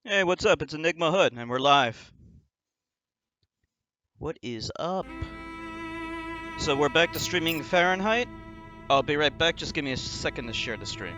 Hey, what's up? It's EnigmaHood, and we're live. What is up? So we're back to streaming Fahrenheit. I'll be right back. Just give me a second to share the stream.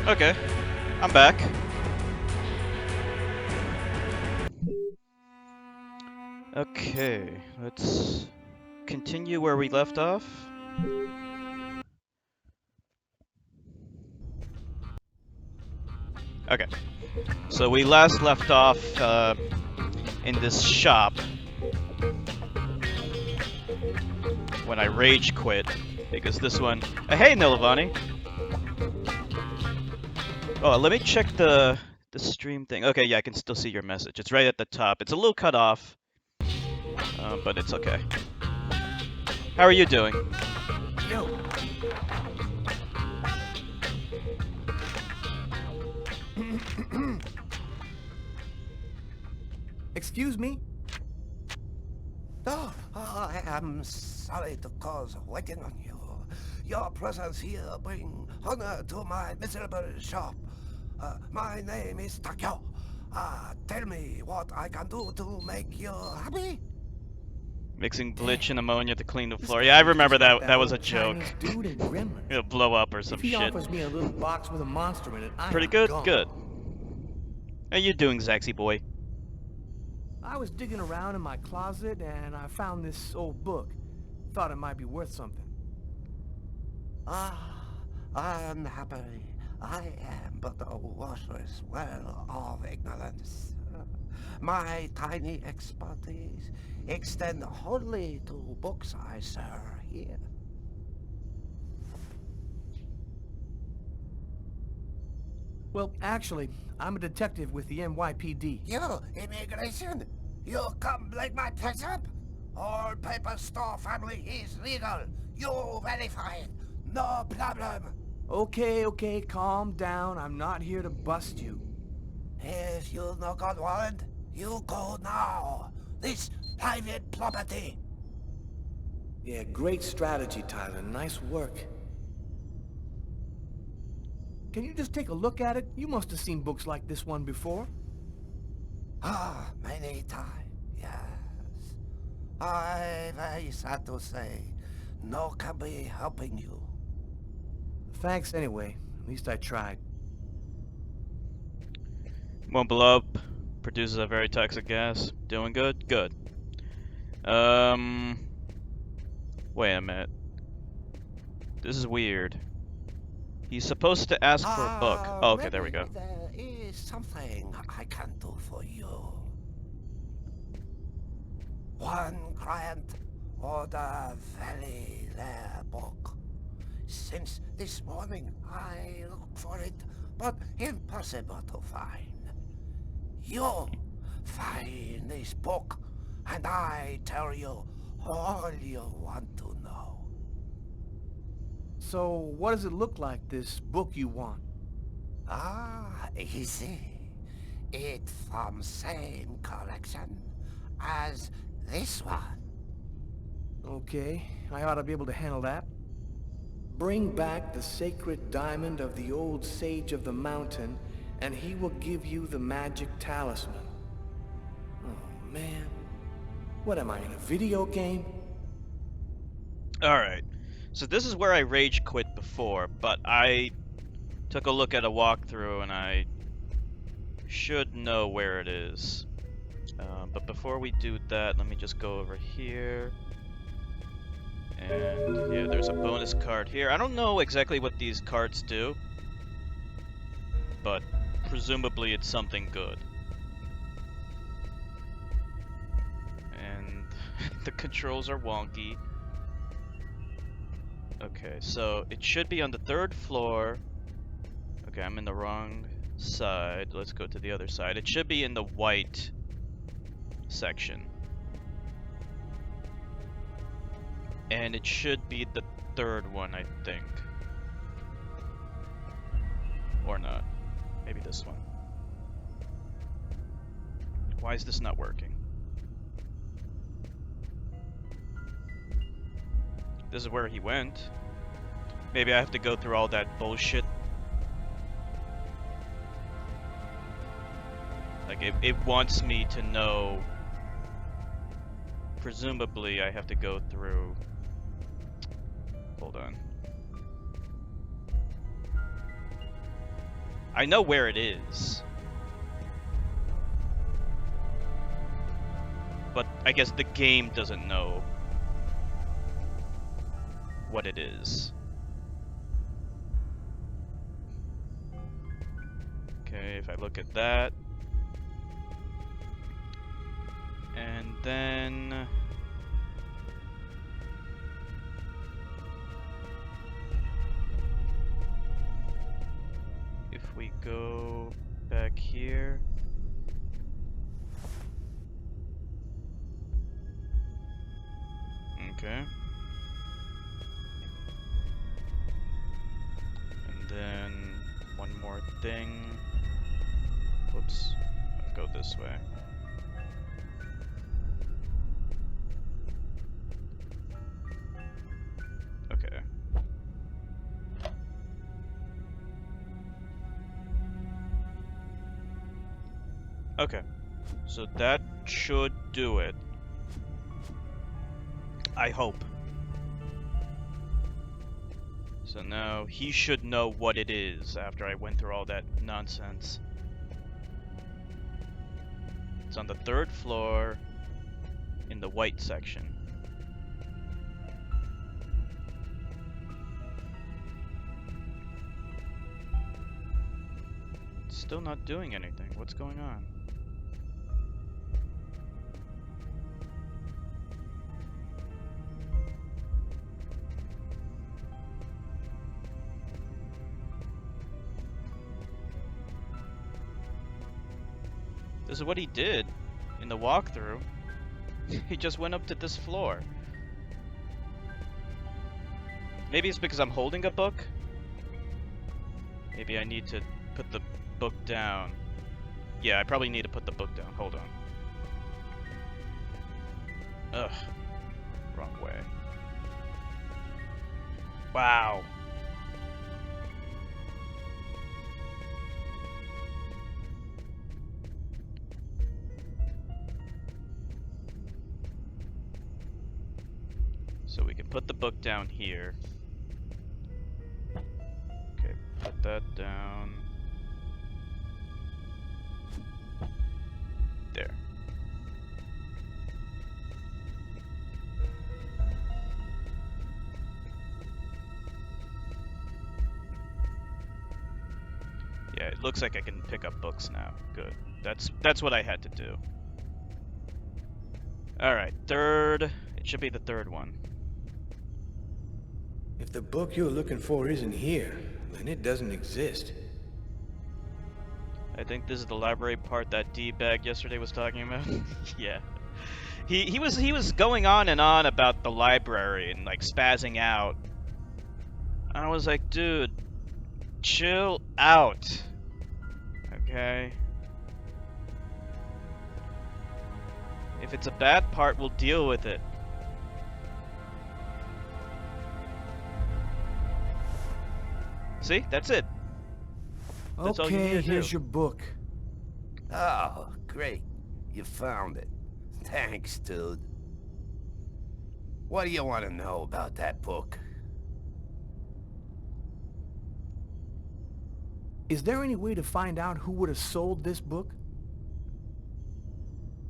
Okay, I'm back. Okay, let's continue where we left off. Okay, so we last left off in this shop when I rage quit because this one. Hey, Nilavani. Oh, let me check the stream thing. Okay, yeah, I can still see your message. It's right at the top. It's a little cut off, but it's okay. How are you doing? Yo. Excuse me? Oh, I am sorry to cause waiting on you. Your presence here bring honor to my miserable shop. My name is Takyo. Tell me what I can do to make you happy? Mixing bleach and Dang. ammonia to clean the This floor. Yeah, I guy is remember just like that. that That was a old joke. Chinese dude in Gremlins. It'll blow up or some If he shit. offers me a little box with a monster in it, I Pretty am good? gone. Good. How you doing, Zaxy boy? I was digging around in my closet and I found this old book. Thought it might be worth something. Unhappily, I am but a worthless well of ignorance. My tiny expertise extend wholly to books I sir here. Well, actually, I'm a detective with the NYPD. You, immigration? You come like my present? All paper store family is legal. You verify it. No problem. Okay, calm down. I'm not here to bust you. If you no got warrant, you go now. This private property. Yeah, great strategy, Tyler. Nice work. Can you just take a look at it? You must have seen books like this one before. Many times, yes. I very sad to say, no can be helping you. Thanks anyway. At least I tried. Won't blow up. Produces a very toxic gas. Doing good? Good. Um... Wait a minute. This is weird. He's supposed to ask for a book. Oh, okay, there we go. Maybe there is something I can do for you. One client ordered a very rare book. Since this morning, I look for it, but impossible to find. You find this book, and I tell you all you want to know. So, what does it look like, this book you want? Ah, easy. It from same collection as this one. Okay, I ought to be able to handle that. Bring back the sacred diamond of the old sage of the mountain, and he will give you the magic talisman. Oh, man. What am I, in a video game? Alright. So this is where I rage quit before, but I took a look at a walkthrough and I should know where it is. But before we do that, let me just go over here. And yeah, there's a bonus card here. I don't know exactly what these cards do, but presumably it's something good. And the controls are wonky. Okay, so it should be on the 3rd floor. Okay, I'm in the wrong side. Let's go to the other side. It should be in the white section. And it should be the 3rd one, I think. Or not. Maybe this one. Why is this not working? This is where he went. Maybe I have to go through all that bullshit. Like, it wants me to know. Presumably, I have to go through. Hold on. I know where it is. But I guess the game doesn't know what it is. Okay, if I look at that. And then if we go back here. Okay. And then one more thing. Whoops. I'll go this way. Okay. Okay. So that should do it. I hope. So now he should know what it is after I went through all that nonsense. It's on the 3rd floor in the white section. It's still not doing anything. What's going on? This is what he did in the walkthrough. He just went up to this floor. Maybe it's because I'm holding a book. Maybe I need to put the book down. Yeah, I probably need to put the book down. Hold on. Ugh. Wrong way. Wow. So we can put the book down here. It looks like I can pick up books now. Good. That's what I had to do. Alright, third. It should be the third one. If the book you're looking for isn't here, then it doesn't exist. I think this is the library part that D-bag yesterday was talking about. Yeah. He was going on and on about the library and like spazzing out. I was like, dude, chill out. Okay. If it's a bad part, we'll deal with it. See? That's it. That's all you need Okay, to here's do. your book. Oh, great. You found it. Thanks, dude. What do you want to know about that book? Is there any way to find out who would have sold this book?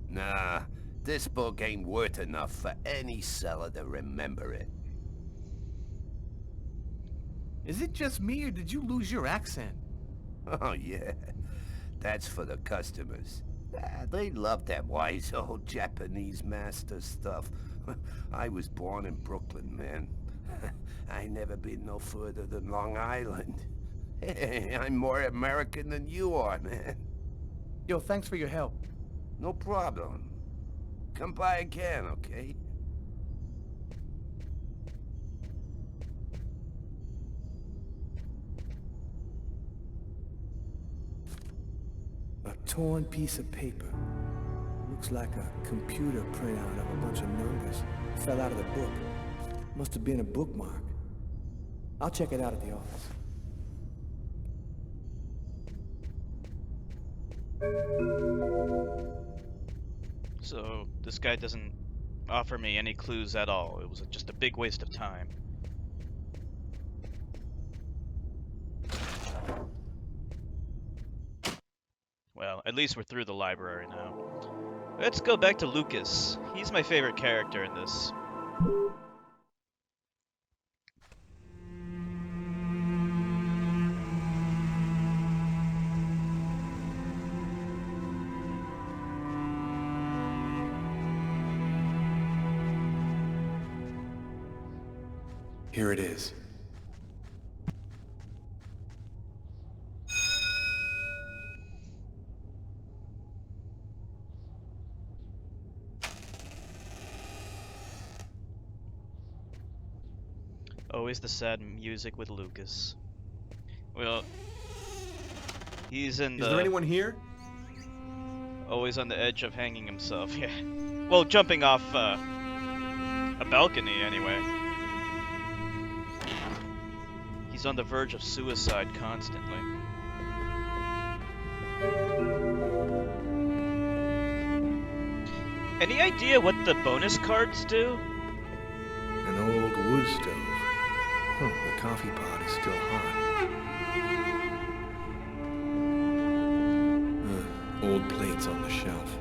Nah, this book ain't worth enough for any seller to remember it. Is it just me, or did you lose your accent? Oh, yeah. That's for the customers. Ah, they love that wise old Japanese master stuff. I was born in Brooklyn, man. I never been no further than Long Island. Hey, I'm more American than you are, man. Yo, thanks for your help. No problem. Come by again, okay? A torn piece of paper. Looks like a computer printout of a bunch of numbers. Fell out of the book. Must have been a bookmark. I'll check it out at the office. So this guy doesn't offer me any clues at all. It was just a big waste of time. Well, at least we're through the library now. Let's go back to Lucas. He's my favorite character in this. Here it is. Always the sad music with Lucas. Well, he's in the... Is there anyone here? Always on the edge of hanging himself, yeah. Well, jumping off a balcony, anyway. He's on the verge of suicide constantly. Any idea what the bonus cards do? An old wood stove. Huh, the coffee pot is still hot. Old plates on the shelf.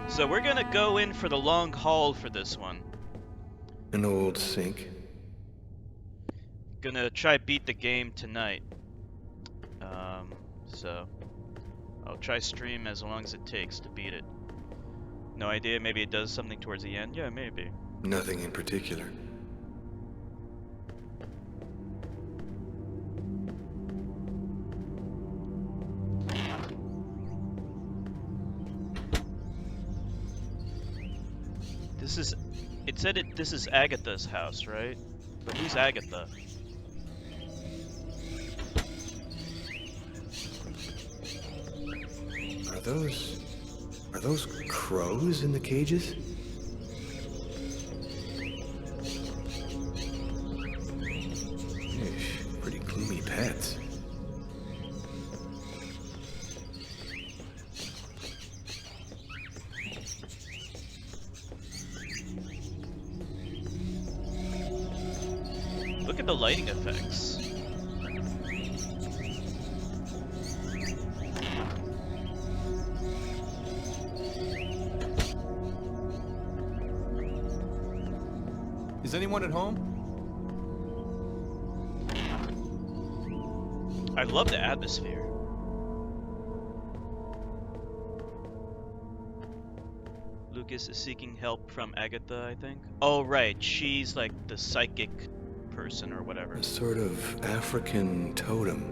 So we're gonna go in for the long haul for this one. An old sink. Gonna try beat the game tonight. So I'll try stream as long as it takes to beat it. No idea, maybe it does something towards the end? Yeah, maybe. Nothing in particular. It said this is Agatha's house, right? But who's Agatha? Are those crows in the cages? Eesh, pretty gloomy pets. Look at the lighting effects. Is anyone at home? I love the atmosphere. Lucas is seeking help from Agatha, I think. Oh, right. She's like the psychic person or whatever. A sort of African totem.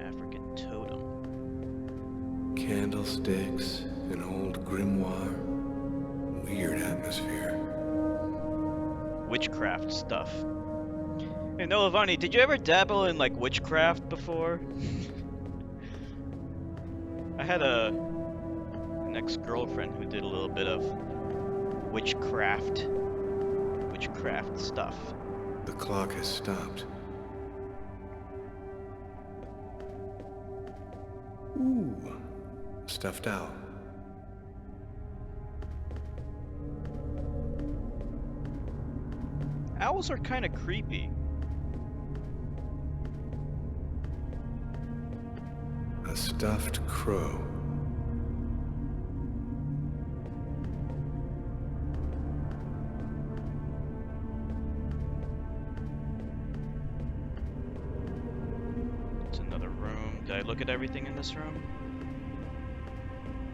African totem. Candlesticks, an old grimoire. Weird atmosphere. Witchcraft stuff. Hey, no, Ivani, did you ever dabble in like witchcraft before? I had an ex-girlfriend who did a little bit of witchcraft stuff. The clock has stopped. Ooh, stuffed owl. Owls are kind of creepy. A stuffed crow. It's another room. Did I look at everything in this room?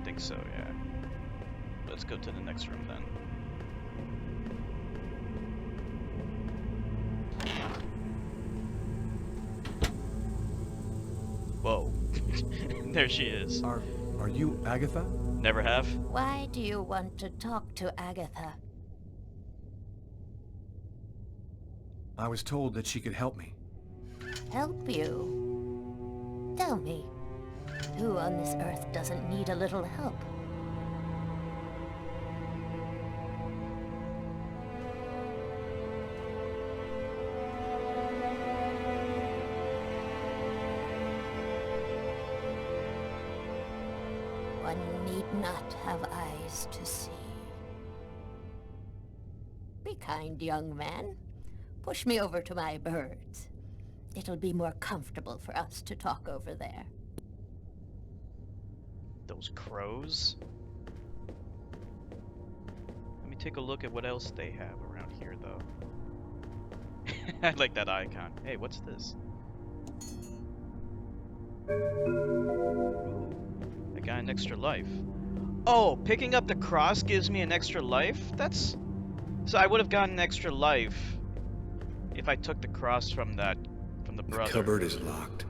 I think so, yeah. Let's go to the next room then. Whoa. There she is. Are you Agatha? Never have. Why do you want to talk to Agatha? I was told that she could help me. Help you? Tell me, who on this earth doesn't need a little help? One need not have eyes to see. Be kind, young man. Push me over to my birds. It'll be more comfortable for us to talk over there. Those crows? Let me take a look at what else they have around here, though. I like that icon. Hey, what's this? Ooh, I got an extra life. Oh, picking up the cross gives me an extra life? That's... So I would have gotten an extra life if I took the cross from the brother. The cupboard is locked.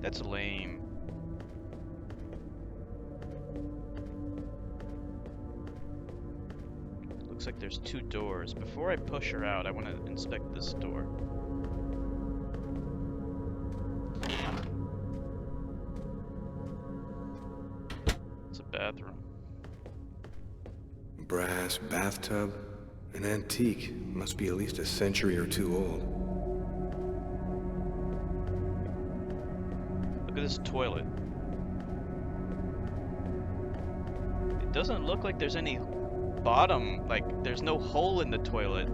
That's lame. Looks like there's two doors. Before I push her out, I want to inspect this door. It's a bathroom. Brass bathtub. An antique. Must be at least a century or two old. Look at this toilet. It doesn't look like there's any bottom, like there's no hole in the toilet.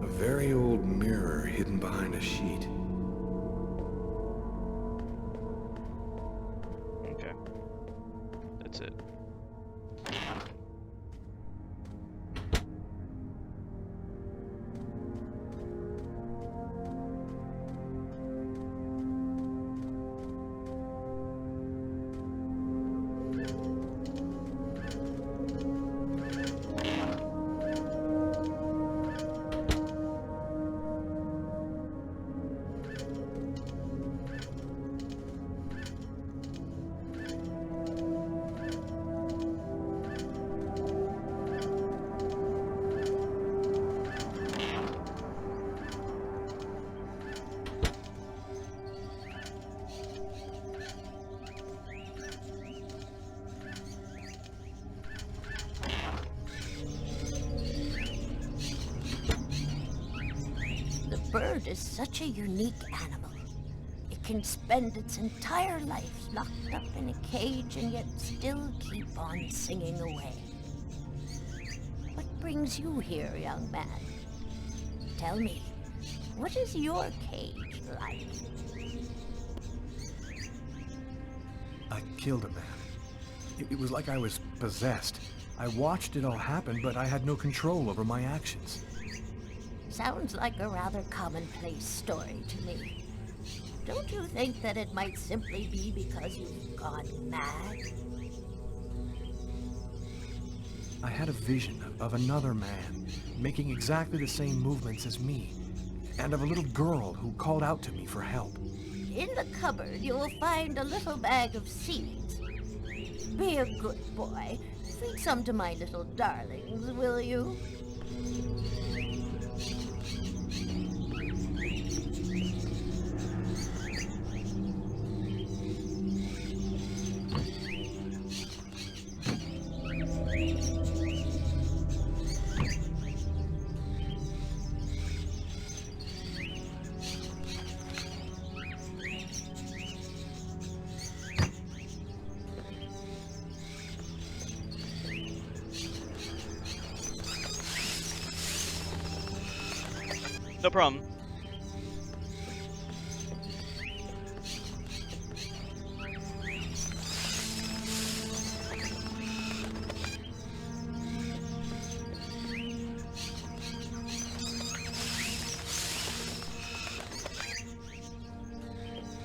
A very old mirror hidden behind a sheet. Okay. That's it. Bird is such a unique animal. It can spend its entire life locked up in a cage and yet still keep on singing away. What brings you here, young man? Tell me, what is your cage like? I killed a man. It was like I was possessed. I watched it all happen, but I had no control over my actions. Sounds like a rather commonplace story to me. Don't you think that it might simply be because you've gone mad? I had a vision of another man making exactly the same movements as me, and of a little girl who called out to me for help. In the cupboard, you will find a little bag of seeds. Be a good boy. Feed some to my little darlings, will you? No problem.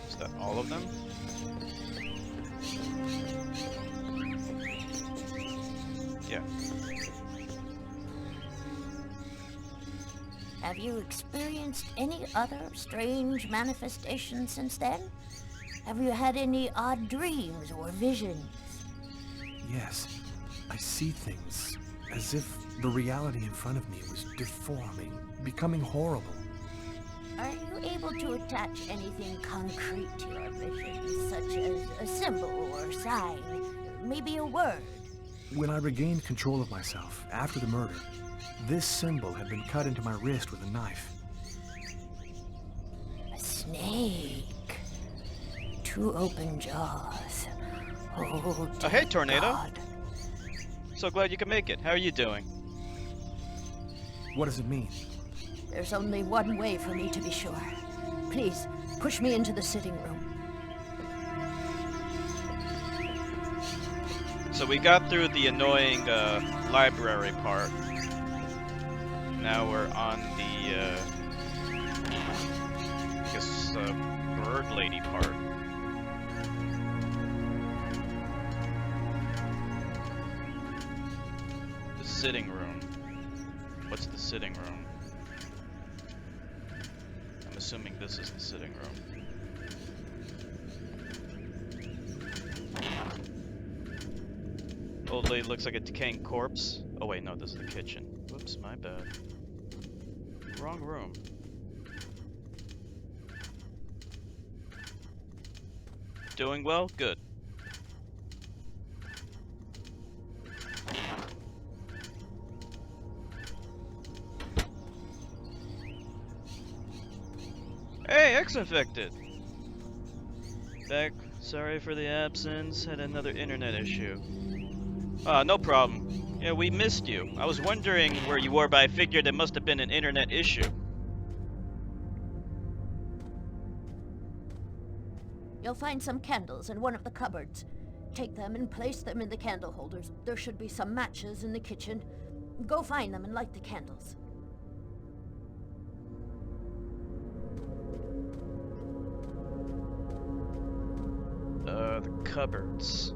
Is that all of them? Yeah. Have you experienced any other strange manifestations since then? Have you had any odd dreams or visions? Yes, I see things as if the reality in front of me was deforming, becoming horrible. Are you able to attach anything concrete to your visions, such as a symbol or sign, maybe a word? When I regained control of myself after the murder, this symbol had been cut into my wrist with a knife. A snake. Two open jaws. Oh, Oh, hey, dear Tornado. God. So glad you could make it. How are you doing? What does it mean? There's only one way for me to be sure. Please, push me into the sitting room. So we got through the annoying library part. Now we're on the, I guess, bird lady part. The sitting room. What's the sitting room? I'm assuming this is the sitting room. Old lady looks like a decaying corpse. Oh wait, no, this is the kitchen. Whoops, my bad. Wrong room. Doing well? Good. Hey, X-Infected! Back. Sorry for the absence. Had another internet issue. No problem. Yeah, we missed you. I was wondering where you were, but I figured it must have been an internet issue. You'll find some candles in one of the cupboards. Take them and place them in the candle holders. There should be some matches in the kitchen. Go find them and light the candles. The cupboards.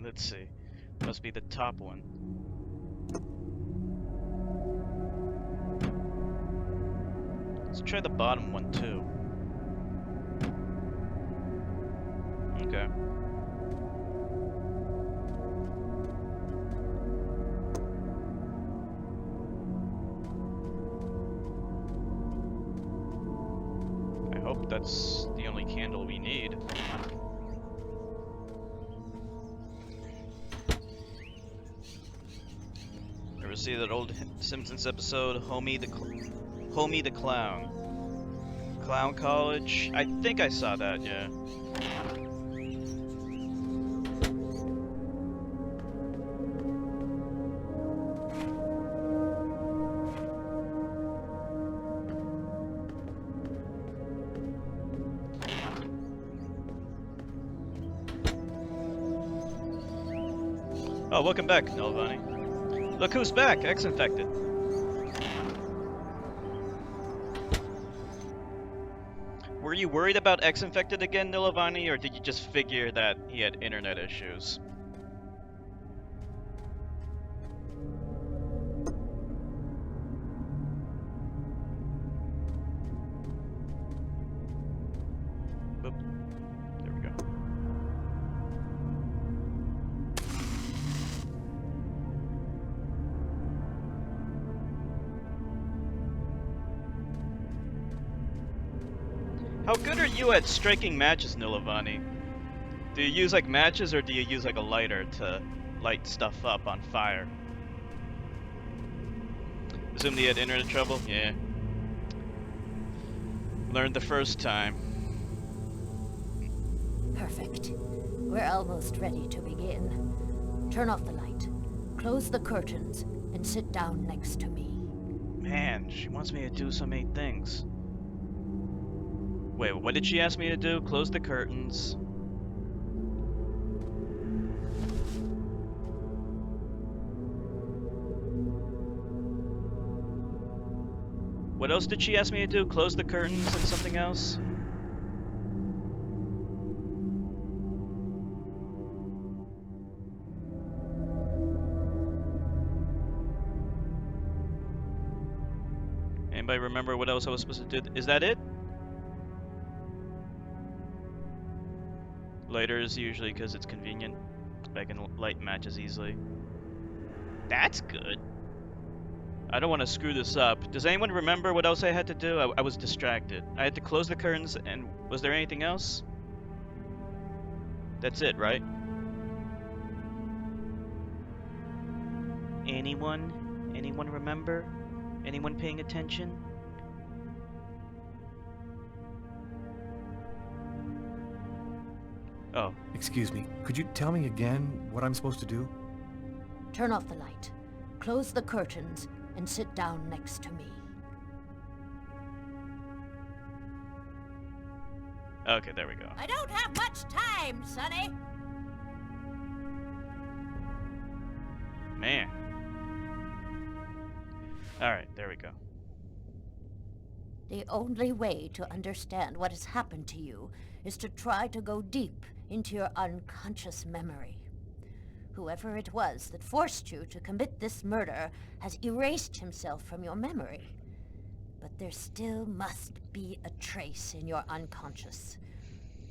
Let's see. Must be the top one. Let's try the bottom one too. Okay. I hope that's the only candle we need. Ever see that old Simpsons episode, Homie the Clown? Clown College? I think I saw that, yeah. Oh, welcome back, Nelvani. Look who's back, X-Infected. Were you worried about X-Infected again, Nilavani, or did you just figure that he had internet issues? Boop. There we go. How good are you at striking matches, Nilavani? Do you use like matches or do you use like a lighter to light stuff up on fire? Assume he had internet trouble? Yeah. Learned the first time. Perfect. We're almost ready to begin. Turn off the light, close the curtains, and sit down next to me. Man, she wants me to do so many things. Wait, what did she ask me to do? Close the curtains. What else did she ask me to do? Close the curtains and something else? Anybody remember what else I was supposed to do? Is that it? Lighters usually because it's convenient. I can light matches easily. That's good. I don't want to screw this up. Does anyone remember what else I had to do? I was distracted. I had to close the curtains, and was there anything else? That's it, right? Anyone? Anyone remember? Anyone paying attention? Oh. Excuse me, could you tell me again what I'm supposed to do? Turn off the light, close the curtains, and sit down next to me. Okay, there we go. I don't have much time, Sonny. Man. Alright, there we go. The only way to understand what has happened to you is to try to go deep into your unconscious memory. Whoever it was that forced you to commit this murder has erased himself from your memory. But there still must be a trace in your unconscious.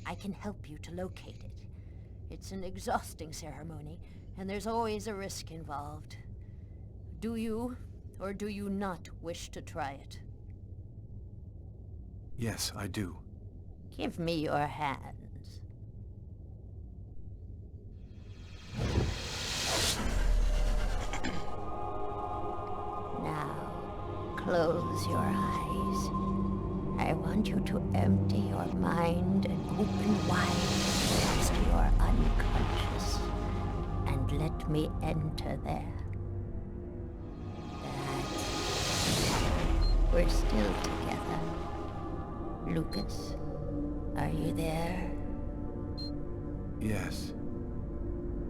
I can help you to locate it. It's an exhausting ceremony, and there's always a risk involved. Do you, or do you not wish to try it? Yes, I do. Give me your hands. Now, close your eyes. I want you to empty your mind and open wide towards your unconscious. And let me enter there. That's... We're still together. Lucas, are you there? Yes.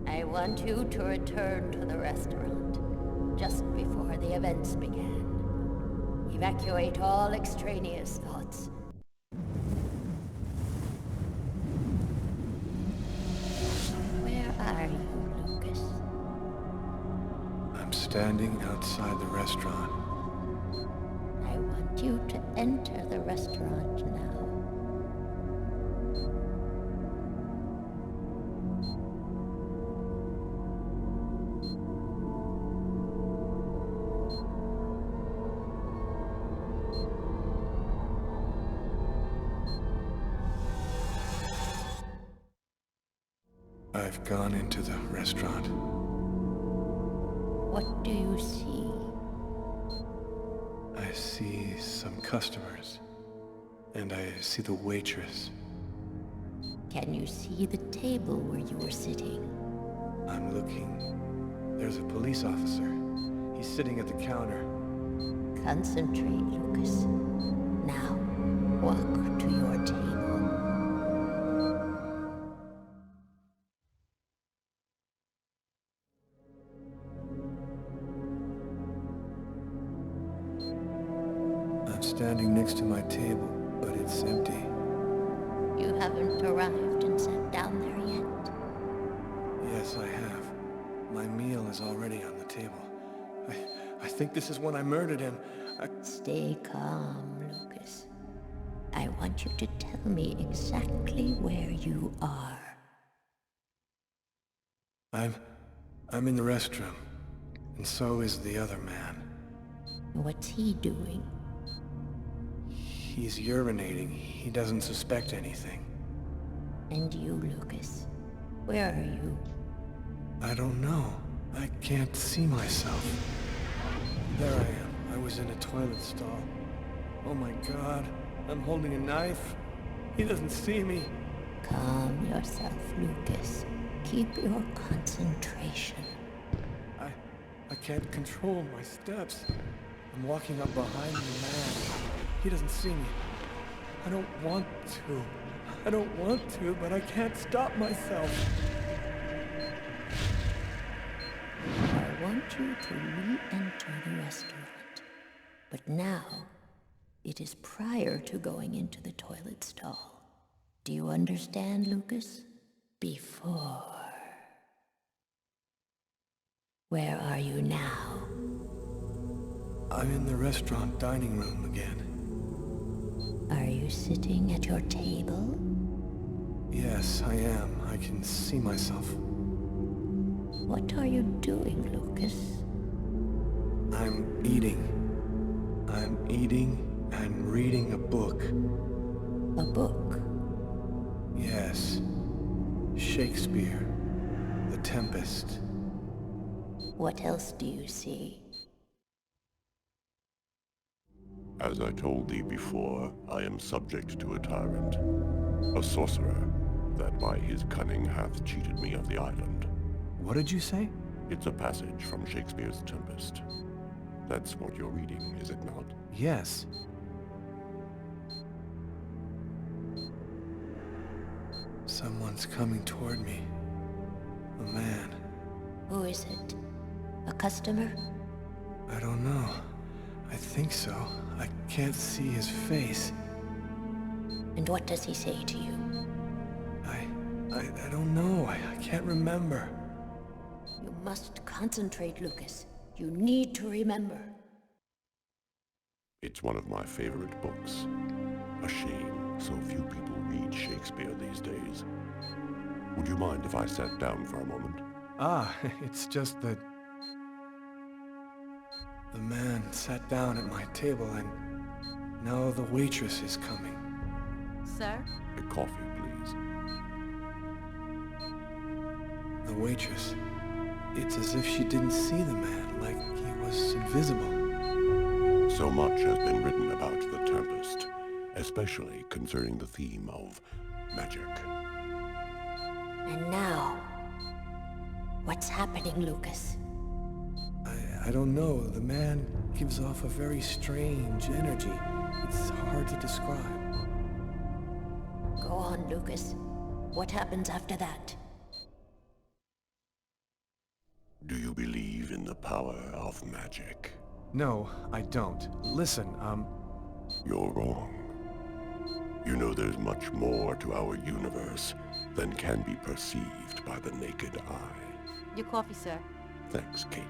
I want you to return to the restaurant just before the events began. Evacuate all extraneous thoughts. Where are you, Lucas? I'm standing outside the restaurant. I want you to enter the restaurant now. I've gone into the restaurant. What do you see? I see some customers. And I see the waitress. Can you see the table where you were sitting? I'm looking. There's a police officer. He's sitting at the counter. Concentrate, Lucas. Now, walk to your table. next to my table, but it's empty. You haven't arrived and sat down there yet. Yes, I have. My meal is already on the table. I think this is when I murdered him. Stay calm, Lucas. I want you to tell me exactly where you are. I'm in the restroom, and so is the other man. What's he doing? He's urinating. He doesn't suspect anything. And you, Lucas, where are you? I don't know. I can't see myself. There I am. I was in a toilet stall. Oh my God. I'm holding a knife. He doesn't see me. Calm yourself, Lucas. Keep your concentration. I can't control my steps. I'm walking up behind the man. He doesn't see me. I don't want to. I don't want to, but I can't stop myself. I want you to re-enter the restaurant. But now, it is prior to going into the toilet stall. Do you understand, Lucas? Before. Where are you now? I'm in the restaurant dining room again. Are you sitting at your table? Yes, I am. I can see myself. What are you doing, Lucas? I'm eating. I'm eating and reading a book. A book? Yes. Shakespeare. The Tempest. What else do you see? As I told thee before, I am subject to a tyrant, a sorcerer, that by his cunning hath cheated me of the island. What did you say? It's a passage from Shakespeare's Tempest. That's what you're reading, is it not? Yes. Someone's coming toward me. A man. Who is it? A customer? I don't know. I think so. I can't see his face. And what does he say to you? I don't know. I can't remember. You must concentrate, Lucas. You need to remember. It's one of my favorite books. A shame so few people read Shakespeare these days. Would you mind if I sat down for a moment? Ah, it's just that... The man sat down at my table and now the waitress is coming. Sir? A coffee, please. The waitress. It's as if she didn't see the man, like he was invisible. So much has been written about the Tempest, especially concerning the theme of magic. And now, what's happening, Lucas? I don't know. The man gives off a very strange energy. It's hard to describe. Go on, Lucas. What happens after that? Do you believe in the power of magic? No, I don't. Listen, You're wrong. You know there's much more to our universe than can be perceived by the naked eye. Your coffee, sir. Thanks, Kate.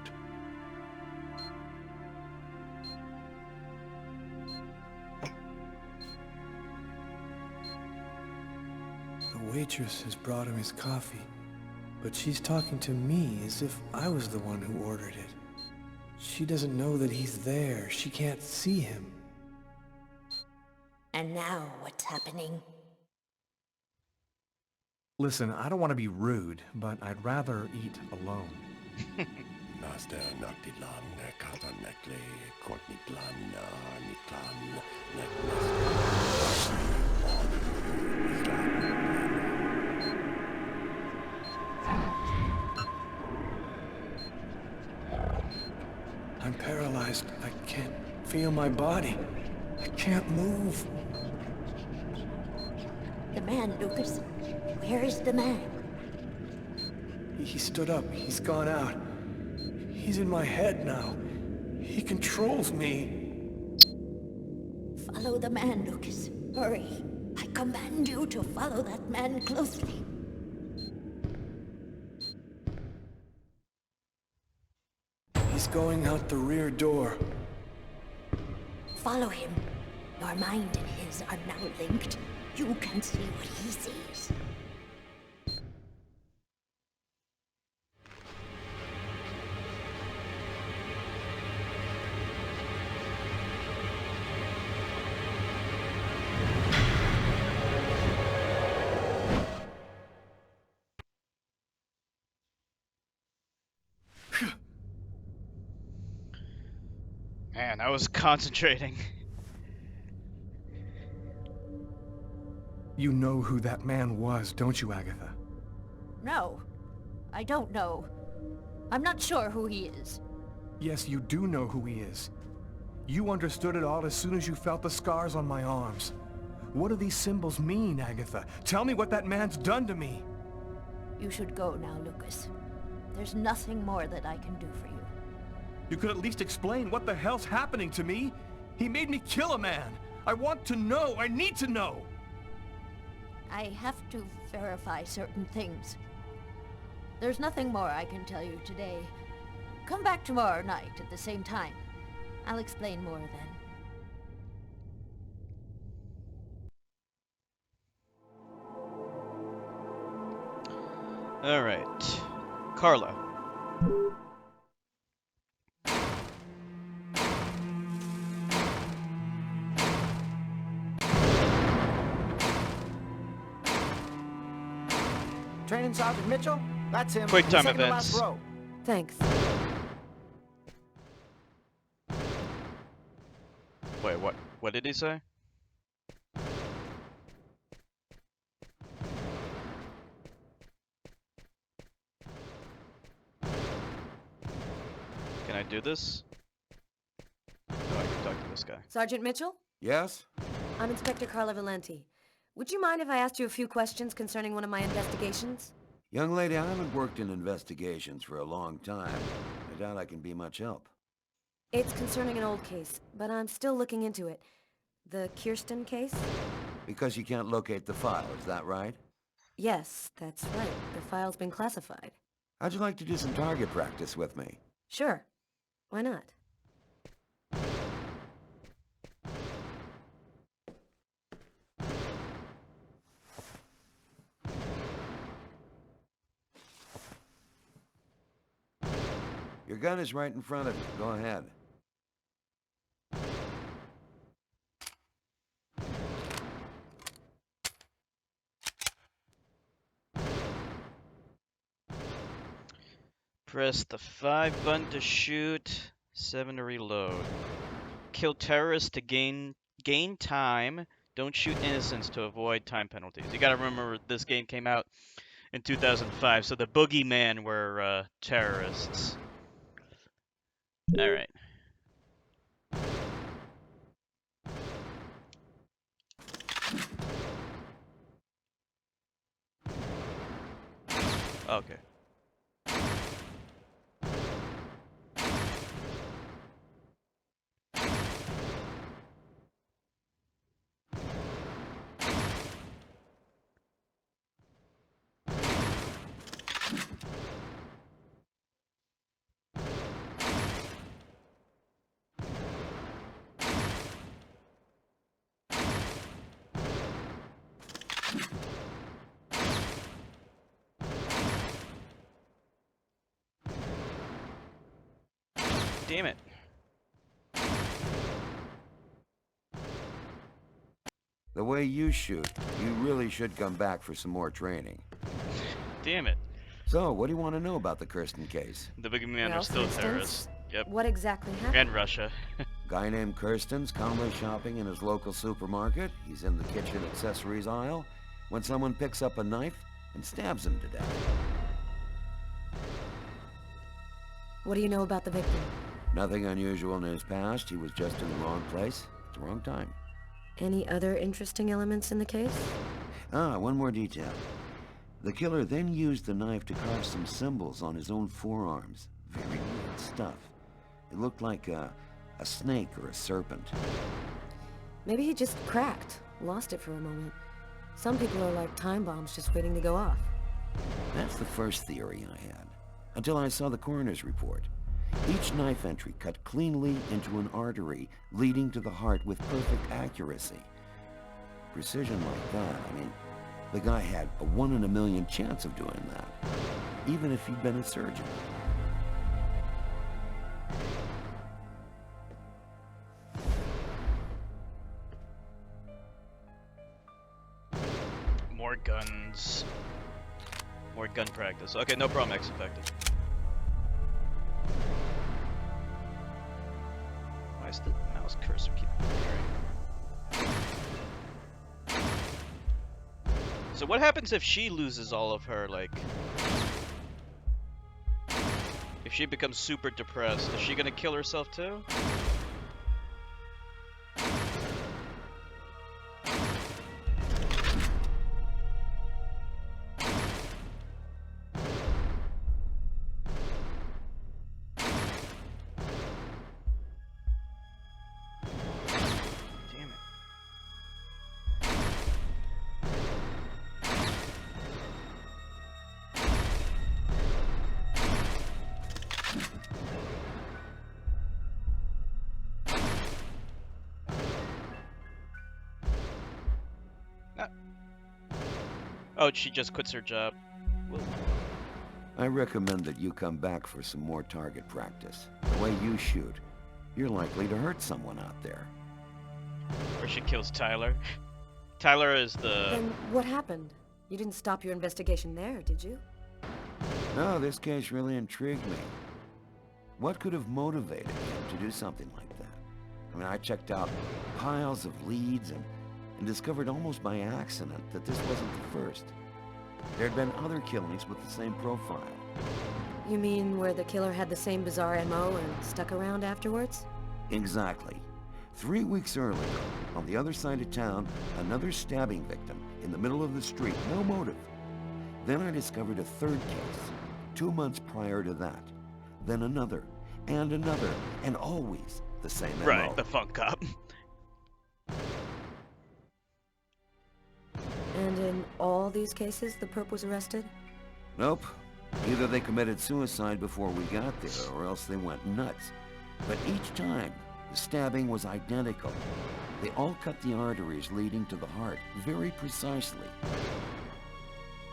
The waitress has brought him his coffee, but she's talking to me as if I was the one who ordered it. She doesn't know that he's there. She can't see him. And now, what's happening? listen, I don't want to be rude, but I'd rather eat alone. Naster Noctilan, Kata Nekle, Kortniklan, Niklan, I'm paralyzed. I can't feel my body. I can't move. The man, Lucas. Where is the man? He stood up. He's gone out. He's in my head now. He controls me. Follow the man, Lucas. Hurry. I command you to follow that man closely. He's going out the rear door. Follow him. Your mind and his are now linked. You can see what he sees. Man, I was concentrating. You know who that man was, don't you, Agatha? No, I don't know. I'm not sure who he is. Yes, you do know who he is. You understood it all as soon as you felt the scars on my arms. What do these symbols mean, Agatha? Tell me what that man's done to me. You should go now, Lucas. There's nothing more that I can do for you. You could at least explain what the hell's happening to me. He made me kill a man. I want to know. I need to know. I have to verify certain things. There's nothing more I can tell you today. Come back tomorrow night at the same time. I'll explain more then. All right, Carla. Training Sergeant Mitchell? That's him. Quick He's time second to events. last row. Thanks. Wait, what? What did he say? Can I do this? Oh, I can talk to this guy. Sergeant Mitchell? Yes? I'm Inspector Carla Valenti. Would you mind if I asked you a few questions concerning one of my investigations? Young lady, I haven't worked in investigations for a long time. I doubt I can be much help. It's concerning an old case, but I'm still looking into it. The Kirsten case? Because you can't locate the file, is that right? Yes, that's right. The file's been classified. How'd you like to do some target practice with me? Sure. Why not? Your gun is right in front of you. Go ahead. Press the 5 button to shoot, 7 to reload. Kill terrorists to gain time. Don't shoot innocents to avoid time penalties. You gotta remember this game came out in 2005, so the boogeyman were terrorists. All right. Okay. Damn it. The way you shoot, you really should come back for some more training. Damn it. So, what do you want to know about the Kirsten case? The boogeyman Well, are still for instance, terrorists. Yep. What exactly happened? And Russia. Guy named Kirsten's calmly shopping in his local supermarket. He's in the kitchen accessories aisle when someone picks up a knife and stabs him to death. What do you know about the victim? Nothing unusual in his past. He was just in the wrong place at the wrong time. Any other interesting elements in the case? One more detail. The killer then used the knife to carve some symbols on his own forearms. Very weird stuff. It looked like a snake or a serpent. Maybe he just cracked, lost it for a moment. Some people are like time bombs just waiting to go off. That's the first theory I had, until I saw the coroner's report. Each knife entry cut cleanly into an artery, leading to the heart with perfect accuracy. Precision like that, I mean, the guy had a 1 in a million chance of doing that, even if he'd been a surgeon. More guns. More gun practice. Okay, no problem, X affected. Why is the mouse cursor keep appearing? So what happens if she loses all of her, like... If she becomes super depressed, is she gonna kill herself too? Oh, she just quits her job. Whoa. I recommend that you come back for some more target practice. The way you shoot, you're likely to hurt someone out there. Or she kills Tyler. Tyler is the... Then what happened? You didn't stop your investigation there, did you? No, this case really intrigued me. What could have motivated him to do something like that? I mean, I checked out piles of leads and discovered almost by accident that this wasn't the first. There had been other killings with the same profile. You mean where the killer had the same bizarre MO and stuck around afterwards? Exactly. 3 weeks earlier, on the other side of town, another stabbing victim in the middle of the street, no motive. Then I discovered a third case, 2 months prior to that. Then another, and always the same MO. Right, the funk cop. And in all these cases, the perp was arrested? Nope. Either they committed suicide before we got there, or else they went nuts. But each time, the stabbing was identical. They all cut the arteries leading to the heart very precisely.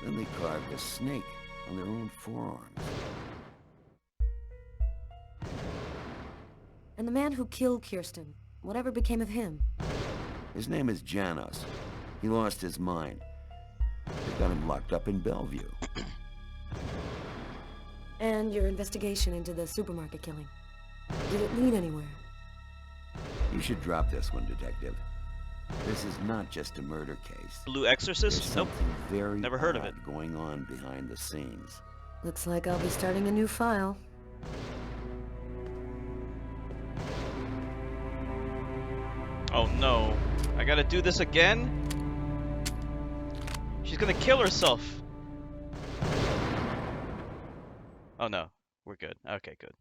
Then they carved a snake on their own forearms. And the man who killed Kirsten, whatever became of him? His name is Janos. He lost his mind. They got him locked up in Bellevue. And your investigation into the supermarket killing. Did it lead anywhere? You should drop this one, Detective. This is not just a murder case. Blue Exorcist? There's Nope. something very Never heard of odd it. going on behind the scenes. Looks like I'll be starting a new file. Oh no. I gotta do this again? She's gonna kill herself. Oh no. We're good. Okay, good.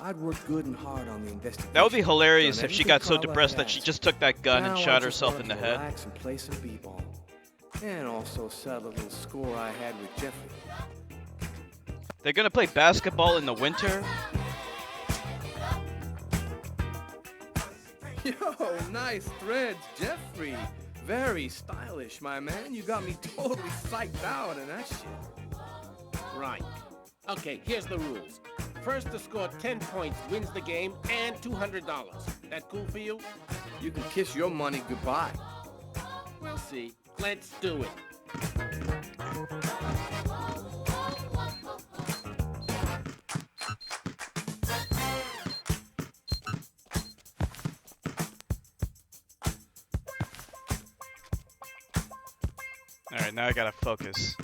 I'd worked good and hard on the investigation. That would be hilarious Done if she everything got so Carla depressed had that she asked. just took that gun and Now I shot just herself wanted in the to head. relax and play some b-ball. And also settle a little score I had with Jeffrey. They're gonna play basketball in the winter? Yo, nice threads, Jeffrey. Very stylish, my man. You got me totally psyched out in that shit. Right. Okay, here's the rules. First to score 10 points wins the game and $200. That cool for you? You can kiss your money goodbye. We'll see. Let's do it. Alright, now I gotta focus.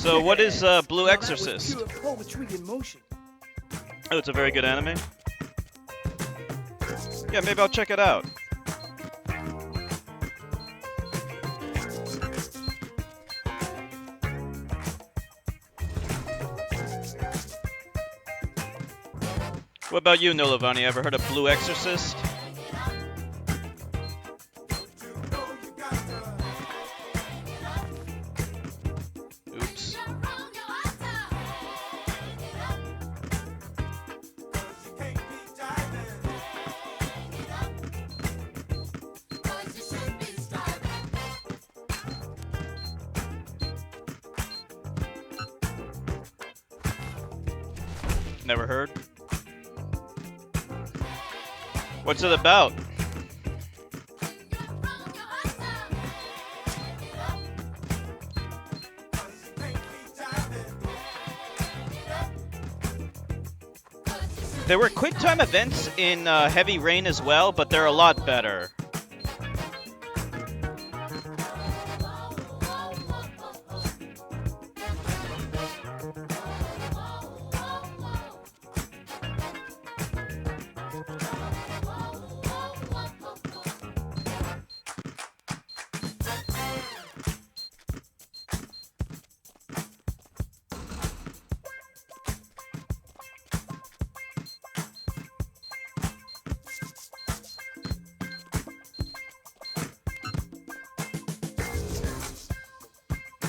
So what is Blue Now that was Exorcist? pure poetry in motion. Oh, it's a very good anime. Yeah, maybe I'll check it out. What about you, Nolavani? Ever heard of Blue Exorcist? Oops. Never heard? What's it about? There were quick time events in Heavy Rain as well, but they're a lot better.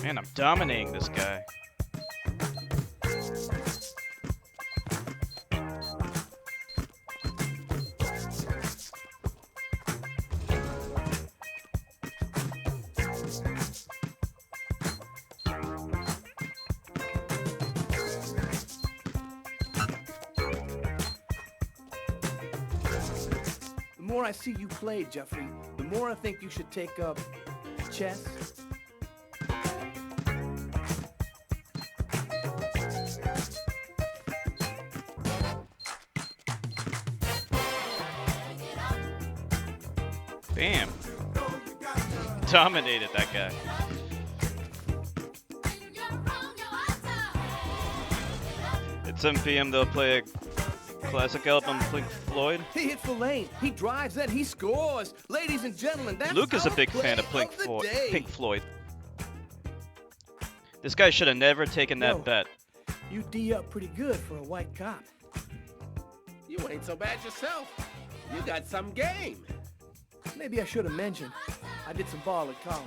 Man, I'm dominating this guy. The more I see you play, Jeffrey, the more I think you should take up chess. Bam. Dominated that guy. At 7 p.m. they'll play a classic album, Pink Floyd. He hits the lane, he drives in, he scores. Ladies and gentlemen, that's Luke is a our big play fan of the day. Pink Floyd. This guy should have never taken that Yo. bet. You D up pretty good for a white cop. You ain't so bad yourself. You got some game. Maybe I should have mentioned I did some ball at college.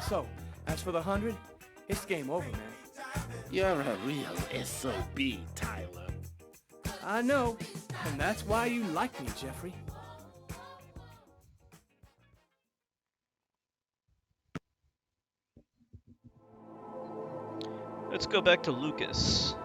So, as for the 100, it's game over, man. You're a real SOB, Tyler. I know, and that's why you like me, Jeffrey. Let's go back to Lucas.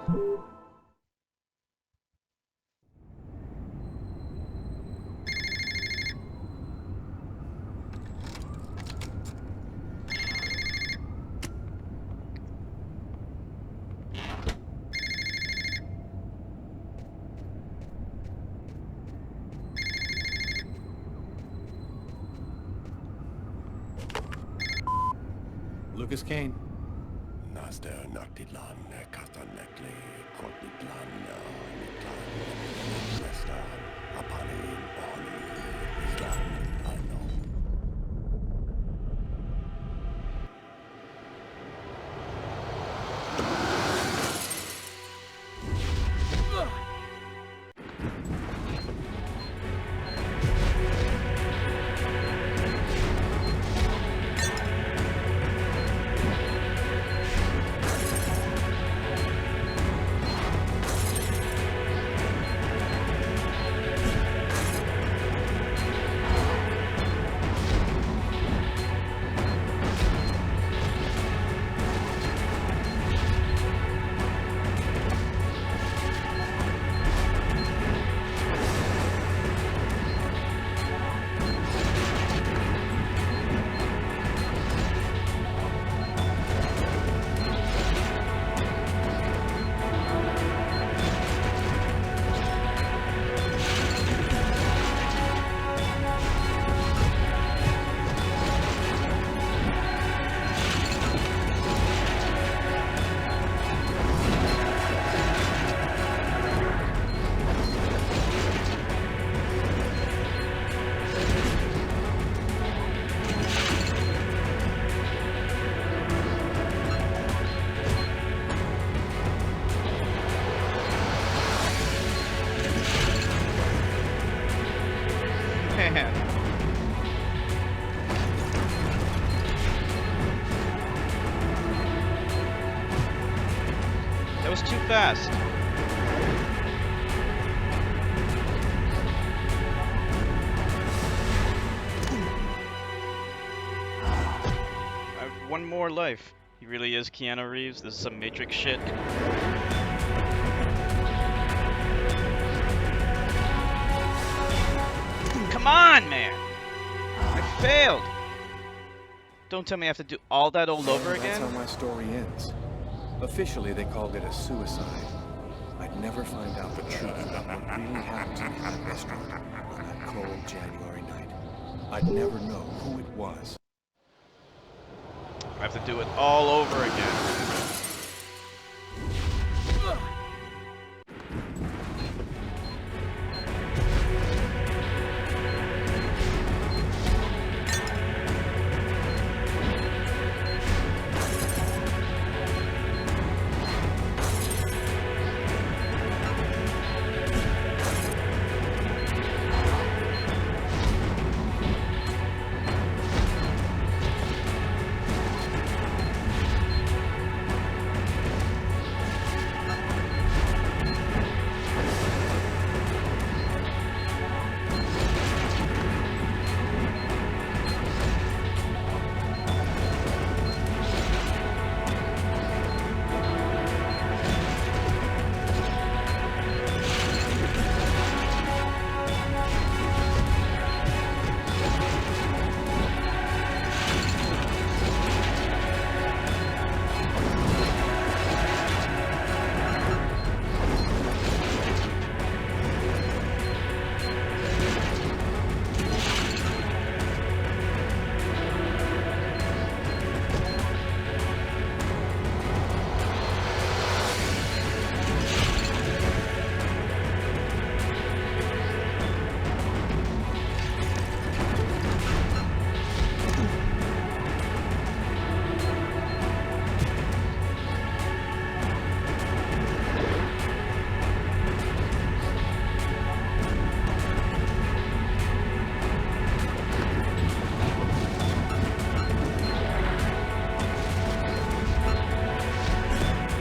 Lucas Kane. Naster Naktilan, Kastanekli, Kotitlan, Niklan, Nestan, Apani, Oni, Islan, I know. fast. I have one more life. He really is Keanu Reeves. This is some Matrix shit. Come on, man! I failed! Don't tell me I have to do all that all over That's again? how my story ends. Officially, they called it a suicide. I'd never find out the truth about what really happened to me in that restaurant on that cold January night. I'd never know who it was. I have to do it all over again.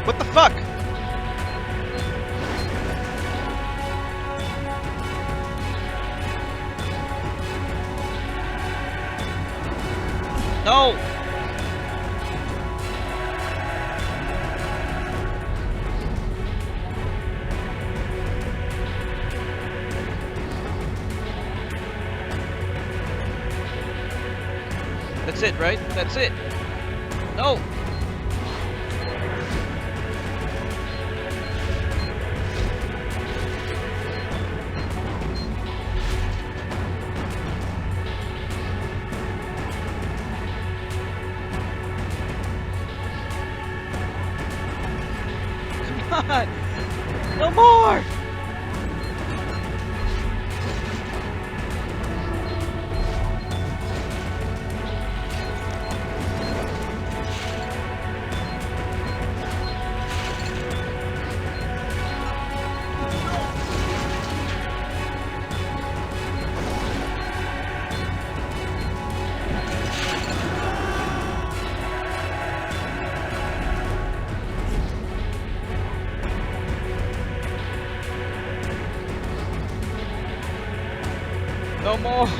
What the fuck? No! That's it, right? That's it. No! Come on! No more! No more!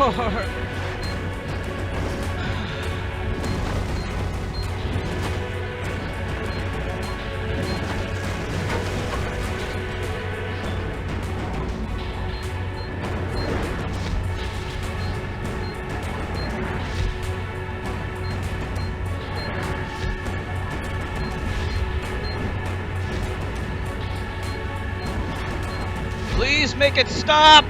Please make it stop!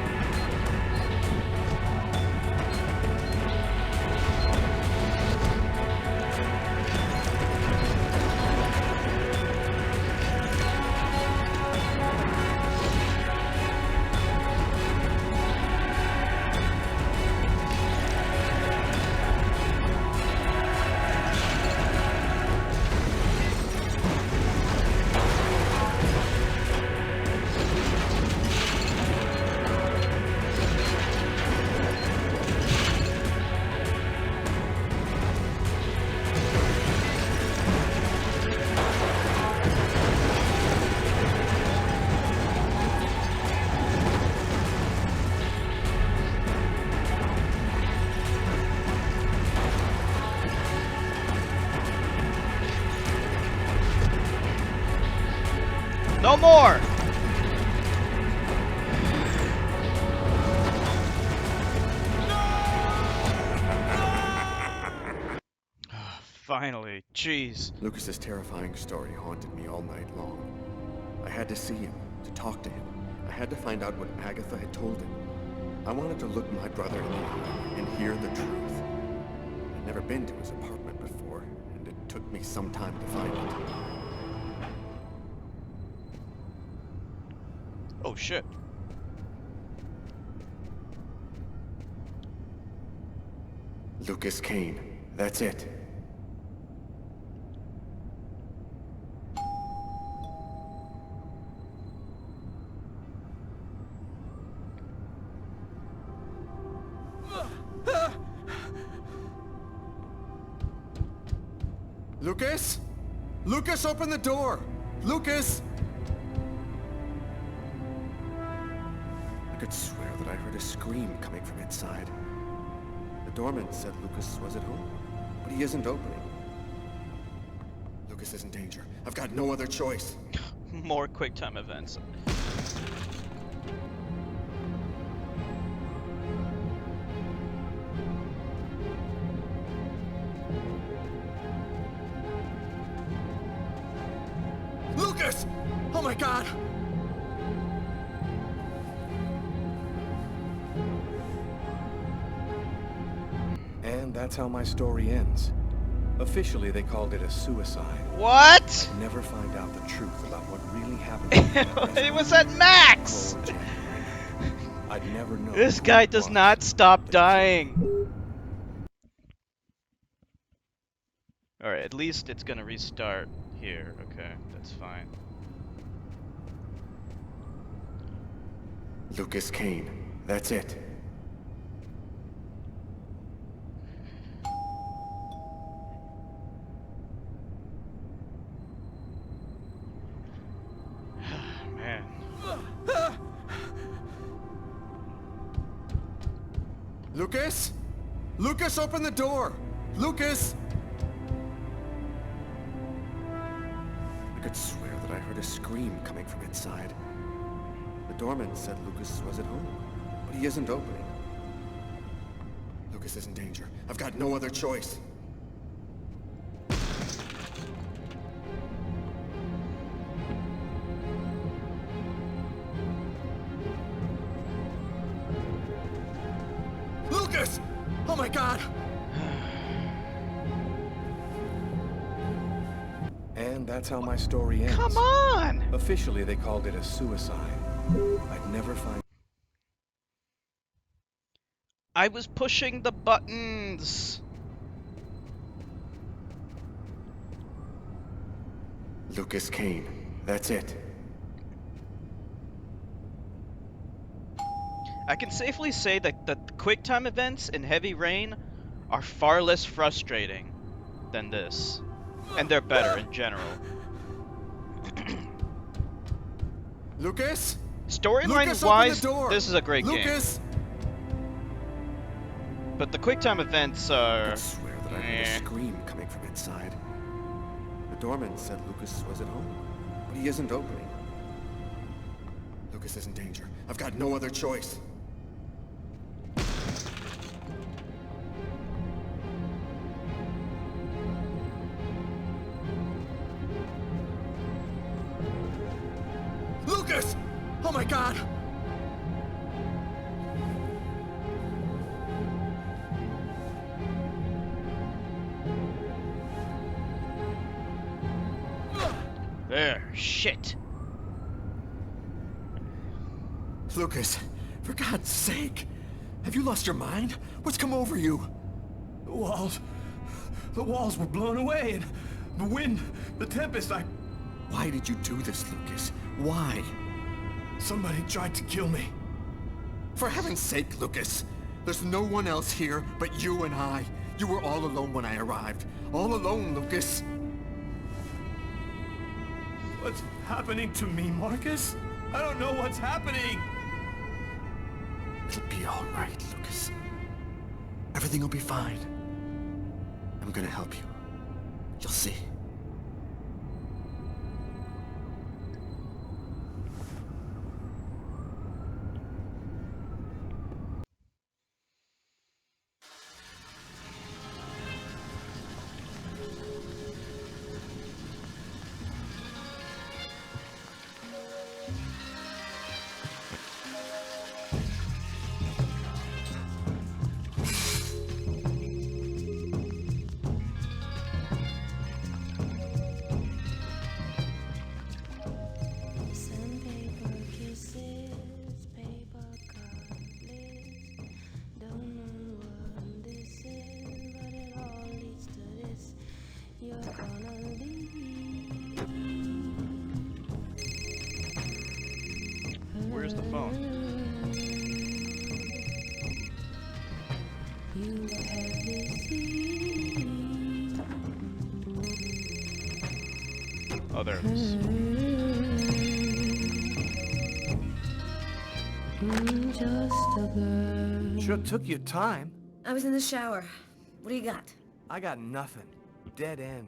No more! Finally, jeez. Lucas's terrifying story haunted me all night long. I had to see him, to talk to him. I had to find out what Agatha had told him. I wanted to look my brother in the eye and hear the truth. I'd never been to his apartment before, and it took me some time to find it. Oh shit. Lucas Kane. That's it. Lucas? Lucas, open the door! Lucas! I could swear that I heard a scream coming from inside. The doorman said Lucas was at home, but he isn't opening. Lucas is in danger. I've got no other choice. More QuickTime events. Lucas! Oh my God! And that's how my story ends. Officially, they called it a suicide. What? I'd never find out the truth about what really happened. It was at max! I'd never know. This guy does not stop dying. Alright, at least it's gonna restart here. Okay, that's fine. Lucas Kane. That's it. Man. Lucas? Lucas, open the door! Lucas! I could swear that I heard a scream coming from inside. The doorman said Lucas was at home, but he isn't opening. Lucas is in danger. I've got no other choice. Lucas! Oh my God! And that's how my story ends. Come on! Officially, they called it a suicide. I'd never find... I was pushing the buttons! Lucas Kane. That's it. I can safely say that the QuickTime events in Heavy Rain are far less frustrating than this. And they're better in general. Lucas? Storyline-wise, this is a great Lucas? game. But the QuickTime events are... I swear that I heard a scream coming from inside. The doorman said Lucas was at home, but he isn't opening. Lucas is in danger. I've got no other choice. Lucas! Oh my God! There, shit. Lucas, for God's sake! Have you lost your mind? What's come over you? The walls were blown away, and the wind, the tempest, Why did you do this, Lucas? Why? somebody tried to kill me. For heaven's sake, Lucas! There's no one else here but you and I. You were all alone when I arrived. All alone, Lucas. What's happening to me, Marcus? I don't know what's happening. It'll be all right, Lucas. Everything will be fine. I'm gonna help you. You'll see. Where's the phone? Oh, there it is. Sure took your time. I was in the shower. What do you got? I got nothing. Dead end.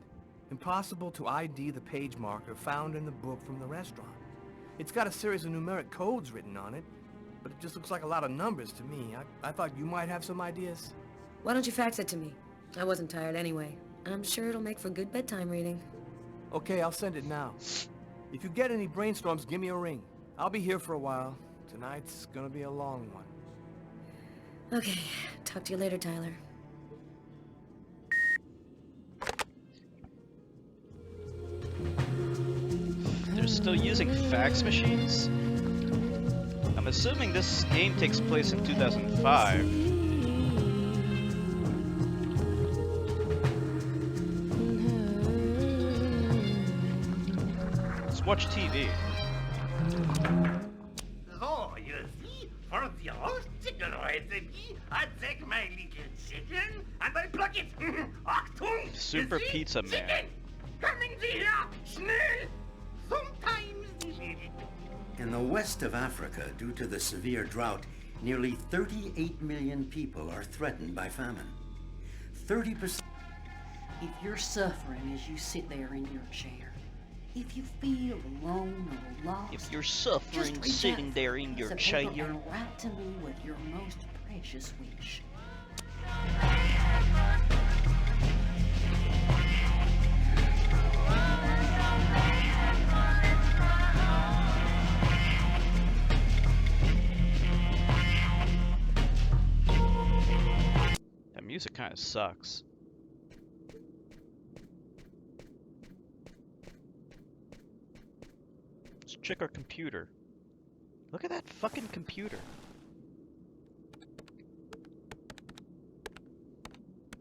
Impossible to ID the page marker found in the book from the restaurant. It's got a series of numeric codes written on it, but it just looks like a lot of numbers to me. I thought you might have some ideas. Why don't you fax it to me? I wasn't tired anyway. I'm sure it'll make for good bedtime reading. Okay, I'll send it now. If you get any brainstorms, give me a ring. I'll be here for a while. Tonight's gonna be a long one. Okay, talk to you later, Tyler. They're still using fax machines? I'm assuming this game takes place in 2005. Let's watch TV. So, you see, for the whole chicken recipe, I take my little chicken and I pluck it. Achtung! Super You see? Pizza Man. Chicken! Coming to here! Schnell! Sometimes In the west of Africa, due to the severe drought, nearly 38 million people are threatened by famine. 30%. If you're suffering as you sit there in your chair, if you feel alone or lost, If you're suffering just reach sitting out there in for your some chair, paper and write to me with your most precious wish. that music kind of sucks. Let's check our computer. Look at that fucking computer.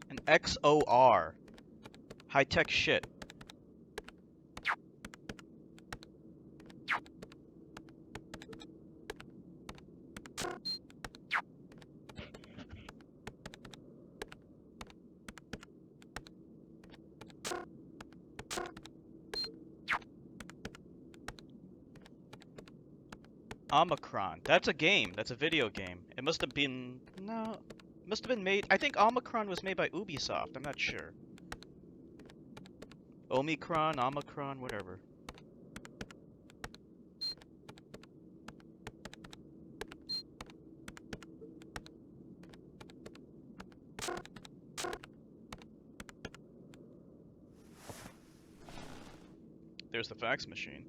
An XOR. High-tech shit. Omicron. That's a game. That's a video game. It must have been... No. It must have been made... I think Omicron was made by Ubisoft. I'm not sure. Omicron, whatever. There's the fax machine.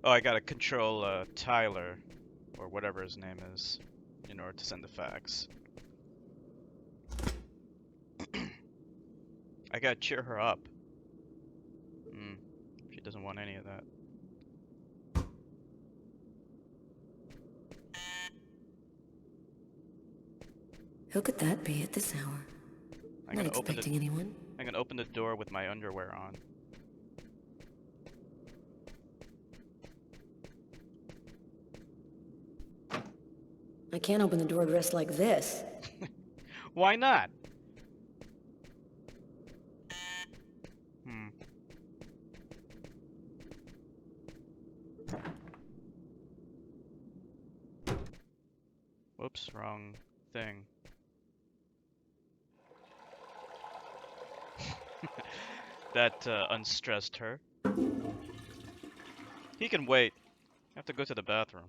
Oh, I gotta control Tyler, or whatever his name is, in order to send the fax. I gotta cheer her up. She doesn't want any of that. Who could that be at this hour? Not expecting anyone. I'm gonna open the door with my underwear on. I can't open the door dressed like this. Why not? Whoops, wrong thing. That unstressed her. He can wait. I have to go to the bathroom.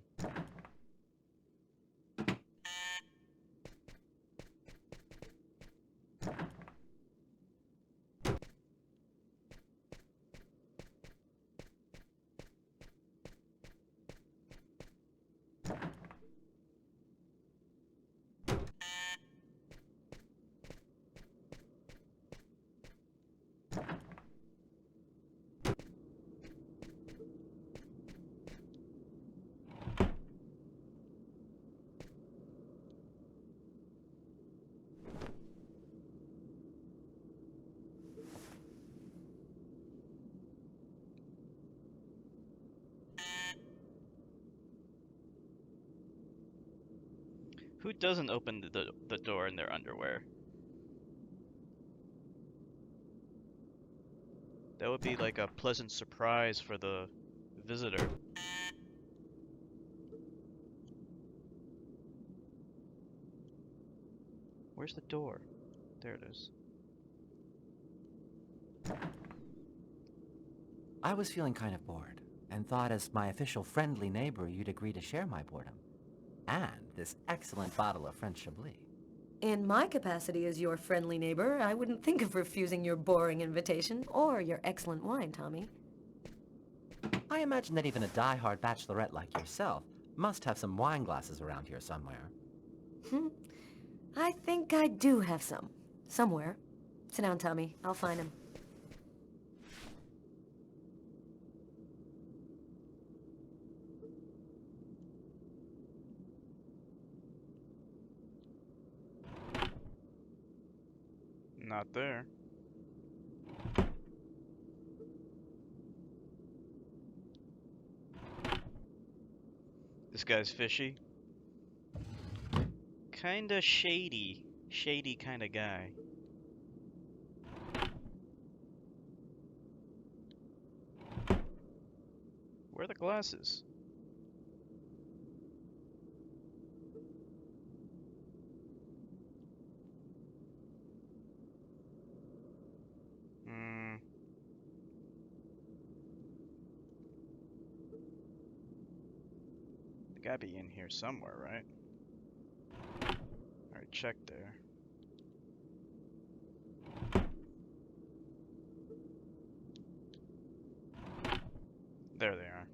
Who doesn't open the door in their underwear? That would be like a pleasant surprise for the visitor. Where's the door? There it is. I was feeling kind of bored, and thought as my official friendly neighbor you'd agree to share my boredom. And this excellent bottle of French Chablis. In my capacity as your friendly neighbor, I wouldn't think of refusing your boring invitation, or your excellent wine, Tommy. I imagine that even a die-hard bachelorette like yourself must have some wine glasses around here somewhere. I think I do have some. Somewhere. Sit down, Tommy. I'll find him. Not there. This guy's fishy. Kinda shady. Shady kinda guy. Where are the glasses? They gotta be in here somewhere, right? Alright, check there. There they are.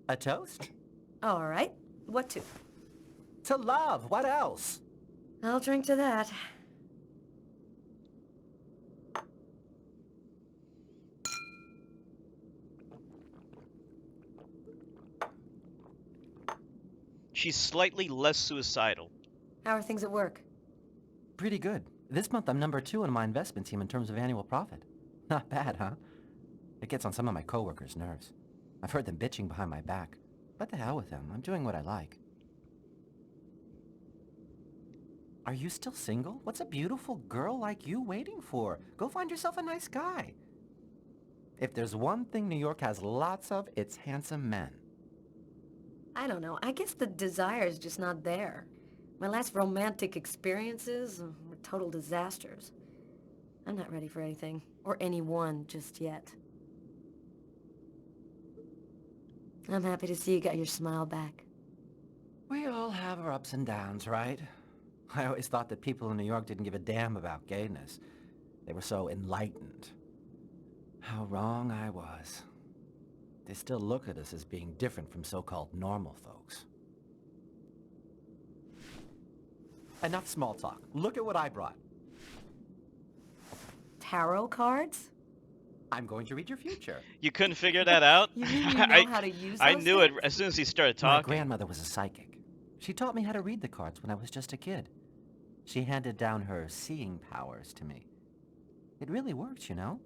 A toast? All right. What to? To love. What else? I'll drink to that. She's slightly less suicidal. How are things at work? Pretty good. This month I'm number 2 on my investment team in terms of annual profit. Not bad, huh? It gets on some of my coworkers' nerves. I've heard them bitching behind my back. But the hell with them. I'm doing what I like. Are you still single? What's a beautiful girl like you waiting for? Go find yourself a nice guy. If there's one thing New York has lots of, it's handsome men. I don't know. I guess the desire's just not there. My last romantic experiences were total disasters. I'm not ready for anything, or anyone just yet. I'm happy to see you got your smile back. We all have our ups and downs, right? I always thought that people in New York didn't give a damn about gayness. They were so enlightened. How wrong I was. They still look at us as being different from so-called normal folks. Enough small talk. Look at what I brought. Tarot cards? I'm going to read your future. You couldn't figure that out? You mean you know how to use I those knew things? it as soon as he started My talking. grandmother was a psychic. She taught me how to read the cards when I was just a kid. She handed down her seeing powers to me. It really works, you know?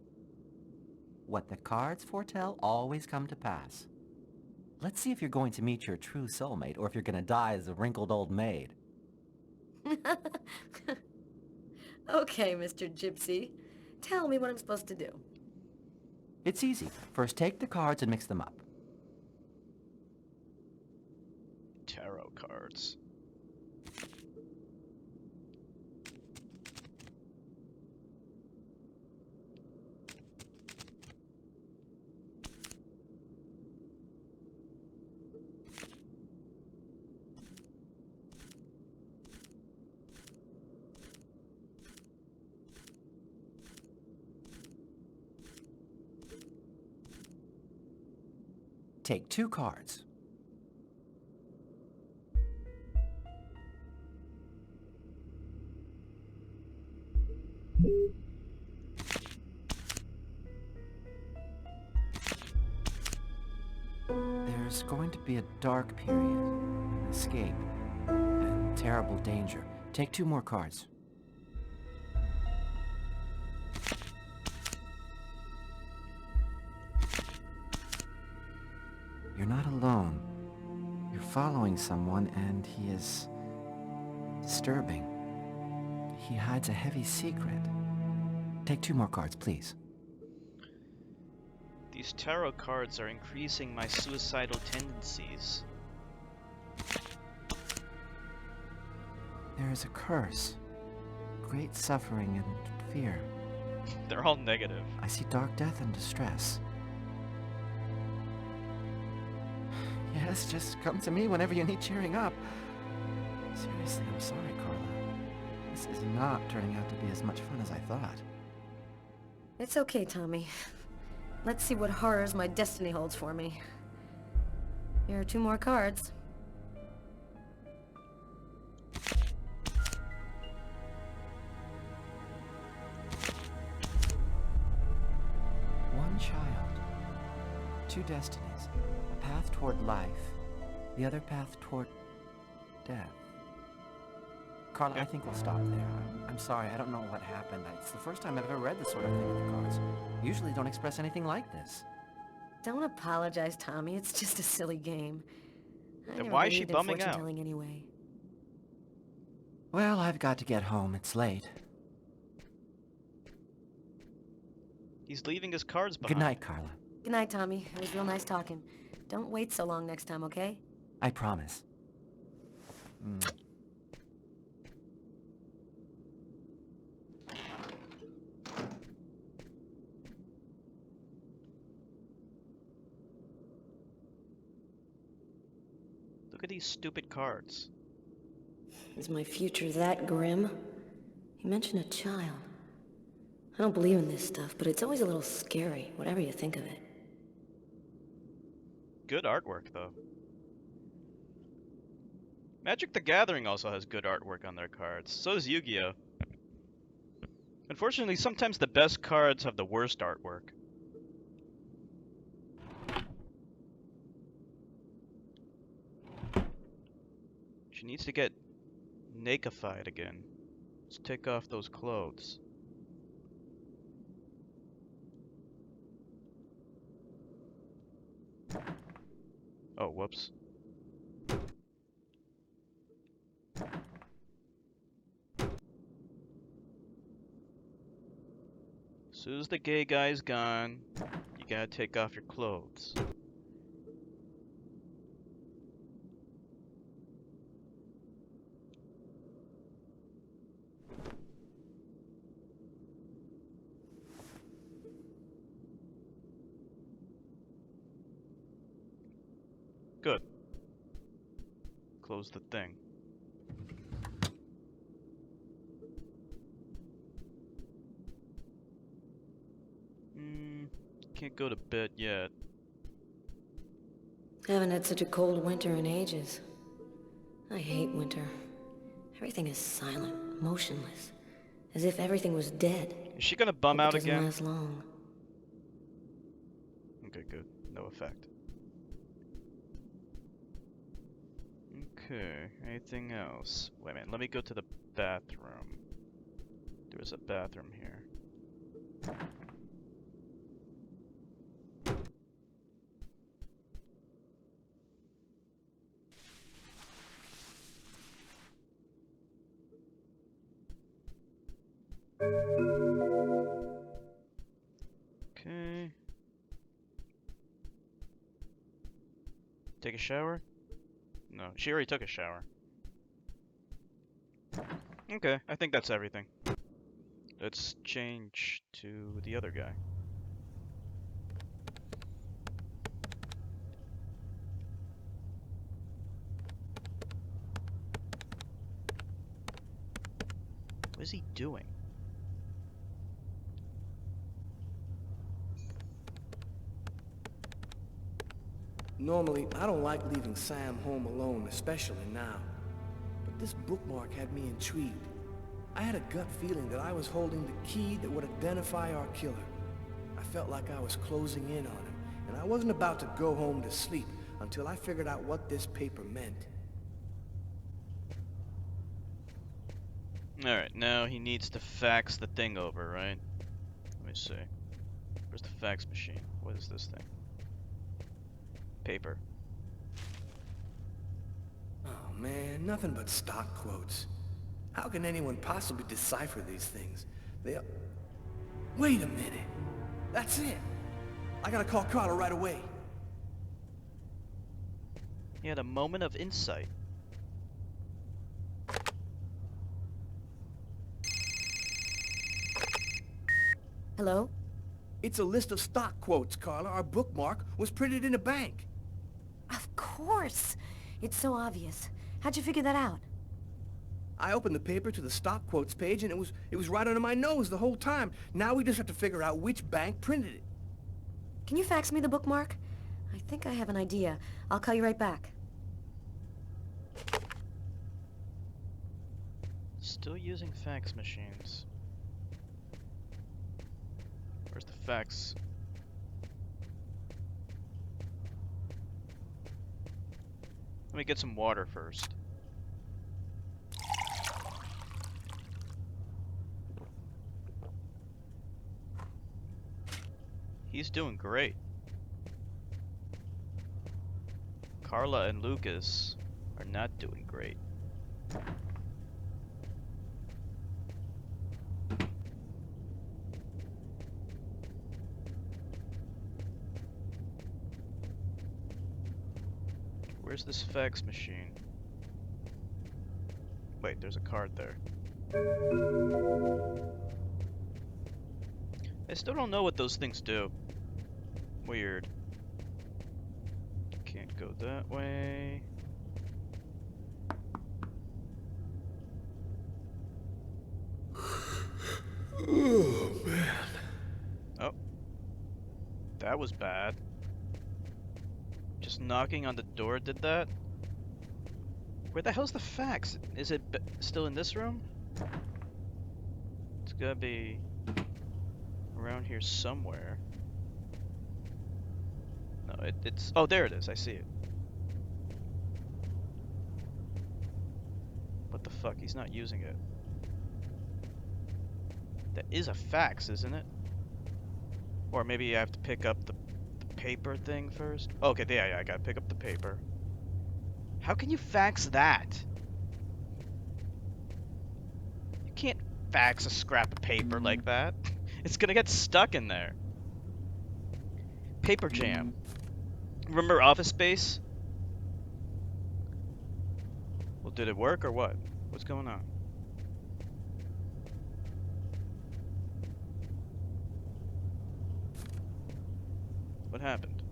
What the cards foretell always come to pass. Let's see if you're going to meet your true soulmate or if you're going to die as a wrinkled old maid. Okay, Mr. Gypsy. Tell me what I'm supposed to do. It's easy. First, take the cards and mix them up. Tarot cards. Take 2 cards. There's going to be a dark period, an escape, and terrible danger. Take 2 more cards. You're not alone. You're following someone, and he is disturbing. He hides a heavy secret. Take 2 more cards, please. These tarot cards are increasing my suicidal tendencies. There is a curse. Great suffering and fear. They're all negative. I see dark death and distress. Yes, just come to me whenever you need cheering up. Seriously, I'm sorry, Carla. This is not turning out to be as much fun as I thought. It's okay, Tommy. Let's see what horrors my destiny holds for me. Here are 2 more cards. One child, 2 destinies. A path toward life, the other path toward death. Carla, I think we'll stop there. I'm sorry, I don't know what happened. It's the first time I've ever read this sort of thing in the cards. Usually don't express anything like this. Don't apologize, Tommy. It's just a silly game. Then why is she bumming out? Telling anyway. Well, I've got to get home. It's late. He's leaving his cards behind. Good night, Carla. Good night, Tommy. It was real nice talking. Don't wait so long next time, okay? I promise. Look at these stupid cards. Is my future that grim? You mentioned a child. I don't believe in this stuff, but it's always a little scary, whatever you think of it. Good artwork, though. Magic the Gathering also has good artwork on their cards. So does Yu-Gi-Oh! Unfortunately, sometimes the best cards have the worst artwork. She needs to get naked again. Let's take off those clothes. Oh, whoops. As soon as the gay guy's gone, you gotta take off your clothes. Good. Close the thing. Can't go to bed yet. Haven't had such a cold winter in ages. I hate winter. Everything is silent, motionless, as if everything was dead. Is she gonna bum out again? It doesn't last long. Okay, good. No effect. Okay, anything else? Wait a minute, let me go to the bathroom. There's a bathroom here. Okay. Take a shower? No, she already took a shower. Okay, I think that's everything. Let's change to the other guy. What is he doing? Normally, I don't like leaving Sam home alone, especially now. But this bookmark had me intrigued. I had a gut feeling that I was holding the key that would identify our killer. I felt like I was closing in on him, and I wasn't about to go home to sleep until I figured out what this paper meant. Alright, now he needs to fax the thing over, right? Let me see. Where's the fax machine? What is this thing? Paper. Oh man, nothing but stock quotes. How can anyone possibly decipher these things? Wait a minute. That's it. I gotta call Carla right away. He had a moment of insight. Hello? It's a list of stock quotes, Carla. Our bookmark was printed in a bank. Of course! It's so obvious. How'd you figure that out? I opened the paper to the stock quotes page and it was right under my nose the whole time. Now we just have to figure out which bank printed it. Can you fax me the bookmark? I think I have an idea. I'll call you right back. Still using fax machines. Where's the fax? Let me get some water first. He's doing great. Carla and Lucas are not doing great. Where's this fax machine? Wait, there's a card there. I still don't know what those things do. Weird. Can't go that way. Oh, man. Oh. That was bad. Just knocking on the door did that? Where the hell's the fax? Is it still in this room? It's gotta be around here somewhere. No, it's... Oh, there it is. I see it. What the fuck? He's not using it. That is a fax, isn't it? Or maybe I have to pick up the paper thing first? Okay, yeah, I gotta pick up the paper. How can you fax that? You can't fax a scrap of paper like that. It's gonna get stuck in there. Paper Jam. Remember Office Space? Well, did it work or what? What's going on? What happened?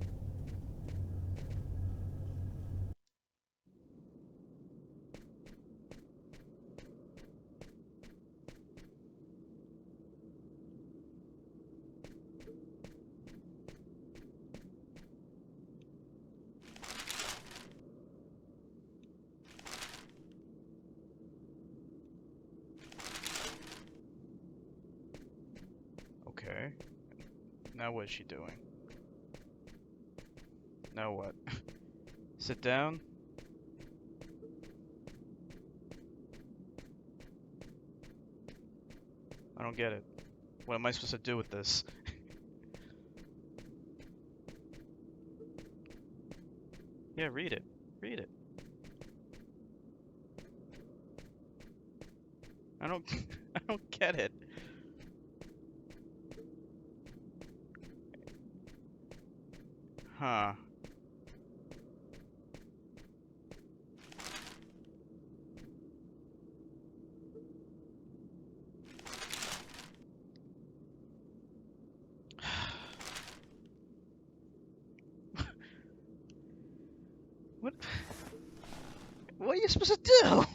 Okay. Now what is she doing? Now what? Sit down? I don't get it. What am I supposed to do with this? Yeah, read it. Read it. I don't I don't get it. Huh. What? What are you supposed to do?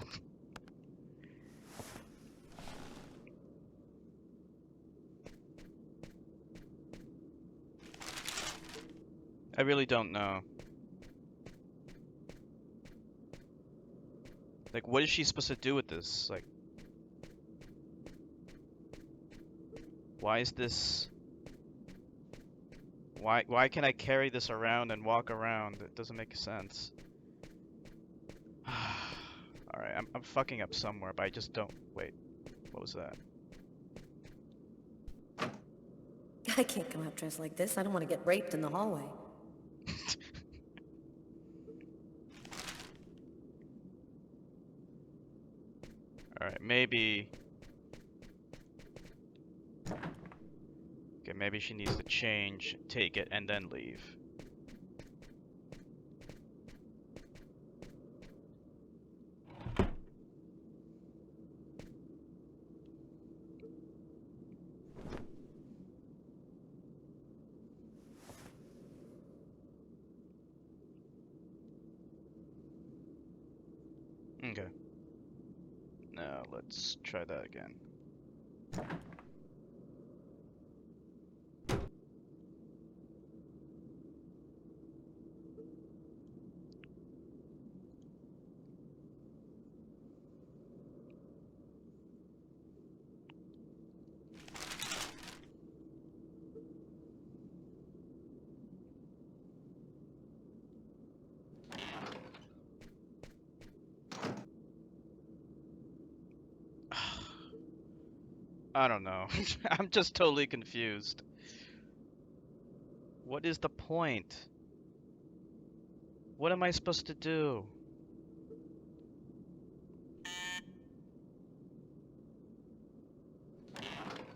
I really don't know. Like, what is she supposed to do with this? Like, why is this... Why can I carry this around and walk around? It doesn't make sense. Alright, I'm fucking up somewhere, but I just don't... Wait, what was that? I can't come out dressed like this. I don't want to get raped in the hallway. Alright, maybe... Okay, maybe she needs to change, take it, and then leave. Okay. Now let's try that again. I don't know. I'm just totally confused. What is the point? What am I supposed to do?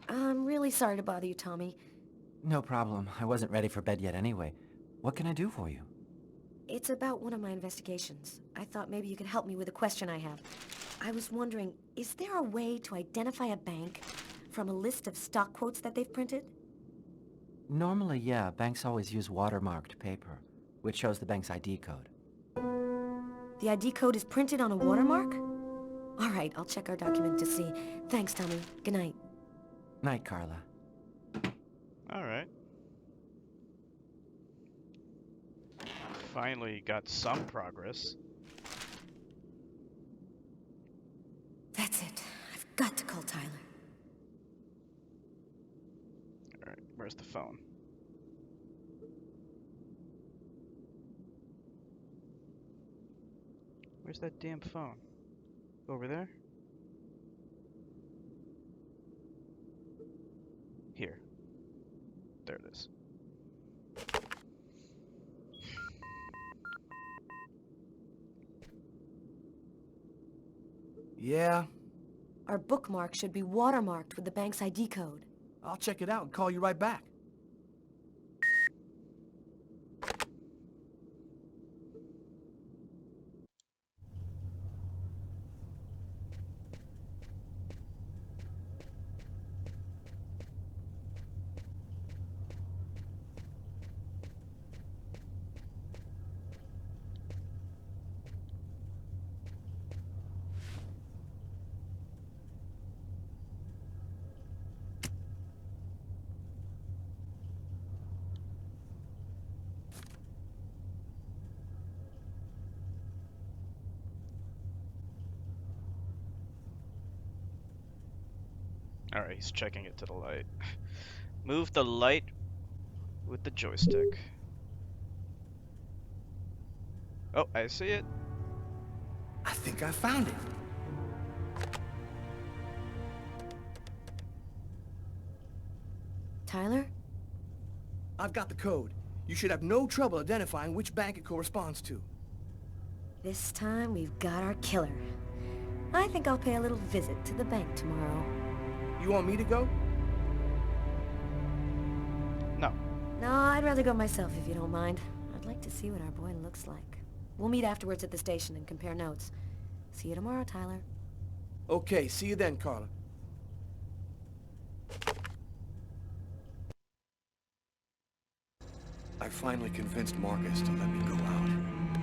I'm really sorry to bother you, Tommy. No problem. I wasn't ready for bed yet anyway. What can I do for you? It's about one of my investigations. I thought maybe you could help me with a question I have. I was wondering, is there a way to identify a bank from a list of stock quotes that they've printed? Normally, yeah. Banks always use watermarked paper, which shows the bank's ID code. The ID code is printed on a watermark? All right, I'll check our document to see. Thanks, Tommy. Good night. Night, Carla. Alright. Finally got some progress. That's it. I've got to call Tyler. Alright, where's the phone? Where's that damn phone? Over there? Here. There it is. Yeah? Our bookmark should be watermarked with the bank's ID code. I'll check it out and call you right back. Alright, he's checking it to the light. Move the light with the joystick. Oh, I see it. I think I found it. Tyler? I've got the code. You should have no trouble identifying which bank it corresponds to. This time we've got our killer. I think I'll pay a little visit to the bank tomorrow. You want me to go? No. No, I'd rather go myself if you don't mind. I'd like to see what our boy looks like. We'll meet afterwards at the station and compare notes. See you tomorrow, Tyler. Okay, see you then, Carla. I finally convinced Marcus to let me go out.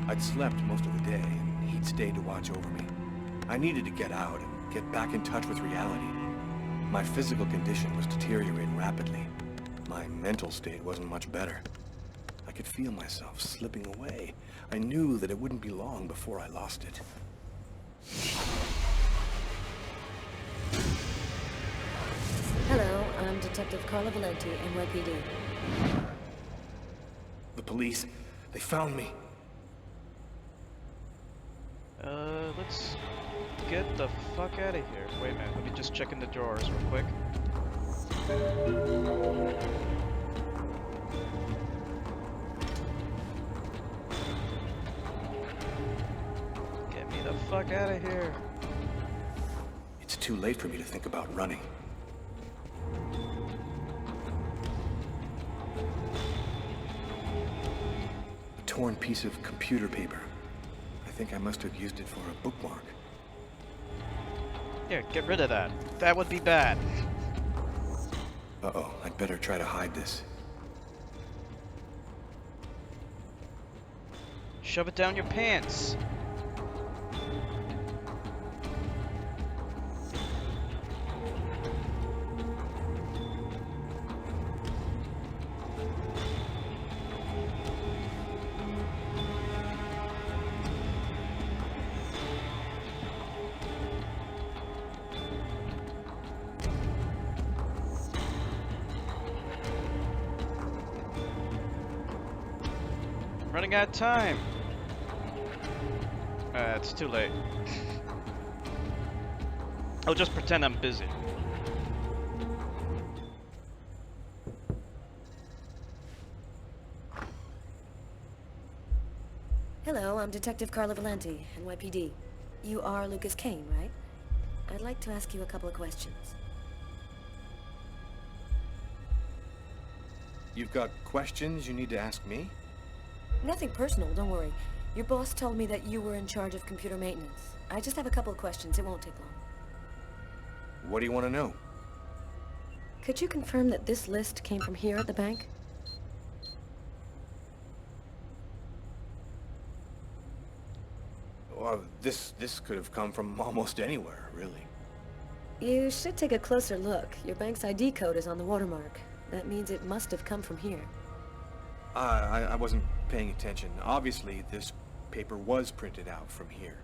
I'd slept most of the day, and he'd stayed to watch over me. I needed to get out and get back in touch with reality. My physical condition was deteriorating rapidly. My mental state wasn't much better. I could feel myself slipping away. I knew that it wouldn't be long before I lost it. Hello, I'm Detective Carla Valenti, NYPD. The police, they found me. Let's get the fuck out of here. Wait a minute, let me just check in the drawers real quick. Get me the fuck out of here. It's too late for me to think about running. A torn piece of computer paper. I think I must have used it for a bookmark. Here, get rid of that. That would be bad. Uh-oh, I'd better try to hide this. Shove it down your pants. Running out of time. It's too late. I'll just pretend I'm busy. Hello, I'm Detective Carla Valenti, NYPD. You are Lucas Kane, right? I'd like to ask you a couple of questions. You've got questions you need to ask me? Nothing personal, don't worry. Your boss told me that you were in charge of computer maintenance. I just have a couple of questions. It won't take long. What do you want to know? Could you confirm that this list came from here at the bank? Well, this could have come from almost anywhere, really. You should take a closer look. Your bank's ID code is on the watermark. That means it must have come from here. I wasn't paying attention. Obviously, this paper was printed out from here.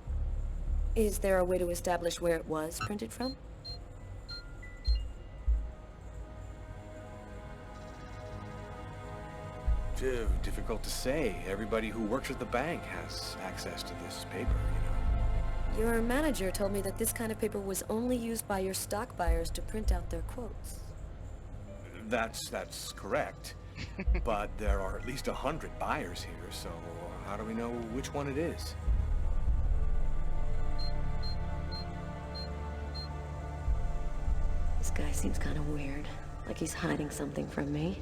Is there a way to establish where it was printed from? Difficult to say. Everybody who works at the bank has access to this paper, you know. Your manager told me that this kind of paper was only used by your stock buyers to print out their quotes. That's correct. But there are at least 100 buyers here, so how do we know which one it is? This guy seems kind of weird, like he's hiding something from me.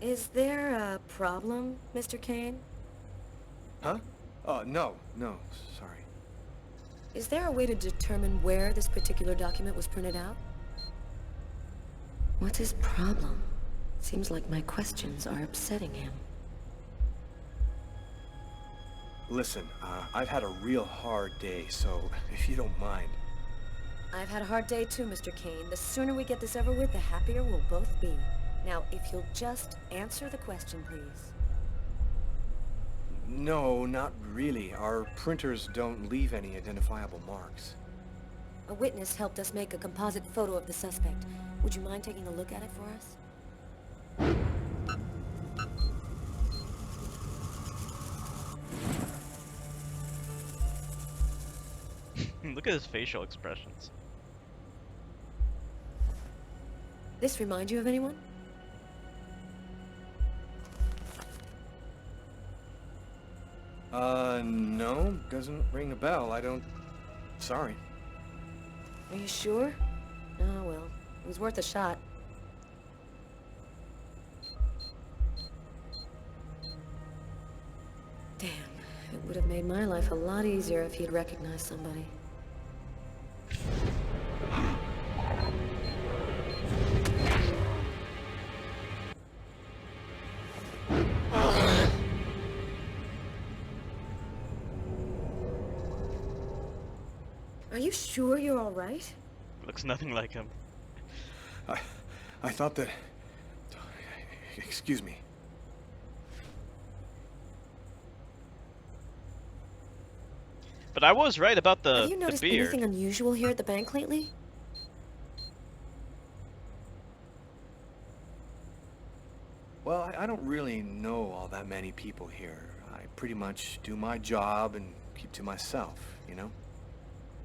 Is there a problem, Mr. Kane? Huh? No, sorry. Is there a way to determine where this particular document was printed out? What's his problem? Seems like my questions are upsetting him. Listen, I've had a real hard day, so if you don't mind. I've had a hard day too, Mr. Kane. The sooner we get this over with, the happier we'll both be. Now, if you'll just answer the question, please. No, not really. Our printers don't leave any identifiable marks. A witness helped us make a composite photo of the suspect. Would you mind taking a look at it for us? Look at his facial expressions. This remind you of anyone? No, doesn't ring a bell. I don't... Sorry. Are you sure? Oh, well, it was worth a shot. Damn, it would have made my life a lot easier if he'd recognized somebody. Are you sure you're all right? Looks nothing like him. I thought that... Excuse me. But I was right about the Have you noticed beard. anything unusual here at the bank lately? Well, I don't really know all that many people here. I pretty much do my job and keep to myself, you know?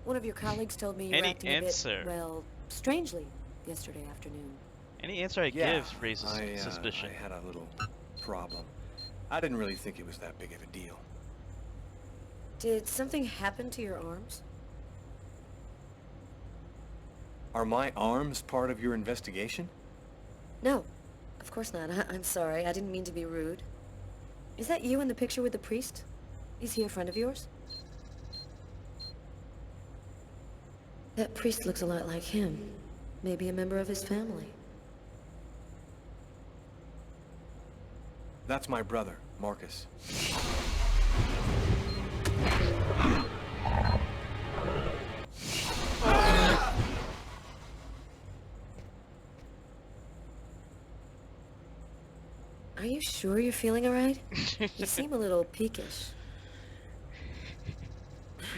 One of your colleagues told me you were Any acting answer? a bit, well, strangely yesterday afternoon. Any answer I give raises I suspicion. had a little problem. I didn't really think it was that big of a deal. Did something happen to your arms? Are my arms part of your investigation? No, of course not. I'm sorry. I didn't mean to be rude. Is that you in the picture with the priest? Is he a friend of yours? That priest looks a lot like him. Maybe a member of his family. That's my brother, Marcus. Are you sure you're feeling all right? You seem a little peakish.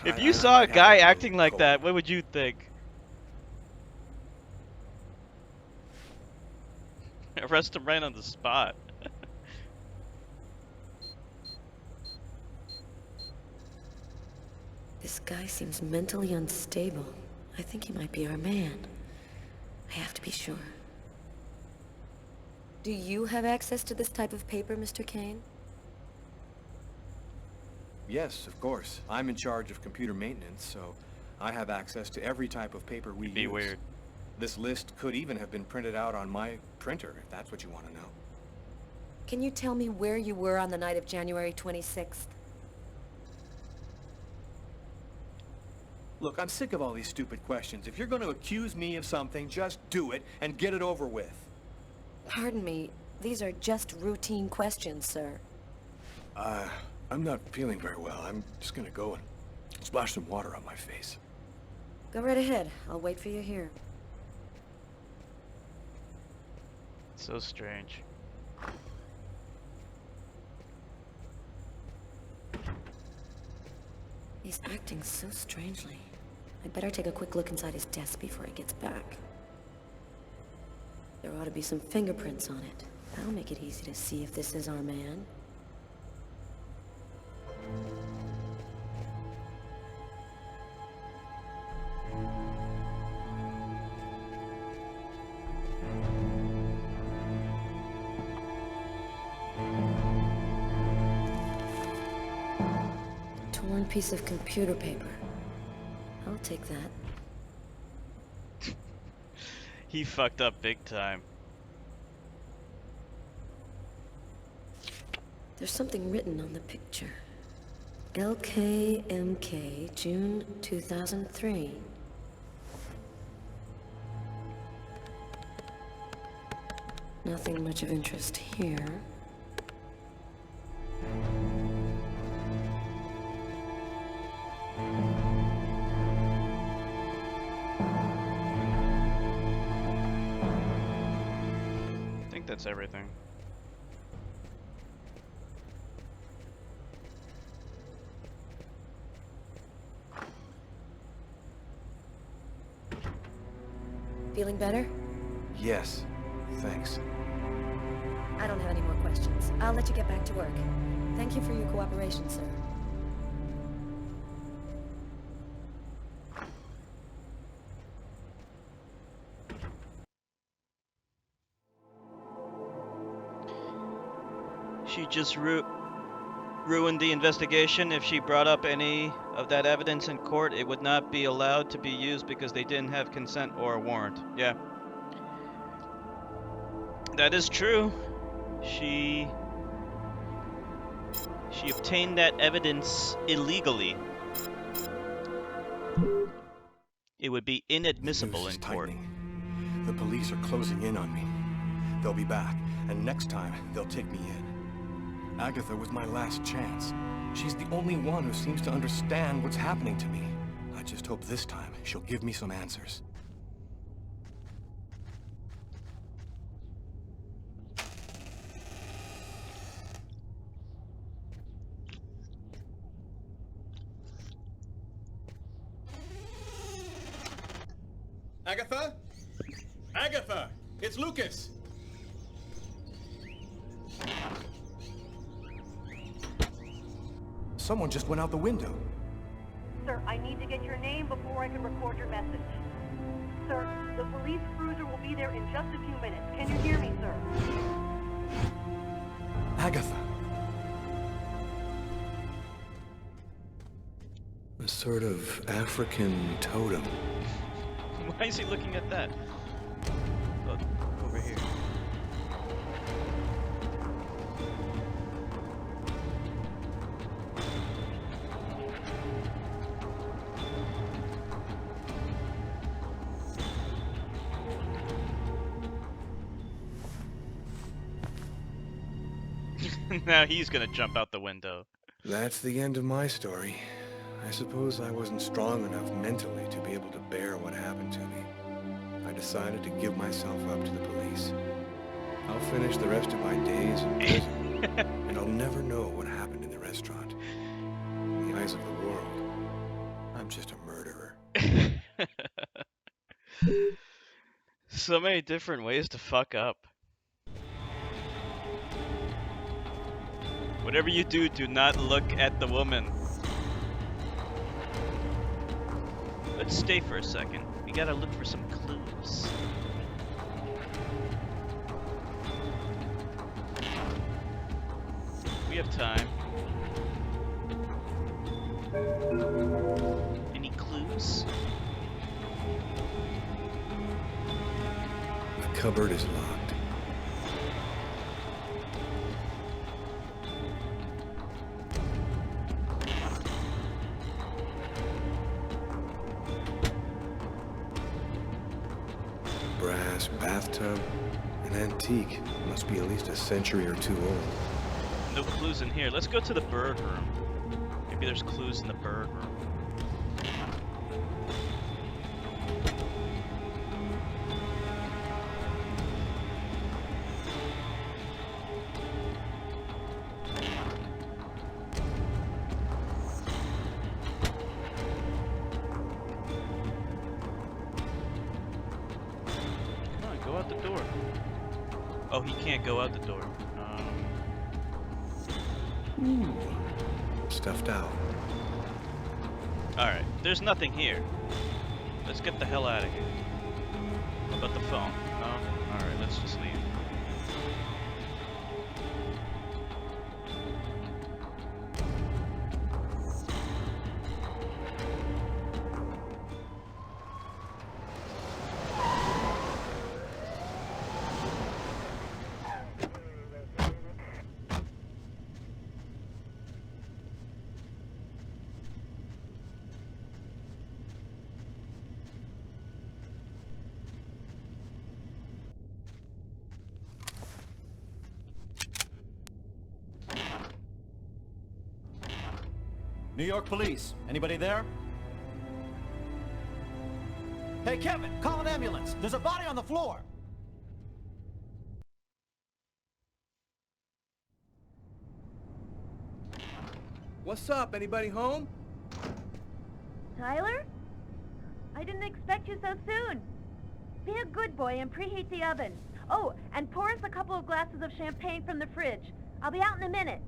If you saw a guy acting like that, what would you think? Arrest him right on the spot. This guy seems mentally unstable. I think he might be our man. I have to be sure. Do you have access to this type of paper, Mr. Kane? Yes, of course. I'm in charge of computer maintenance, so I have access to every type of paper we use. Be weird. This list could even have been printed out on my printer, if that's what you want to know. Can you tell me where you were on the night of January 26th? Look, I'm sick of all these stupid questions. If you're going to accuse me of something, just do it and get it over with. Pardon me, these are just routine questions, sir. I'm not feeling very well. I'm just gonna go and splash some water on my face. Go right ahead. I'll wait for you here. So strange. He's acting so strangely. I'd better take a quick look inside his desk before he gets back. There ought to be some fingerprints on it. That'll make it easy to see if this is our man. A torn piece of computer paper. I'll take that. He fucked up big time. There's something written on the picture. LKMK, June 2003. Nothing much of interest here. I think that's everything. Feeling better? Yes, thanks. I don't have any more questions. I'll let you get back to work. Thank you for your cooperation, sir. She just ruined the investigation. If she brought up any of that evidence in court, it would not be allowed to be used because they didn't have consent or a warrant. Yeah. That is true. She obtained that evidence illegally. It would be inadmissible in court. The police are closing in on me. They'll be back, and next time they'll take me in. Agatha was my last chance. She's the only one who seems to understand what's happening to me. I just hope this time she'll give me some answers. Agatha? Agatha! It's Lucas! Someone just went out the window. Sir, I need to get your name before I can record your message. Sir, the police cruiser will be there in just a few minutes. Can you hear me, sir? Agatha. A sort of African totem. Why is he looking at that? Look, over here. Now he's gonna jump out the window. That's the end of my story. I suppose I wasn't strong enough mentally to be able to bear what happened to me. I decided to give myself up to the police. I'll finish the rest of my days in prison, and I'll never know what happened in the restaurant. In the eyes of the world, I'm just a murderer. So many different ways to fuck up. Whatever you do, do not look at the woman. Let's stay for a second. We gotta look for some clues. We have time. Any clues? The cupboard is locked. Brass bathtub, an antique. Must be at least a century or two old. No clues in here. Let's go to the bird room. Maybe there's clues in the bird room. Come on, go out the door. Oh, he can't go out the door. Ooh. Stuffed out. Alright, there's nothing here. Let's get the hell out of here. What about the phone? No? Alright, let's just leave. New York police. Anybody there? Hey, Kevin, call an ambulance. There's a body on the floor. What's up? Anybody home? Tyler? I didn't expect you so soon. Be a good boy and preheat the oven. Oh, and pour us a couple of glasses of champagne from the fridge. I'll be out in a minute.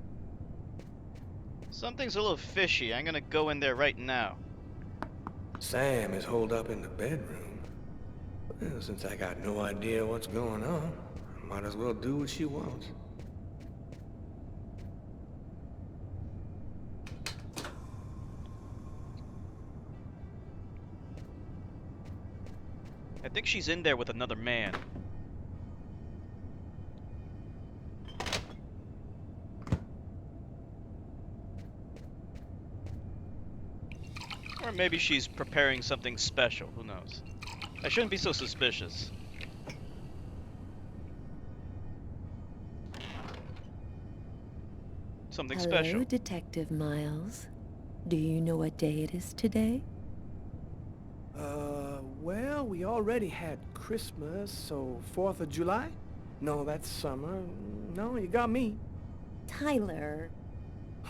Something's a little fishy. I'm gonna go in there right now. Sam is holed up in the bedroom. Well, since I got no idea what's going on, I might as well do what she wants. I think she's in there with another man. Or maybe she's preparing something special, who knows? I shouldn't be so suspicious. Something special. Hello, Detective Miles. Do you know what day it is today? Well, we already had Christmas, so 4th of July? No, that's summer. No, you got me. Tyler.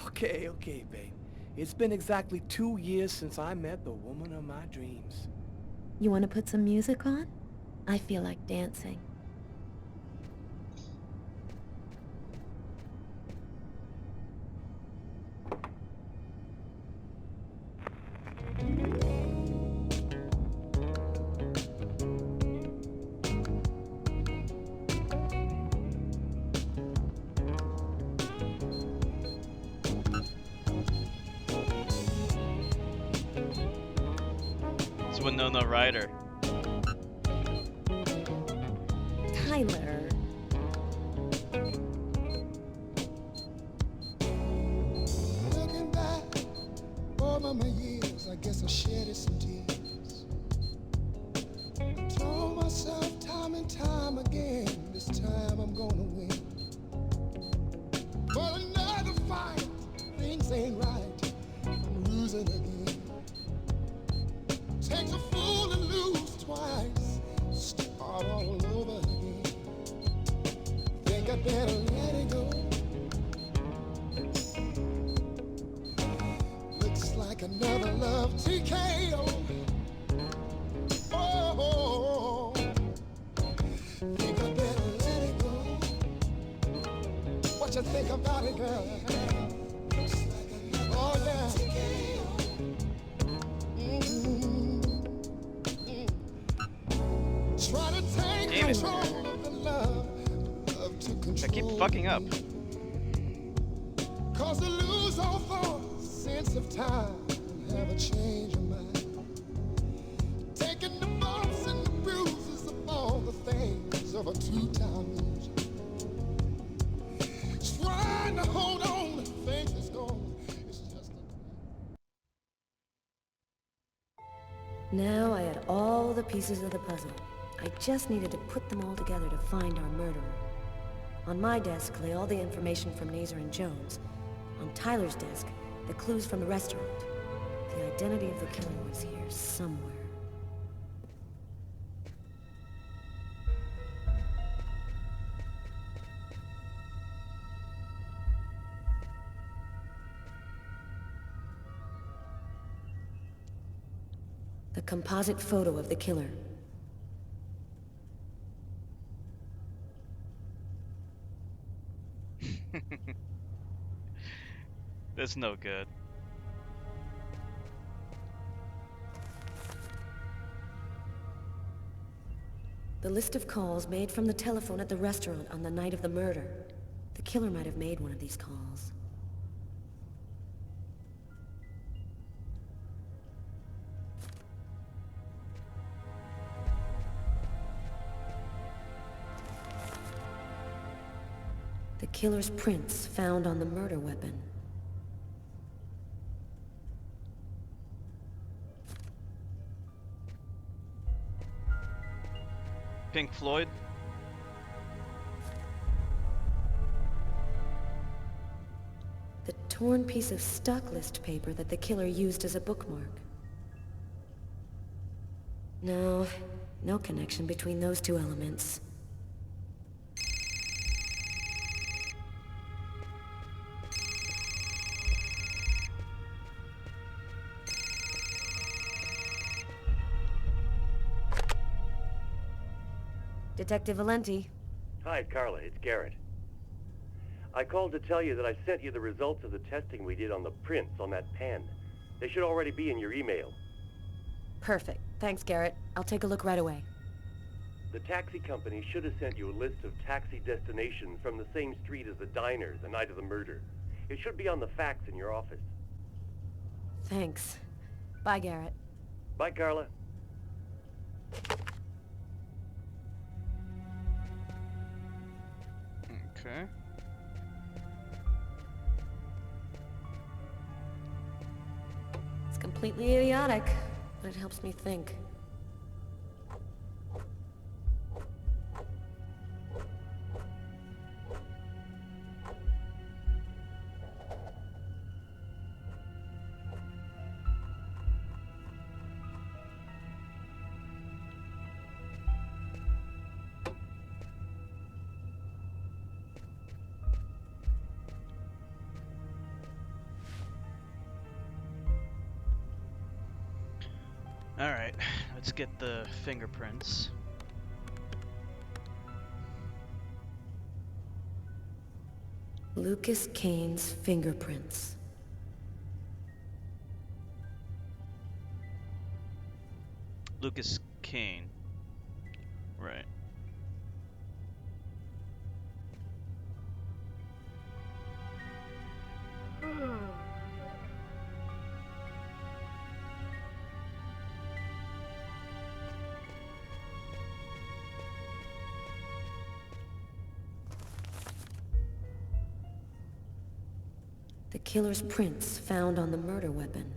Okay, babe. It's been exactly 2 years since I met the woman of my dreams. You want to put some music on? I feel like dancing. Winona Ryder. Tyler. Looking back over my years, I guess I shedded some tears. Told myself time and time again, this time I'm gonna win. But another fight, things ain't right, I'm losing again. Takes a fool to lose twice, start all over again. Think I better let it go. Looks like another love TKO. Oh, think I better let it go. What you think about it, girl? Oh yeah. Try to take control of the love to control. I keep fucking up. Cause to lose all thought, sense of time, and have a change of mind. Taking the bumps and the bruises of all the things of a two-time loser. Trying to hold on to things that's gone. It's just Now I had all the pieces of the puzzle. I just needed to put them all together to find our murderer. On my desk lay all the information from Nazer and Jones. On Tyler's desk, the clues from the restaurant. The identity of the killer was here somewhere. The composite photo of the killer. That's no good. The list of calls made from the telephone at the restaurant on the night of the murder. The killer might have made one of these calls. The killer's prints found on the murder weapon. Pink Floyd? The torn piece of stock list paper that the killer used as a bookmark. No, no connection between those two elements. Detective Valenti. Hi, Carla. It's Garrett. I called to tell you that I sent you the results of the testing we did on the prints on that pen. They should already be in your email. Perfect. Thanks, Garrett. I'll take a look right away. The taxi company should have sent you a list of taxi destinations from the same street as the diner the night of the murder. It should be on the fax in your office. Thanks. Bye, Garrett. Bye, Carla. Okay. It's completely idiotic, but it helps me think. Alright, let's get the fingerprints. Lucas Kane's fingerprints. Lucas Kane. Right. The killer's prints found on the murder weapon.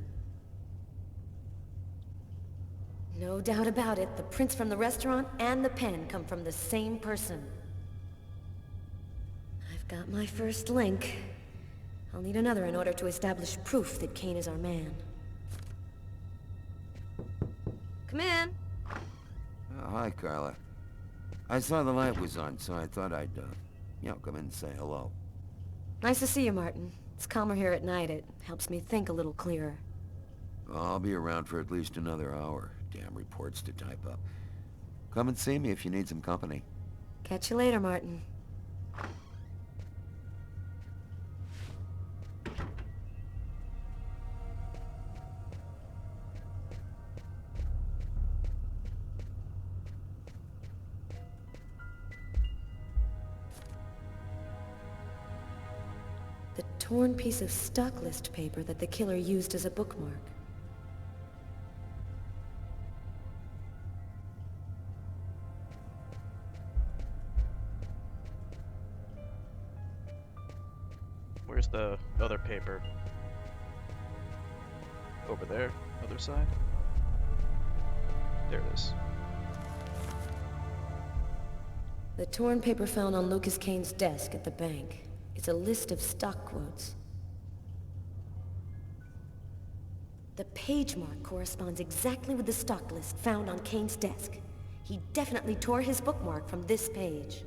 No doubt about it, the prints from the restaurant and the pen come from the same person. I've got my first link. I'll need another in order to establish proof that Kane is our man. Come in. Oh, hi, Carla. I saw the light was on, so I thought I'd, come in and say hello. Nice to see you, Martin. It's calmer here at night. It helps me think a little clearer. Well, I'll be around for at least another hour. Damn reports to type up. Come and see me if you need some company. Catch you later, Martin. The torn piece of stock list paper that the killer used as a bookmark. Where's the other paper? Over there, other side. There it is. The torn paper found on Lucas Kane's desk at the bank. It's a list of stock quotes. The page mark corresponds exactly with the stock list found on Kane's desk. He definitely tore his bookmark from this page.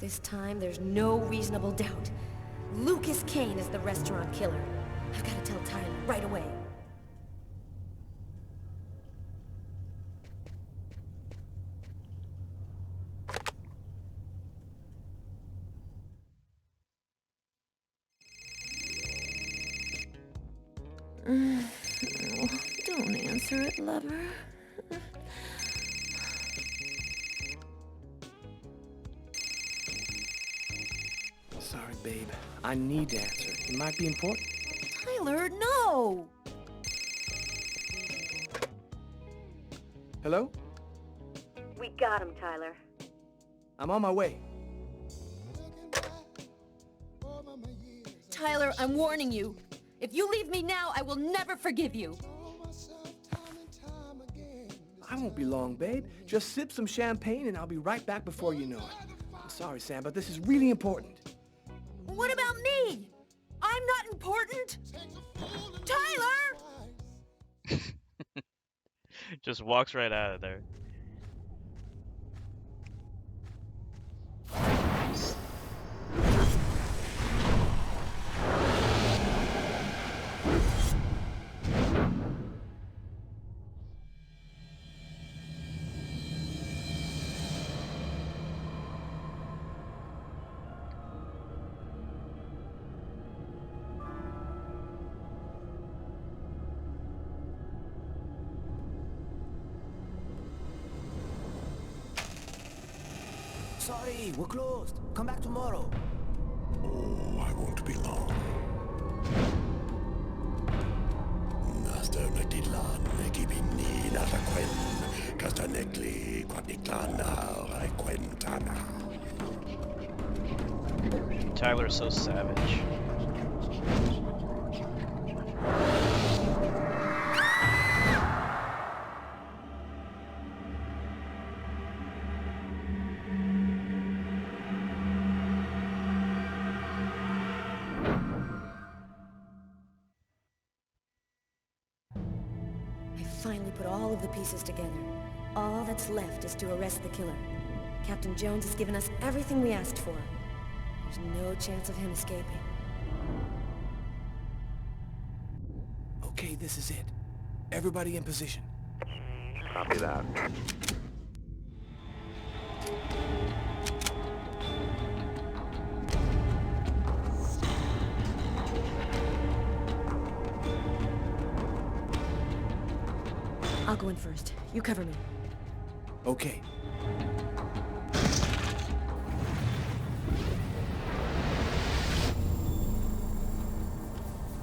This time, there's no reasonable doubt. Lucas Kane is the restaurant killer. I've got to tell Tyler right away. Don't answer it, lover. Sorry, babe. I need to answer. It might be important. Tyler, no! Hello? We got him, Tyler. I'm on my way. Tyler, I'm warning you. If you leave me now, I will never forgive you. I won't be long, babe. Just sip some champagne and I'll be right back before you know it. I'm sorry, Sam, but this is really important. What about me? I'm not important? Tyler! Just walks right out of there. Sorry, we're closed. Come back tomorrow. Oh, I won't be long. Naster Nagdilan, Negibini, Nataquen, Castanecli, Quaniklana, Iquentana. Tyler's so savage. Finally put all of the pieces together. All that's left is to arrest the killer. Captain Jones has given us everything we asked for. There's no chance of him escaping. Okay, this is it. Everybody in position. Copy that. I'll go in first. You cover me. Okay.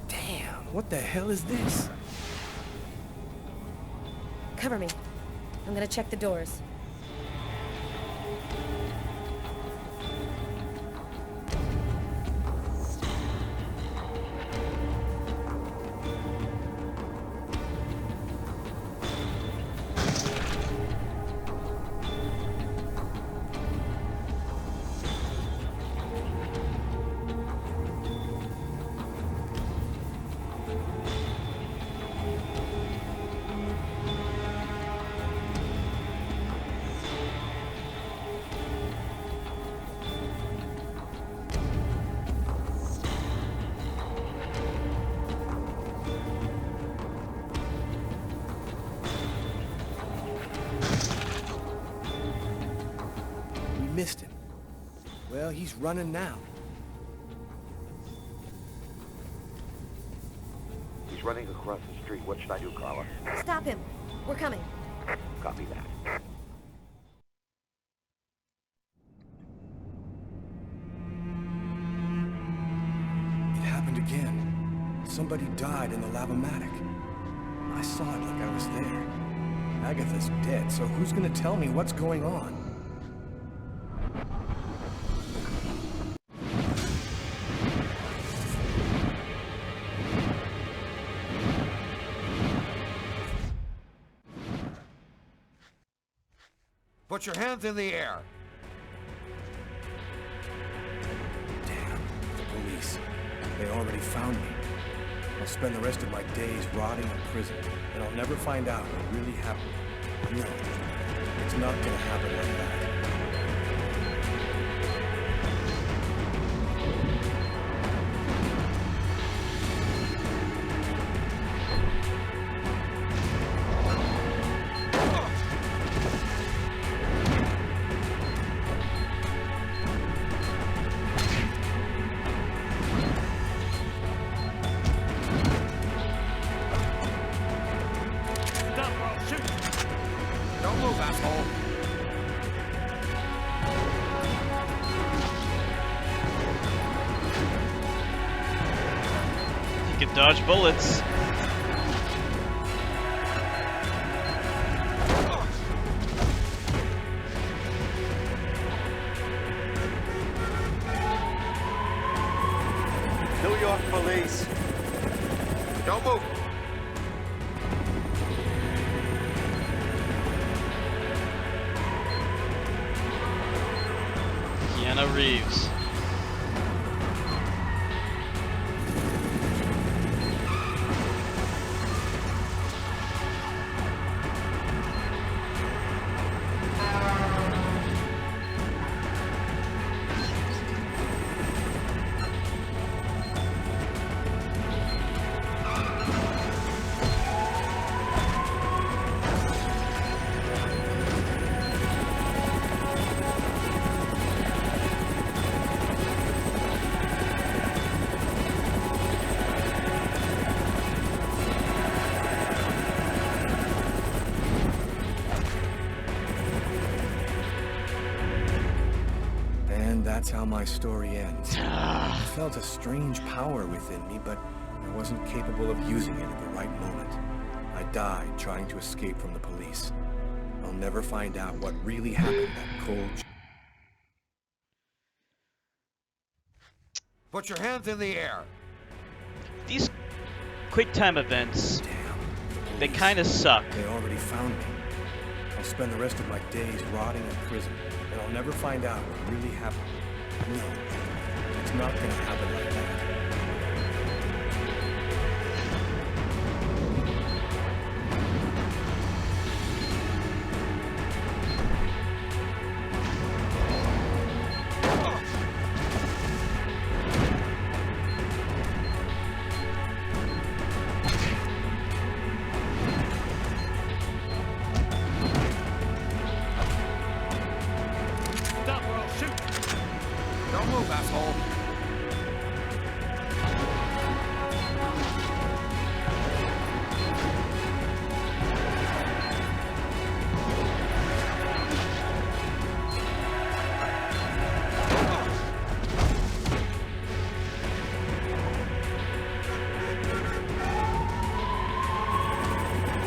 Damn, what the hell is this? Cover me. I'm gonna check the doors. missed him. Well, he's running now. He's running across the street. What should I do, Carla? Stop him. We're coming. Copy that. It happened again. Somebody died in the lavomatic. I saw it like I was there. Agatha's dead, so who's gonna tell me what's going on? Put your hands in the air. Damn, the police. They already found me. I'll spend the rest of my days rotting in prison, and I'll never find out what really happened. No, it's not gonna happen like that. Don't move, asshole. You can dodge bullets. New York police. Don't move. Keanu Reeves. And that's how my story ends. I felt a strange power within me, but I wasn't capable of using it at the right moment. I died trying to escape from the police. I'll never find out what really happened that cold... Put your hands in the air. These quick time events, they kind of suck. They already found me. I'll spend the rest of my days rotting in prison, and I'll never find out what really happened. No, it's not gonna happen like that. Stop or I'll shoot. Don't move, asshole.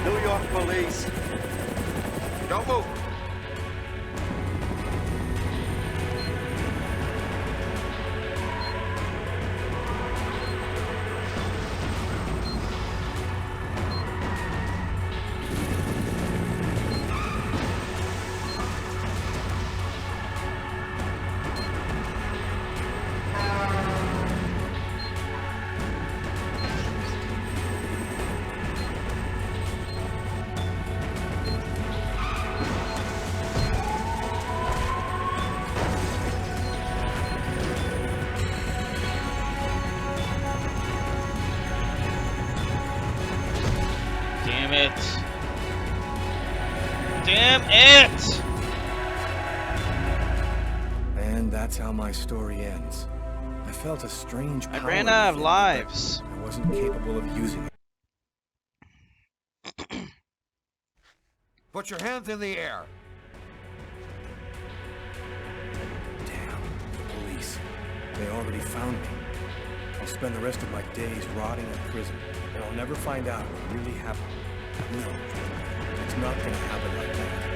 New York police. Don't move. that's how my story ends. I felt a strange power. I ran out of within me, lives. but I wasn't capable of using it. Put your hands in the air. Damn, the police. They already found me. I'll spend the rest of my days rotting in prison, and I'll never find out what really happened. No, it's not gonna happen like that.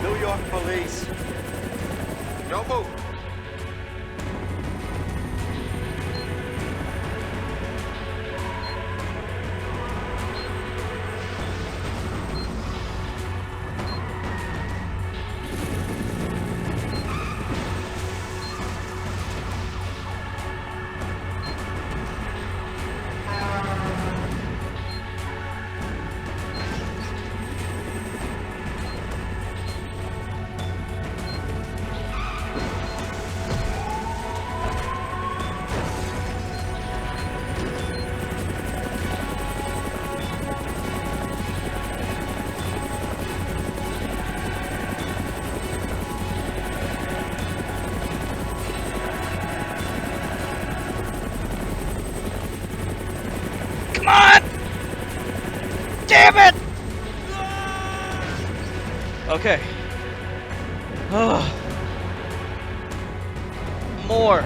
New York police. Don't move. Come on! Damn it! Okay. More.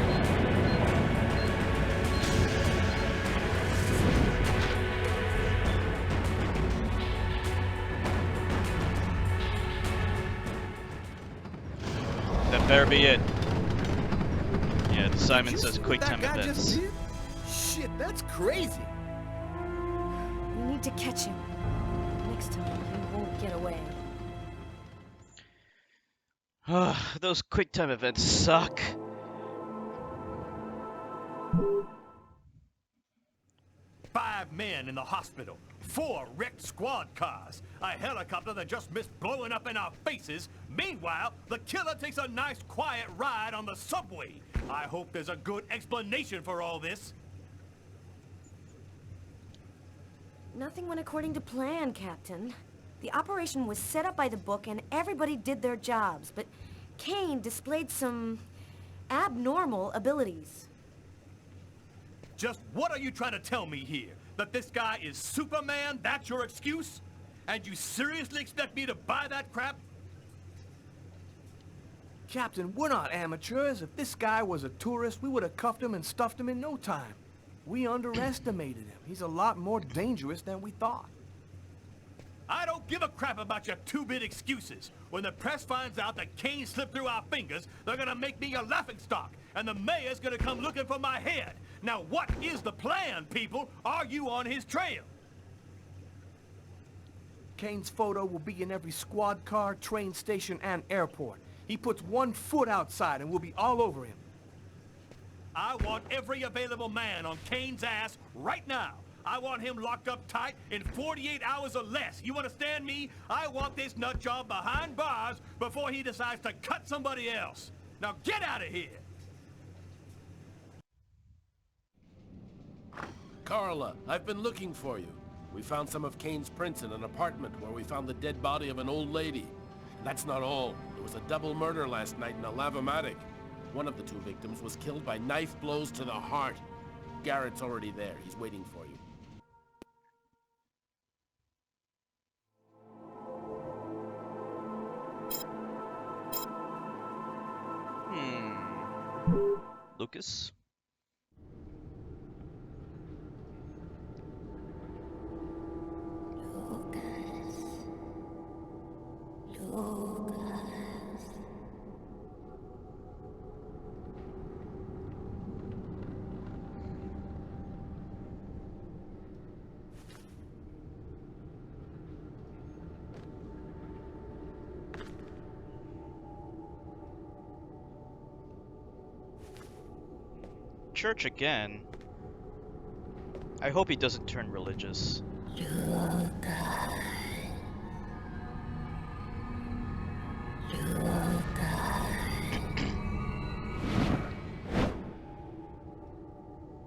That better be it. Yeah, the Simon says quick time events. Shit, that's crazy. We need to catch him. Next time, he won't get away. Those quick time events suck. Five men in the hospital, 4 wrecked squad cars, a helicopter that just missed blowing up in our faces. Meanwhile, the killer takes a nice quiet ride on the subway. I hope there's a good explanation for all this. Nothing went according to plan, Captain. The operation was set up by the book and everybody did their jobs, but Kane displayed some abnormal abilities. Just what are you trying to tell me here? That this guy is Superman? That's your excuse? And you seriously expect me to buy that crap? Captain, we're not amateurs. If this guy was a tourist, we would have cuffed him and stuffed him in no time. We underestimated him. He's a lot more dangerous than we thought. I don't give a crap about your 2-bit excuses. When the press finds out that Kane slipped through our fingers, they're gonna make me a laughingstock, and the mayor's gonna come looking for my head. Now what is the plan, people? Are you on his trail? Kane's photo will be in every squad car, train station, and airport. He puts 1 foot outside and we'll be all over him. I want every available man on Kane's ass right now. I want him locked up tight in 48 hours or less. You understand me? I want this nutjob behind bars before he decides to cut somebody else. Now get out of here! Carla, I've been looking for you. We found some of Kane's prints in an apartment where we found the dead body of an old lady. And that's not all. There was a double murder last night in a lavomatic. One of the 2 victims was killed by knife blows to the heart. Garrett's already there. He's waiting for you. Lucas? church again. I hope he doesn't turn religious.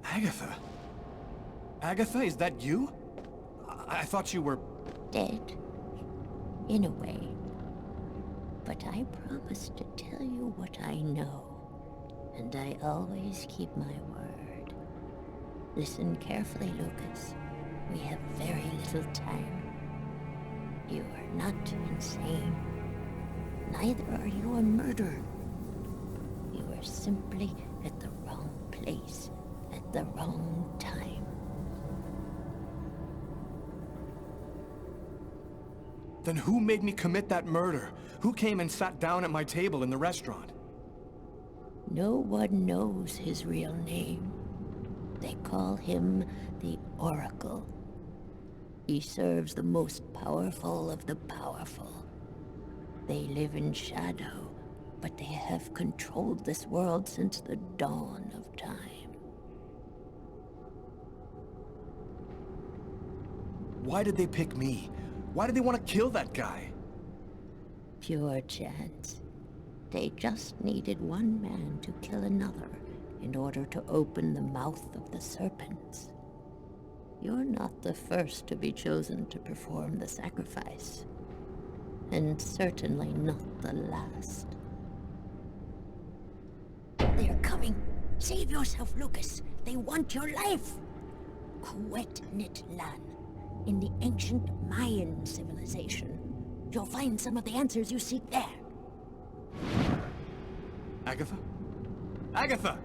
Agatha? Agatha, is that you? I thought you were... Dead. In a way. But I promised to tell you what I know. And I always keep my word. Listen carefully, Lucas. We have very little time. You are not insane. Neither are you a murderer. You are simply at the wrong place at the wrong time. Then who made me commit that murder? Who came and sat down at my table in the restaurant? No one knows his real name. They call him the Oracle. He serves the most powerful of the powerful. They live in shadow, but they have controlled this world since the dawn of time. Why did they pick me? Why did they want to kill that guy? Pure chance. They just needed one man to kill another in order to open the mouth of the serpents. You're not the first to be chosen to perform the sacrifice, and certainly not the last. They're coming. Save yourself, Lucas. They want your life. Kuwet-Nit-Lan, in the ancient Mayan civilization. You'll find some of the answers you seek there. Agatha? Agatha!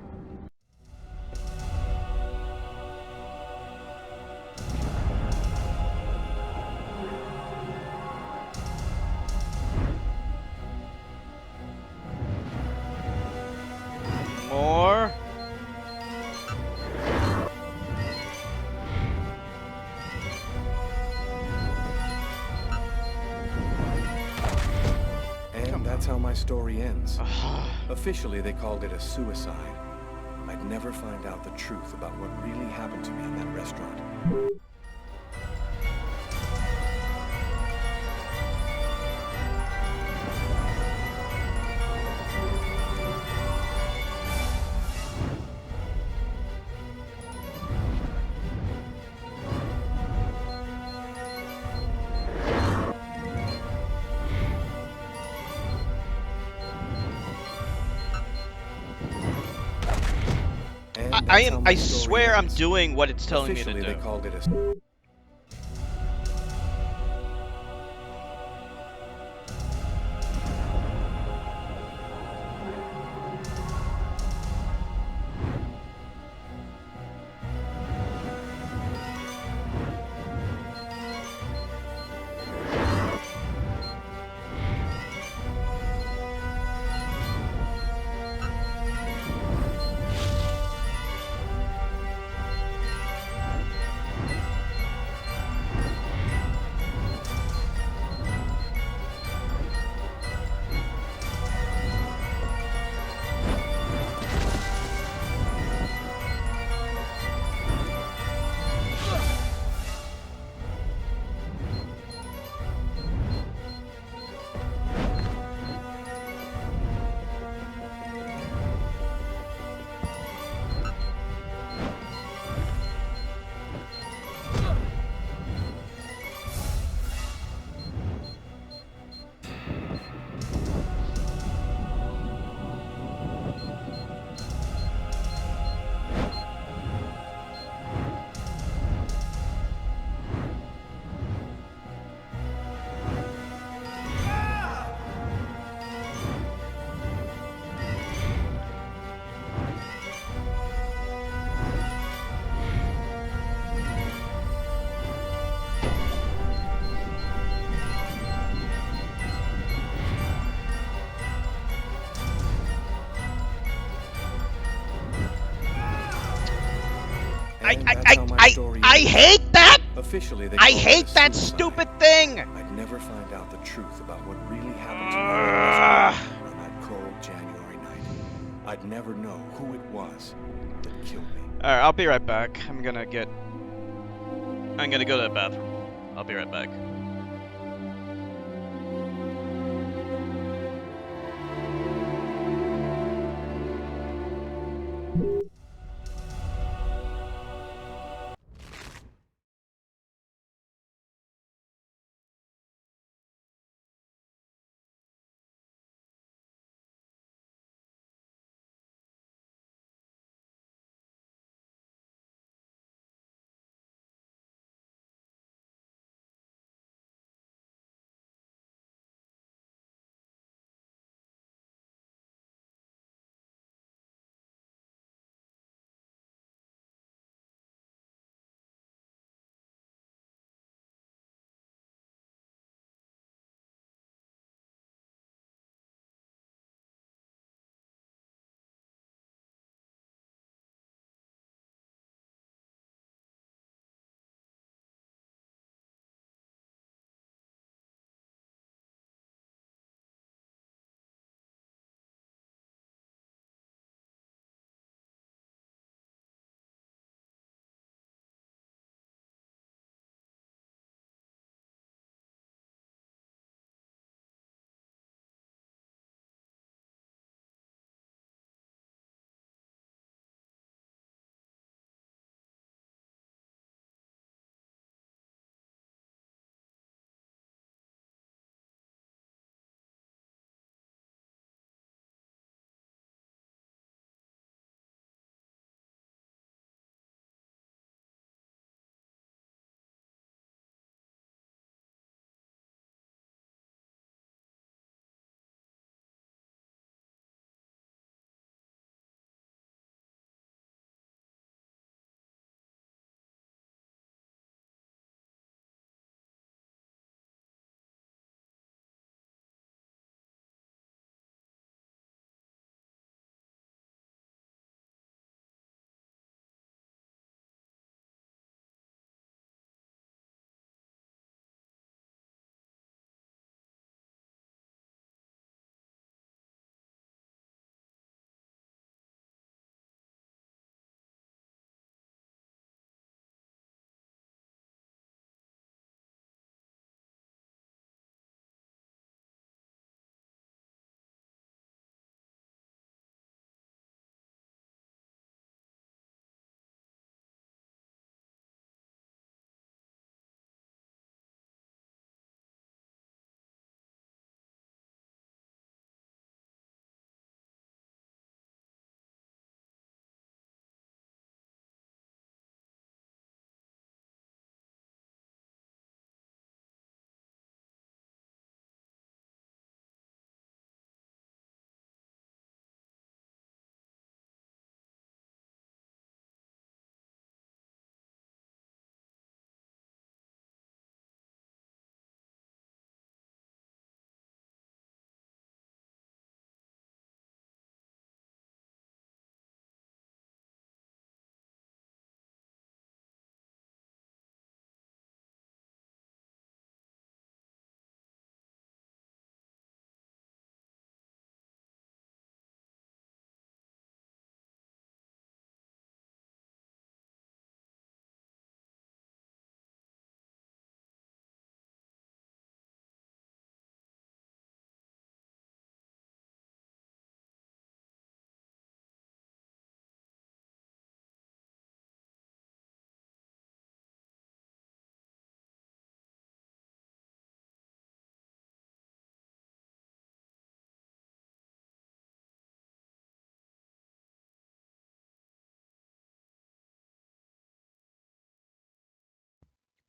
More? And that's how my story ends. Officially, they called it a suicide. I'd never find out the truth about what really happened to me in that restaurant. I swear I'm doing what it's telling me to do. Officially, they called it a... I hate that! Officially, they I called hate it a that suicide. stupid thing! I'd never find out the truth about what really happened to me on that cold January night. I'd never know who it was that killed me. Alright, I'll be right back. I'm gonna go to the bathroom. I'll be right back.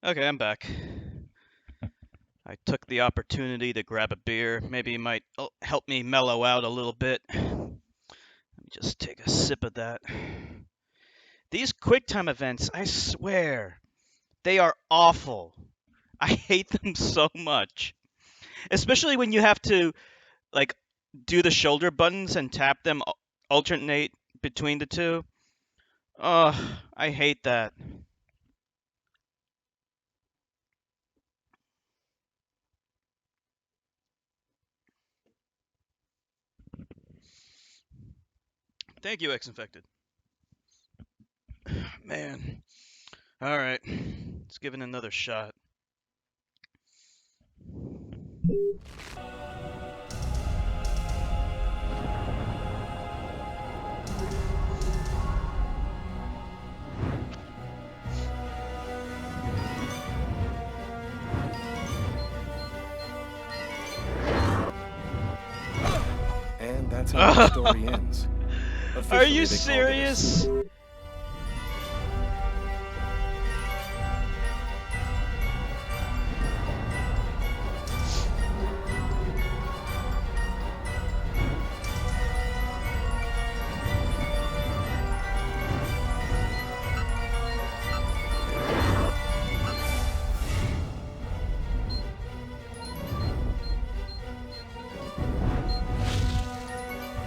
Okay, I'm back. I took the opportunity to grab a beer. Maybe it might help me mellow out a little bit. Let me just take a sip of that. These QuickTime events, I swear, they are awful. I hate them so much. Especially when you have to, like, do the shoulder buttons and tap them, alternate between the two. Ugh, I hate that. Thank you, X-Infected. Man. Alright. Let's give it another shot. And that's how the story ends. Are Officially, you they called it a serious?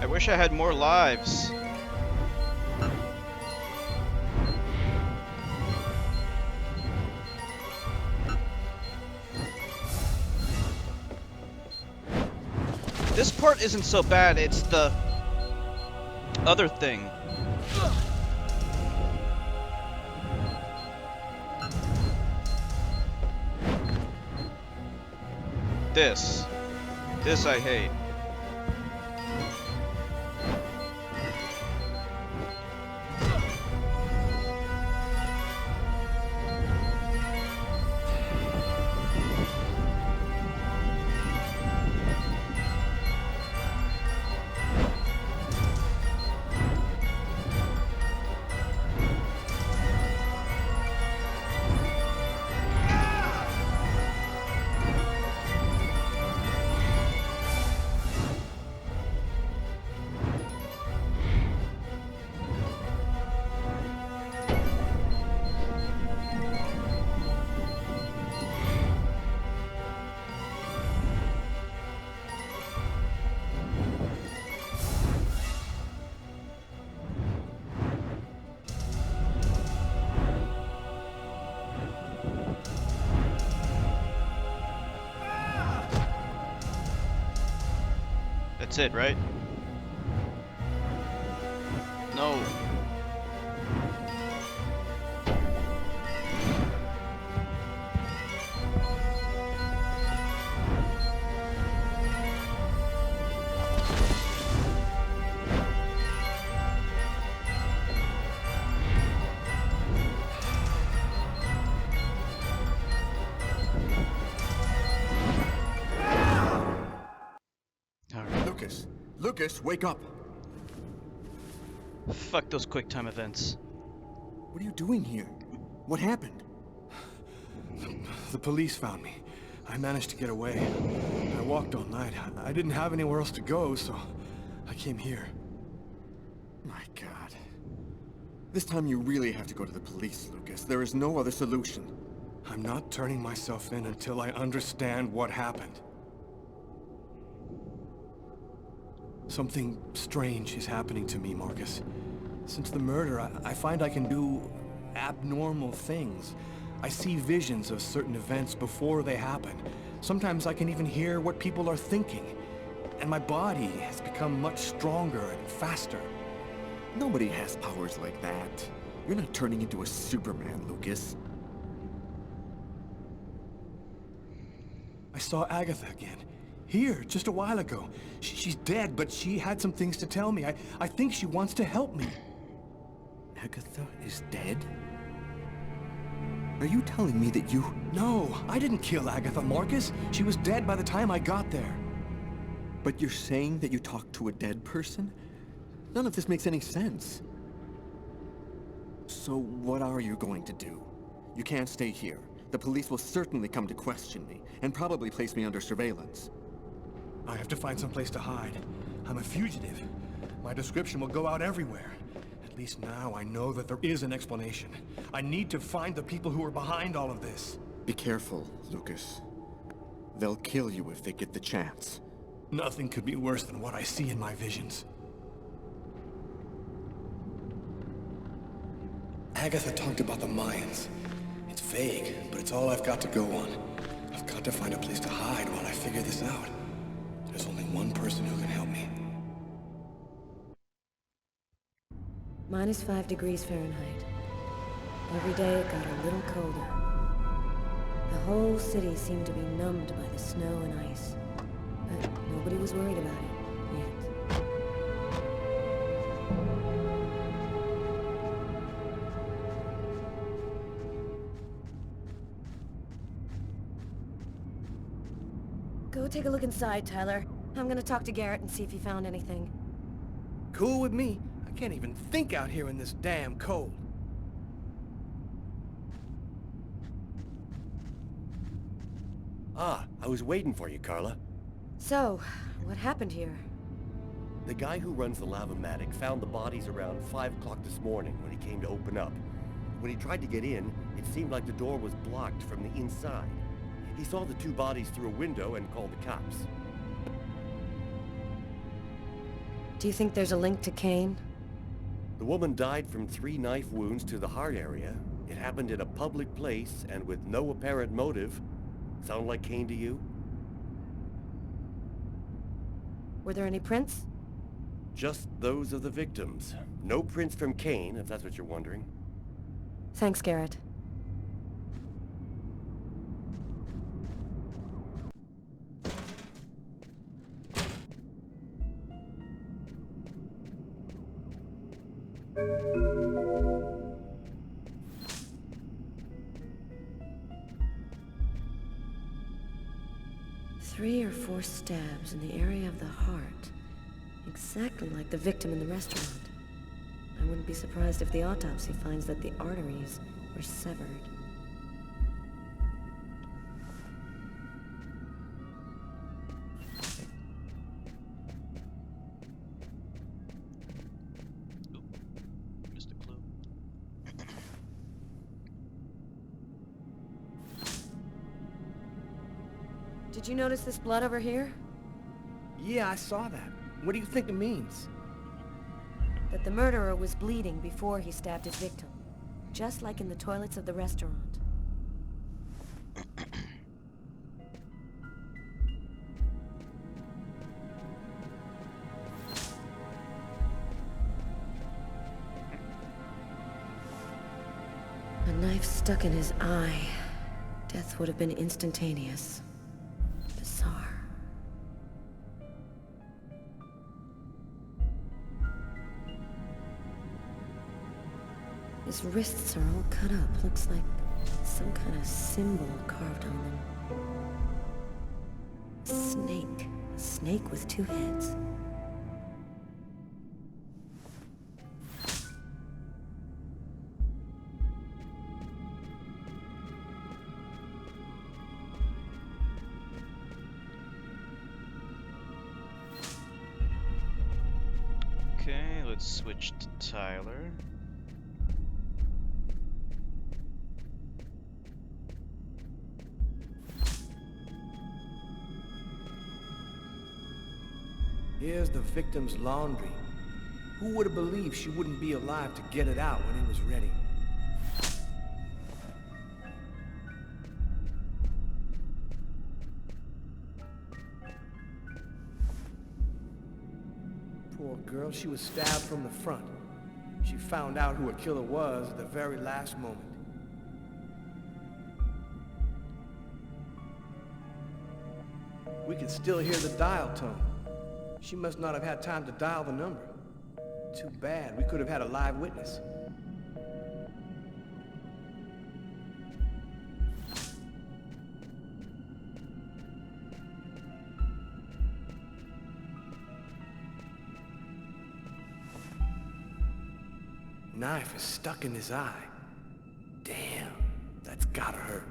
I wish I had more lives. This part isn't so bad, it's the other thing. This I hate. That's it, right? No. Lucas, wake up! Fuck those QuickTime events. What are you doing here? What happened? The police found me. I managed to get away. I walked all night. I didn't have anywhere else to go, so I came here. My God. This time you really have to go to the police, Lucas. There is no other solution. I'm not turning myself in until I understand what happened. Something strange is happening to me, Marcus. Since the murder, I find I can do abnormal things. I see visions of certain events before they happen. Sometimes I can even hear what people are thinking. And my body has become much stronger and faster. Nobody has powers like that. You're not turning into a Superman, Lucas. I saw Agatha again. Here, just a while ago. She's dead, but she had some things to tell me. I think she wants to help me. Agatha is dead? Are you telling me that you... No, I didn't kill Agatha, Marcus. She was dead by the time I got there. But you're saying that you talked to a dead person? None of this makes any sense. So what are you going to do? You can't stay here. The police will certainly come to question me, and probably place me under surveillance. I have to find some place to hide. I'm a fugitive. My description will go out everywhere. At least now I know that there is an explanation. I need to find the people who are behind all of this. Be careful, Lucas. They'll kill you if they get the chance. Nothing could be worse than what I see in my visions. Agatha talked about the Mayans. It's vague, but it's all I've got to go on. I've got to find a place to hide while I figure this out. There's only one person who can help me. -5 degrees Fahrenheit. Every day it got a little colder. The whole city seemed to be numbed by the snow and ice. But nobody was worried about it, yet. Go take a look inside, Tyler. I'm gonna talk to Garrett and see if he found anything. Cool with me. I can't even think out here in this damn cold. Ah, I was waiting for you, Carla. So, what happened here? The guy who runs the Lavomatic found the bodies around 5 o'clock this morning when he came to open up. When he tried to get in, it seemed like the door was blocked from the inside. He saw the 2 bodies through a window and called the cops. Do you think there's a link to Kane? The woman died from 3 knife wounds to the heart area. It happened in a public place and with no apparent motive. Sound like Kane to you? Were there any prints? Just those of the victims. No prints from Kane, if that's what you're wondering. Thanks, Garrett. Three or 4 stabs in the area of the heart. Exactly like the victim in the restaurant. I wouldn't be surprised if the autopsy finds that the arteries were severed. Missed a clue. Did you notice this blood over here? Yeah, I saw that. What do you think it means? That the murderer was bleeding before he stabbed his victim. Just like in the toilets of the restaurant. A knife stuck in his eye. Death would have been instantaneous. Bizarre. His wrists are all cut up. Looks like some kind of symbol carved on them. A snake. A snake with 2 heads. Okay, let's switch to Tyler. Here's the victim's laundry. Who would have believed she wouldn't be alive to get it out when it was ready? Poor girl, she was stabbed from the front. She found out who her killer was at the very last moment. We can still hear the dial tone. She must not have had time to dial the number. Too bad. We could have had a live witness. Knife is stuck in his eye. Damn, that's gotta hurt.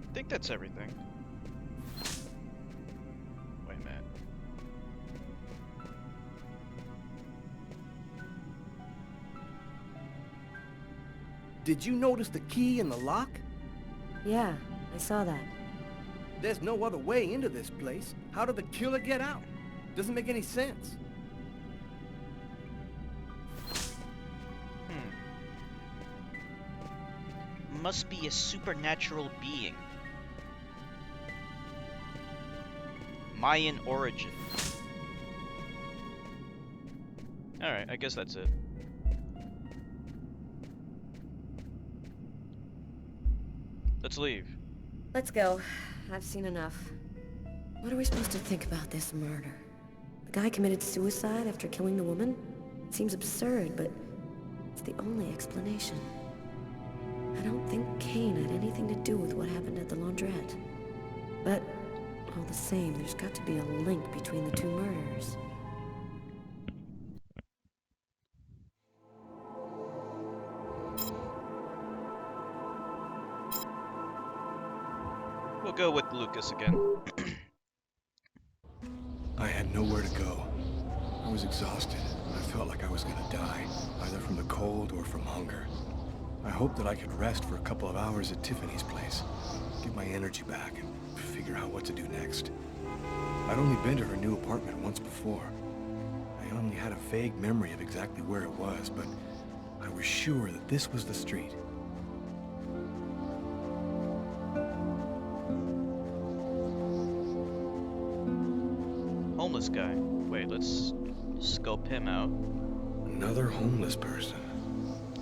I think that's everything. Wait a minute. Did you notice the key in the lock? Yeah, I saw that. There's no other way into this place. How did the killer get out? Doesn't make any sense. Must be a supernatural being. Mayan origin. Alright, I guess that's it. Let's leave. Let's go. I've seen enough. What are we supposed to think about this murder? The guy committed suicide after killing the woman? It seems absurd, but it's the only explanation. I don't think Kane had anything to do with what happened at the laundrette. But, all the same, there's got to be a link between the two murders. We'll go with Lucas again. I had nowhere to go. I was exhausted. I felt like I was gonna die, either from the cold or from hunger. I hoped that I could rest for a couple of hours at Tiffany's place, get my energy back, and figure out what to do next. I'd only been to her new apartment once before. I only had a vague memory of exactly where it was, but I was sure that this was the street. Homeless guy. Wait, let's scope him out. Another homeless person.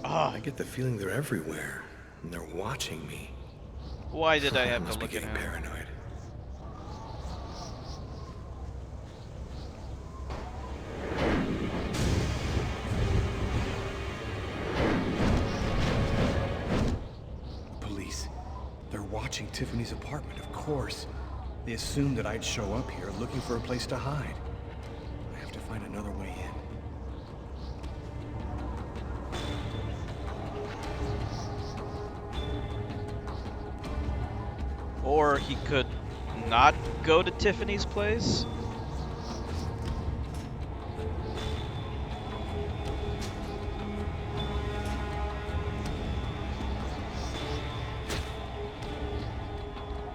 Ah, I get the feeling they're everywhere, and they're watching me. why did I have must to be look at getting him? paranoid. Police. They're watching Tiffany's apartment, of course. They assumed that I'd show up here looking for a place to hide. I have to find another way in. Or he could not go to Tiffany's place?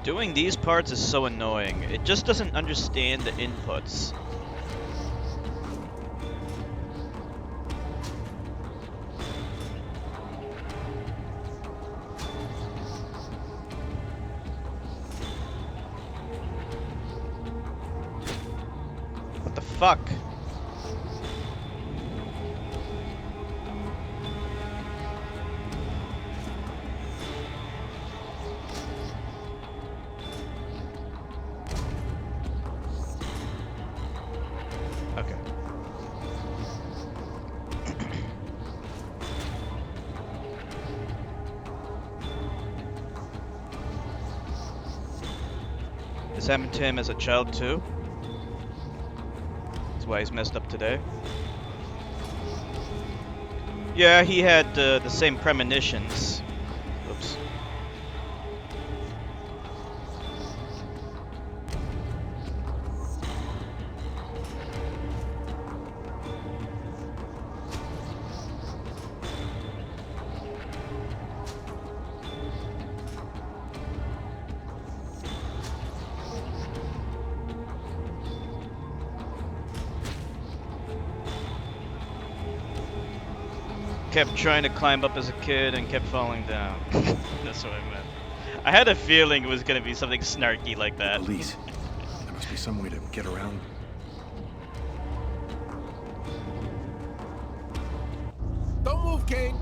Doing these parts is so annoying. It just doesn't understand the inputs. What the fuck? Okay. This happened to him as a child too? That's why he's messed up today. Yeah, he had the same premonitions. Oops. Kept trying to climb up as a kid and kept falling down. That's what I meant. I had a feeling it was gonna be something snarky like that. Police. There must be some way to get around. Don't move, Kane.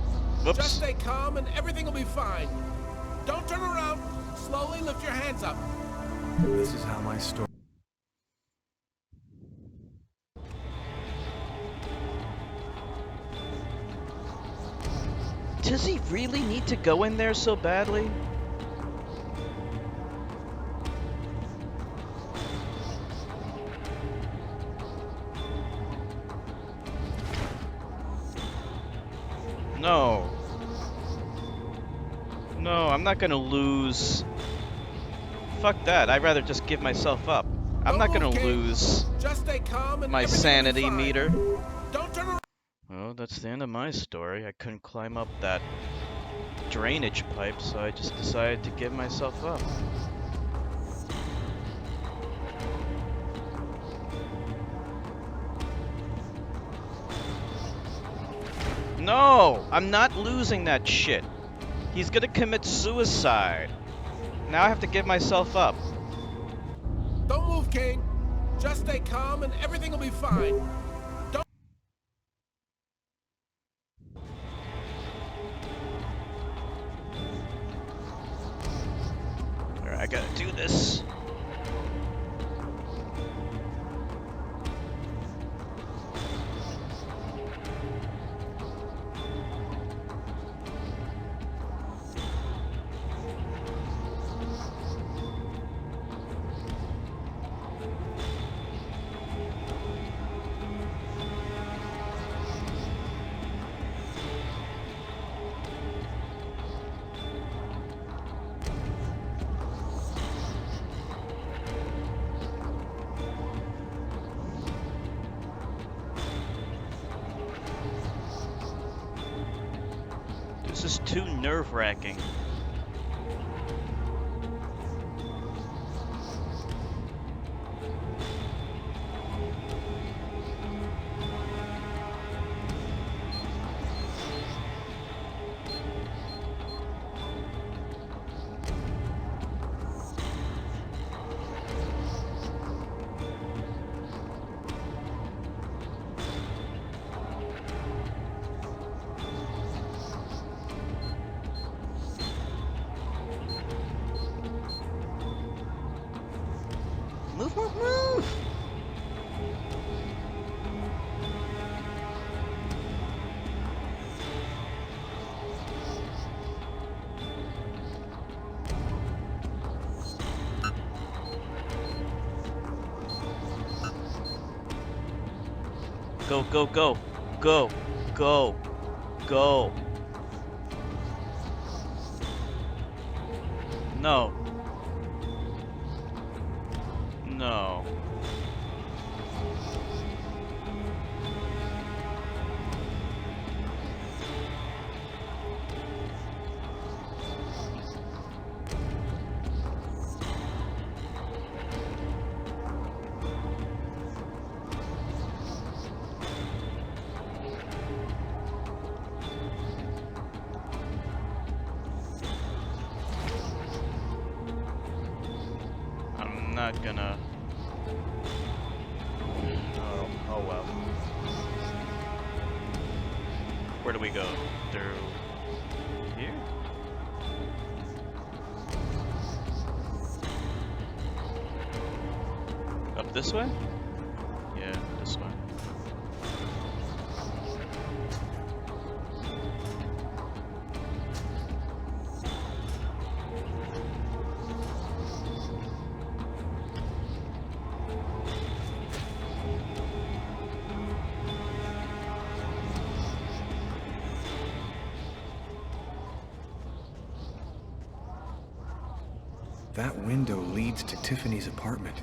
Whoops. Just stay calm and everything will be fine. Don't turn around. Slowly lift your hands up. This is how my story... Does he really need to go in there so badly? No. No, I'm not gonna lose. Fuck that. I'd rather just give myself up. I'm not gonna lose Just stay calm and my everything will be sanity fine. meter. Don't turn around. Well, that's the end of my story. I couldn't climb up that drainage pipe, so I just decided to give myself up. No! I'm not losing that shit. He's gonna commit suicide. Now I have to give myself up. Don't move, Kane. Just stay calm and everything will be fine. I gotta do this. This is too nerve-wracking. Move, move, move! Go, go, go, go, go, go. No. No. I'm not gonna... Oh well. Where do we go? Through here? Up this way? Yeah, this way. That window leads to Tiffany's apartment.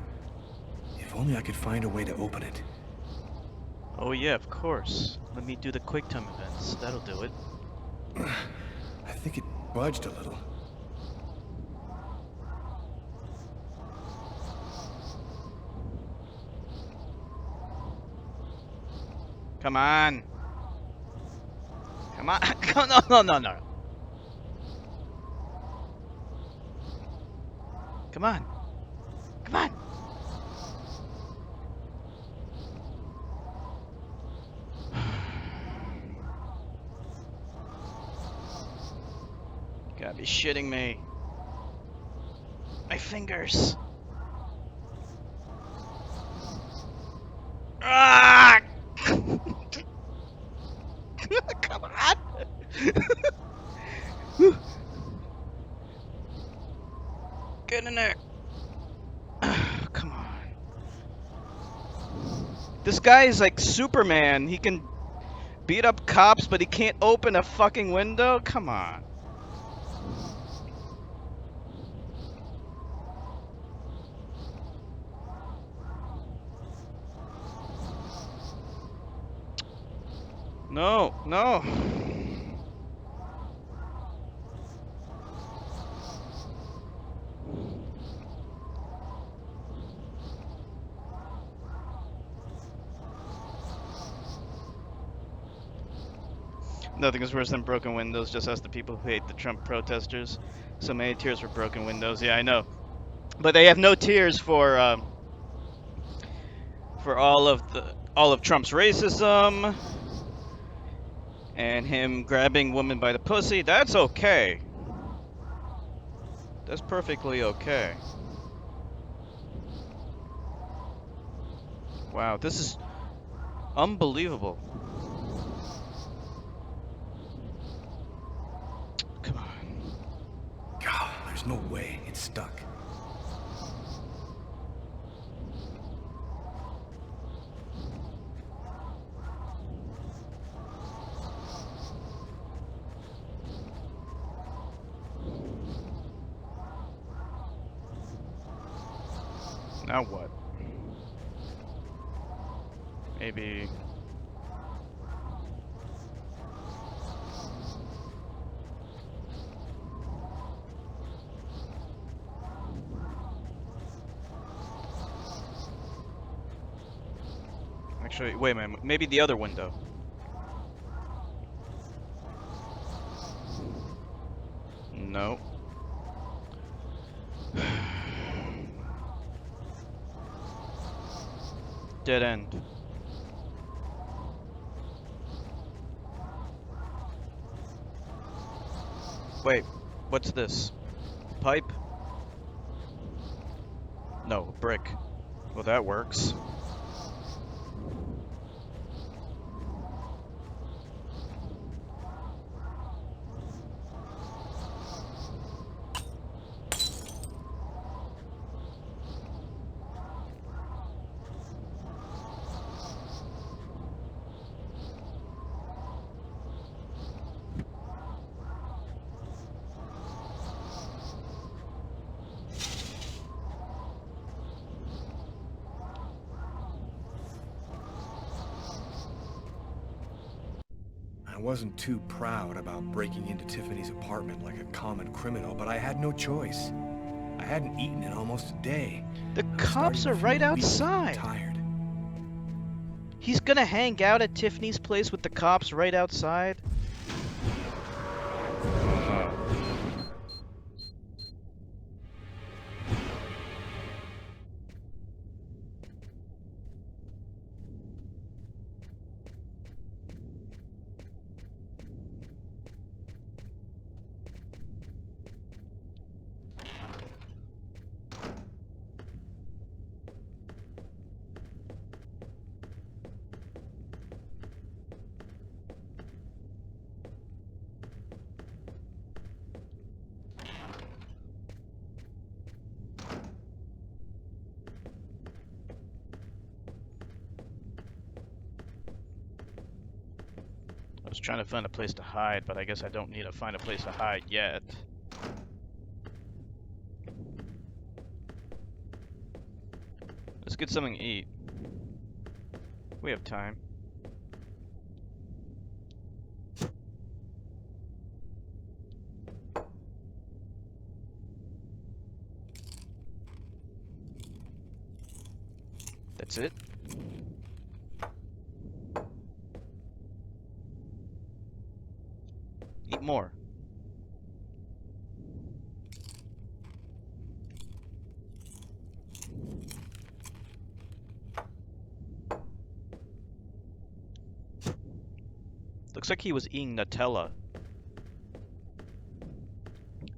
If only I could find a way to open it. Oh yeah, of course. Let me do the QuickTime events. That'll do it. I think it budged a little. Come on. Come on. No, no, no, no. Come on. Come on. You gotta be shitting me. My fingers. Ah! Come on. Get in there. Come on. This guy is like Superman. He can beat up cops, but he can't open a fucking window? Come on. No, no. Nothing is worse than broken windows, just ask the people who hate the Trump protesters. So many tears for broken windows. Yeah, I know. But they have no tears for all of Trump's racism and him grabbing women by the pussy. That's okay. That's perfectly okay. Wow, this is unbelievable. Come on. God, there's no way. It's stuck. Now what? Maybe... Actually, wait a minute. Maybe the other window. No. Dead end. Wait, what's this? Pipe? No, brick. Well, that works. I wasn't too proud about breaking into Tiffany's apartment like a common criminal, but I had no choice. I hadn't eaten in almost a day. The cops are right outside. Tired. He's gonna hang out at Tiffany's place with the cops right outside? I was trying to find a place to hide, but I guess I don't need to find a place to hide yet. Let's get something to eat. We have time. That's it? Eat more. Looks like he was eating Nutella.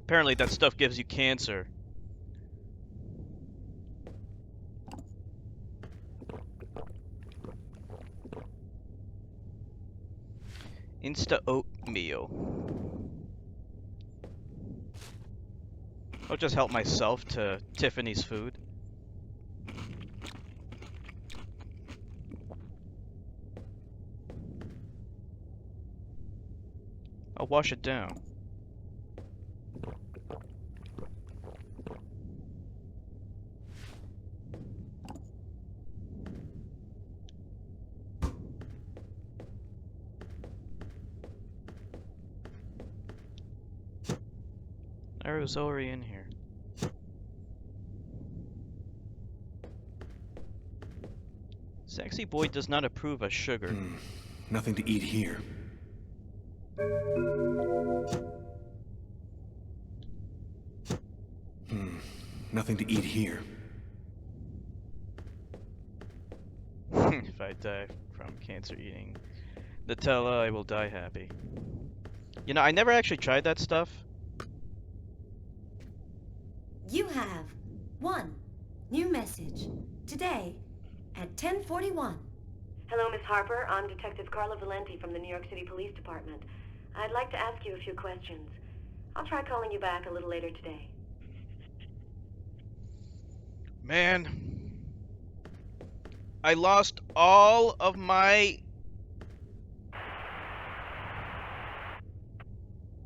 Apparently that stuff gives you cancer. Insta oatmeal. I'll just help myself to Tiffany's food. I'll wash it down. I was already in here. Sexy boy does not approve of sugar. Nothing to eat here. Nothing to eat here. If I die from cancer eating Nutella, I will die happy. You know, I never actually tried that stuff. You have one new message today at 10:41. Hello, Miss Harper. I'm Detective Carla Valenti from the New York City Police Department. I'd like to ask you a few questions. I'll try calling you back a little later today. Man, I lost all of my...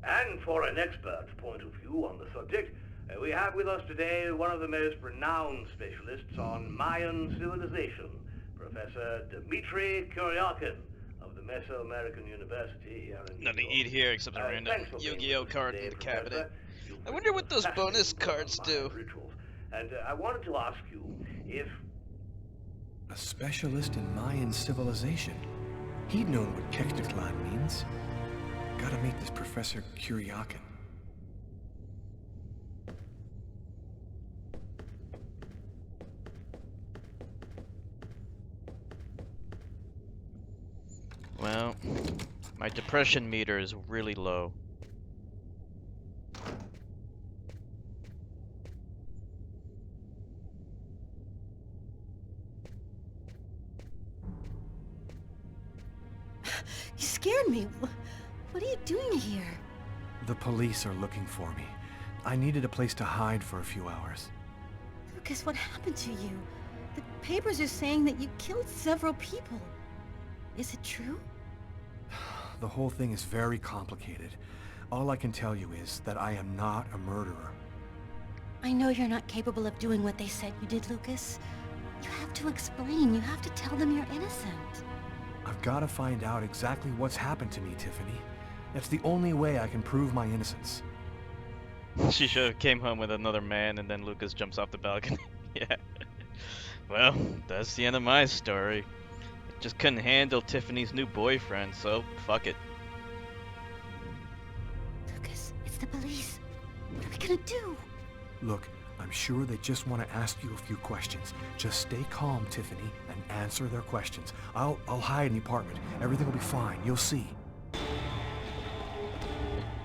And for an expert's point of view on the subject, we have with us today one of the most renowned specialists on Mayan civilization, Professor Dmitry Kuryakin of the Mesoamerican University here in New Nothing to York. eat here except a random Thanks for being Yu-Gi-Oh with us card today, in the Professor. cabinet. You I wonder what those fascinating bonus cards Mayan do. rituals. And I wanted to ask you if... A specialist in Mayan civilization. He'd known what Kektiklan means. Gotta meet this Professor Kuryakin. Well, my depression meter is really low. You scared me. What are you doing here? The police are looking for me. I needed a place to hide for a few hours. Lucas, what happened to you? The papers are saying that you killed several people. Is it true? The whole thing is very complicated. All I can tell you is that I am not a murderer. I know you're not capable of doing what they said you did, Lucas. You have to explain. You have to tell them you're innocent. I've got to find out exactly what's happened to me, Tiffany. That's the only way I can prove my innocence. She should have came home with another man and then Lucas jumps off the balcony. Yeah. Well, that's the end of my story. I just couldn't handle Tiffany's new boyfriend, so fuck it. Lucas, it's the police. What are we gonna do? Look, I'm sure they just want to ask you a few questions. Just stay calm, Tiffany, and answer their questions. I'll hide in the apartment. Everything will be fine. You'll see.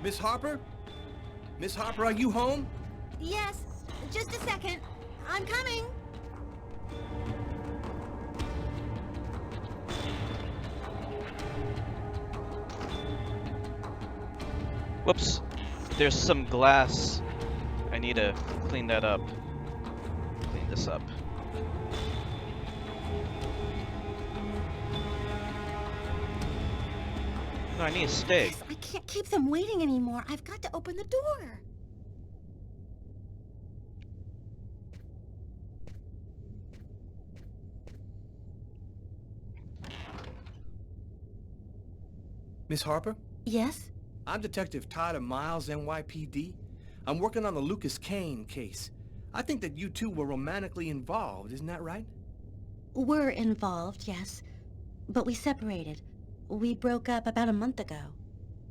Miss Harper? Miss Harper, are you home? Yes, just a second. I'm coming. Whoops. There's some glass. I need to clean that up. Clean this up. No, I need a steak. I can't keep them waiting anymore. I've got to open the door. Miss Harper? Yes? I'm Detective Tyler Miles, NYPD. I'm working on the Lucas Kane case. I think that you two were romantically involved, isn't that right? We're involved, yes. But we separated. We broke up about a month ago.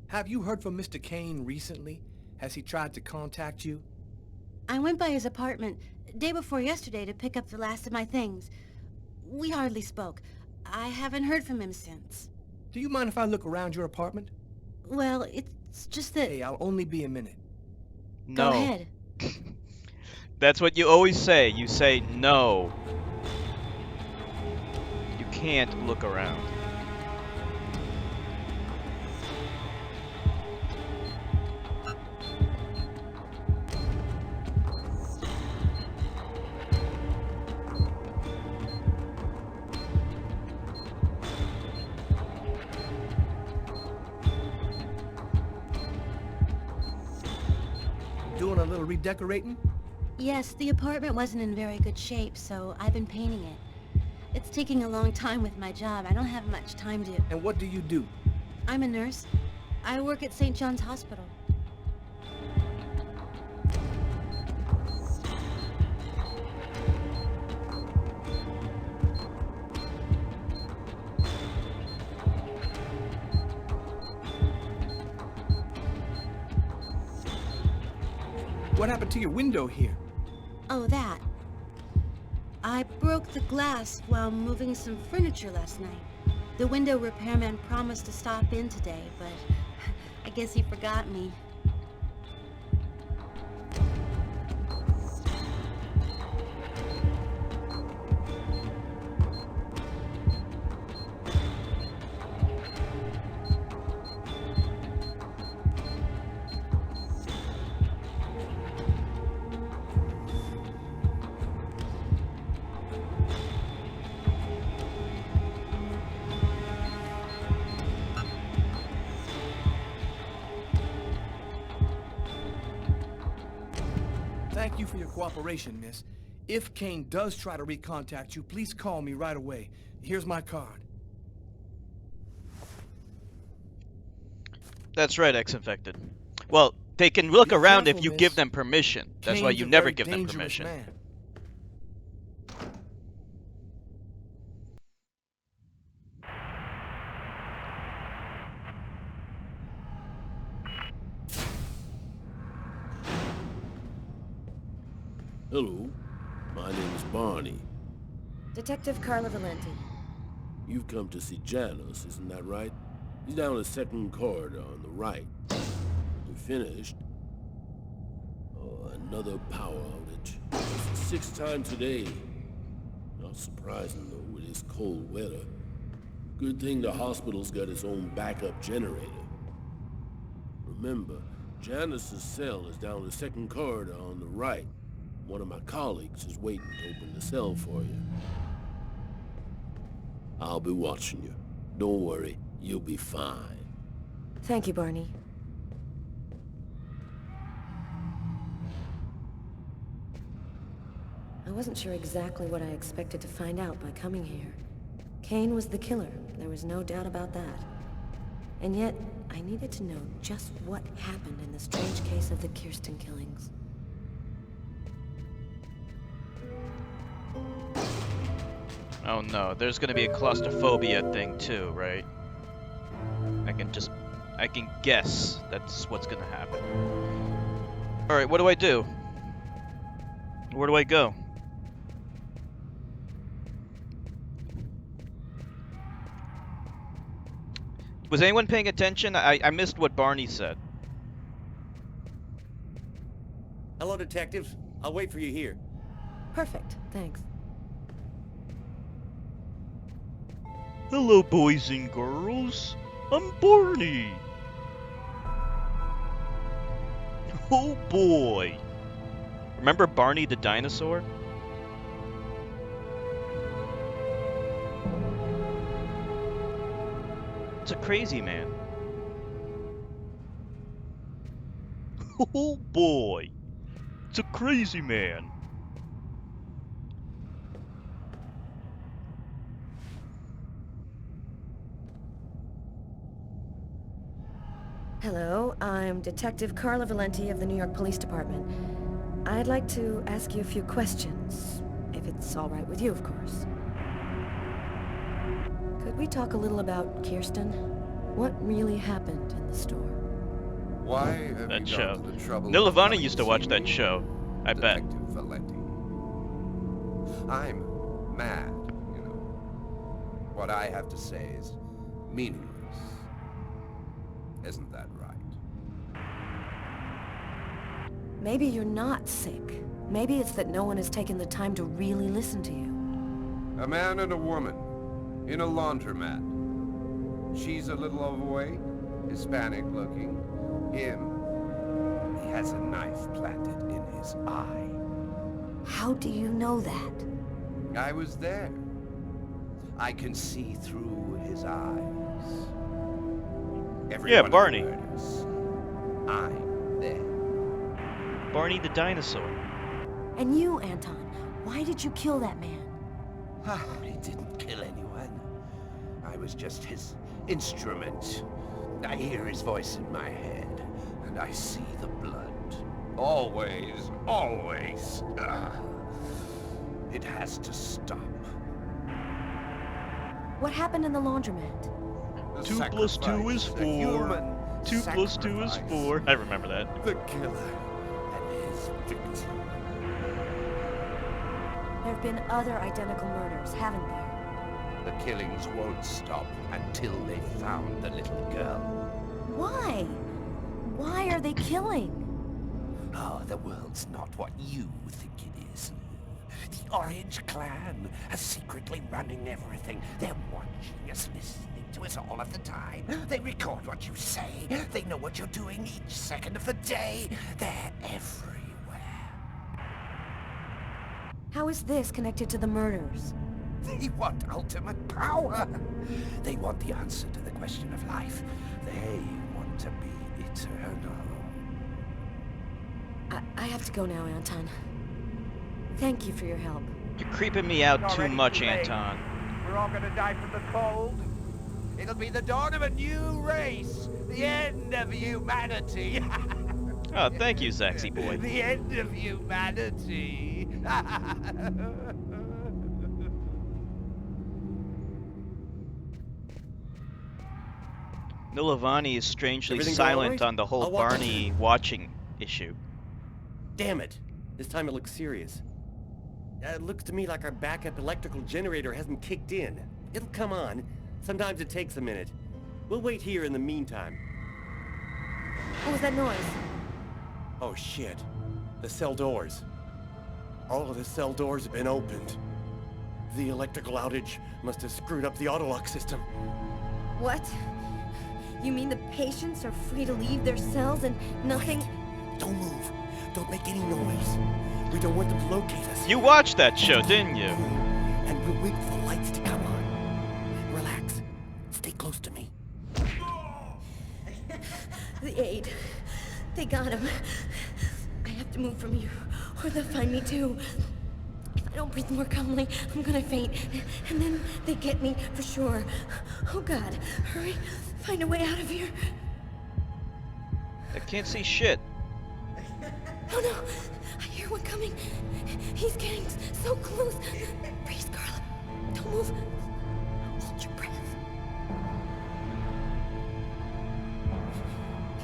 Have you heard from Mr. Kane recently? Has he tried to contact you? I went by his apartment day before yesterday to pick up the last of my things. We hardly spoke. I haven't heard from him since. Do you mind if I look around your apartment? Well, it's just that... Hey, I'll only be a minute. No. Go ahead. That's what you always say. You say no. You can't look around. Doing a little redecorating? Yes, the apartment wasn't in very good shape, so I've been painting it. It's taking a long time with my job. I don't have much time to... And what do you do? I'm a nurse. I work at St. John's Hospital. What happened to your window here? Oh, that. I broke the glass while moving some furniture last night. The window repairman promised to stop in today, but I guess he forgot me. Thank you for your cooperation, miss. If Kane does try to recontact you, please call me right away. Here's my card. That's right, ex-infected. Well, they can look around careful, if you miss. give them permission. That's why Kane's you a never very give them dangerous permission. man. Hello, my name is Barney. Detective Carla Valenti. You've come to see Janus, isn't that right? He's down the second corridor on the right. We finished. Oh, another power outage. It's the 6th time today. Not surprising, though, with this cold weather. Good thing the hospital's got its own backup generator. Remember, Janus's cell is down the second corridor on the right. One of my colleagues is waiting to open the cell for you. I'll be watching you. Don't worry, you'll be fine. Thank you, Barney. I wasn't sure exactly what I expected to find out by coming here. Kane was the killer. There was no doubt about that. And yet, I needed to know just what happened in the strange case of the Kirsten killings. Oh no, there's gonna be a claustrophobia thing too, right? I can guess that's what's gonna happen. Alright, what do I do? Where do I go? Was anyone paying attention? I missed what Barney said. Hello, detectives. I'll wait for you here. Perfect, thanks. Hello, boys and girls. I'm Barney. Oh boy. Remember Barney the dinosaur? It's a crazy man. Oh boy. It's a crazy man. Hello, I'm Detective Carla Valenti of the New York Police Department. I'd like to ask you a few questions, if it's all right with you, of course. Could we talk a little about Kirsten? What really happened in the store? Why have That you show. gone to the trouble Neil of Levana coming used to see watch that me, show. I bet. Detective Valenti? I'm mad, you know. What I have to say is meaningless. Isn't that right? Maybe you're not sick. Maybe it's that no one has taken the time to really listen to you. A man and a woman in a laundromat. She's a little overweight, Hispanic looking. Him, he has a knife planted in his eye. How do you know that? I was there. I can see through his eyes. Yeah, Barney. I'm there. Barney the dinosaur. And you, Anton, why did you kill that man? He didn't kill anyone. I was just his instrument. I hear his voice in my head, and I see the blood. Always, always. It has to stop. What happened in the laundromat? 2 plus 2 is 4. 2 plus 2 is 4. I remember that. The killer and his victim. There have been other identical murders, haven't there? The killings won't stop until they found the little girl. Why? Why are they killing? Oh, the world's not what you think it is. The Orange Clan are secretly running everything. They're watching us, listening to us all of the time. They record what you say. They know what you're doing each second of the day. They're everywhere. How is this connected to the murders? They want ultimate power. They want the answer to the question of life. They want to be eternal. I have to go now, Anton. Thank you for your help. You're creeping me out too Already much, too late. Anton. We're all gonna die from the cold. It'll be the dawn of a new race. The end of humanity. Oh, thank you, Zaxy boy. The end of humanity. Nilavani is strangely Everything go silent all right? on the whole I'll walk Barney watching issue. Damn it! This time it looks serious. It looks to me like our backup electrical generator hasn't kicked in. It'll come on. Sometimes it takes a minute. We'll wait here in the meantime. What was that noise? Oh shit. The cell doors. All of the cell doors have been opened. The electrical outage must have screwed up the autolock system. What? You mean the patients are free to leave their cells and nothing... Wait. Don't move. Don't make any noise. We don't want them to locate us. You watched that show, didn't you? And we'll wait for the lights to come on. Relax. Stay close to me. The aid. They got him. I have to move from here, or they'll find me too. If I don't breathe more calmly, I'm gonna faint. And then they get me for sure. Oh God, hurry. Find a way out of here. I can't see shit. Oh no! I hear one coming. He's getting so close. Breathe, Carla. Don't move. Hold your breath.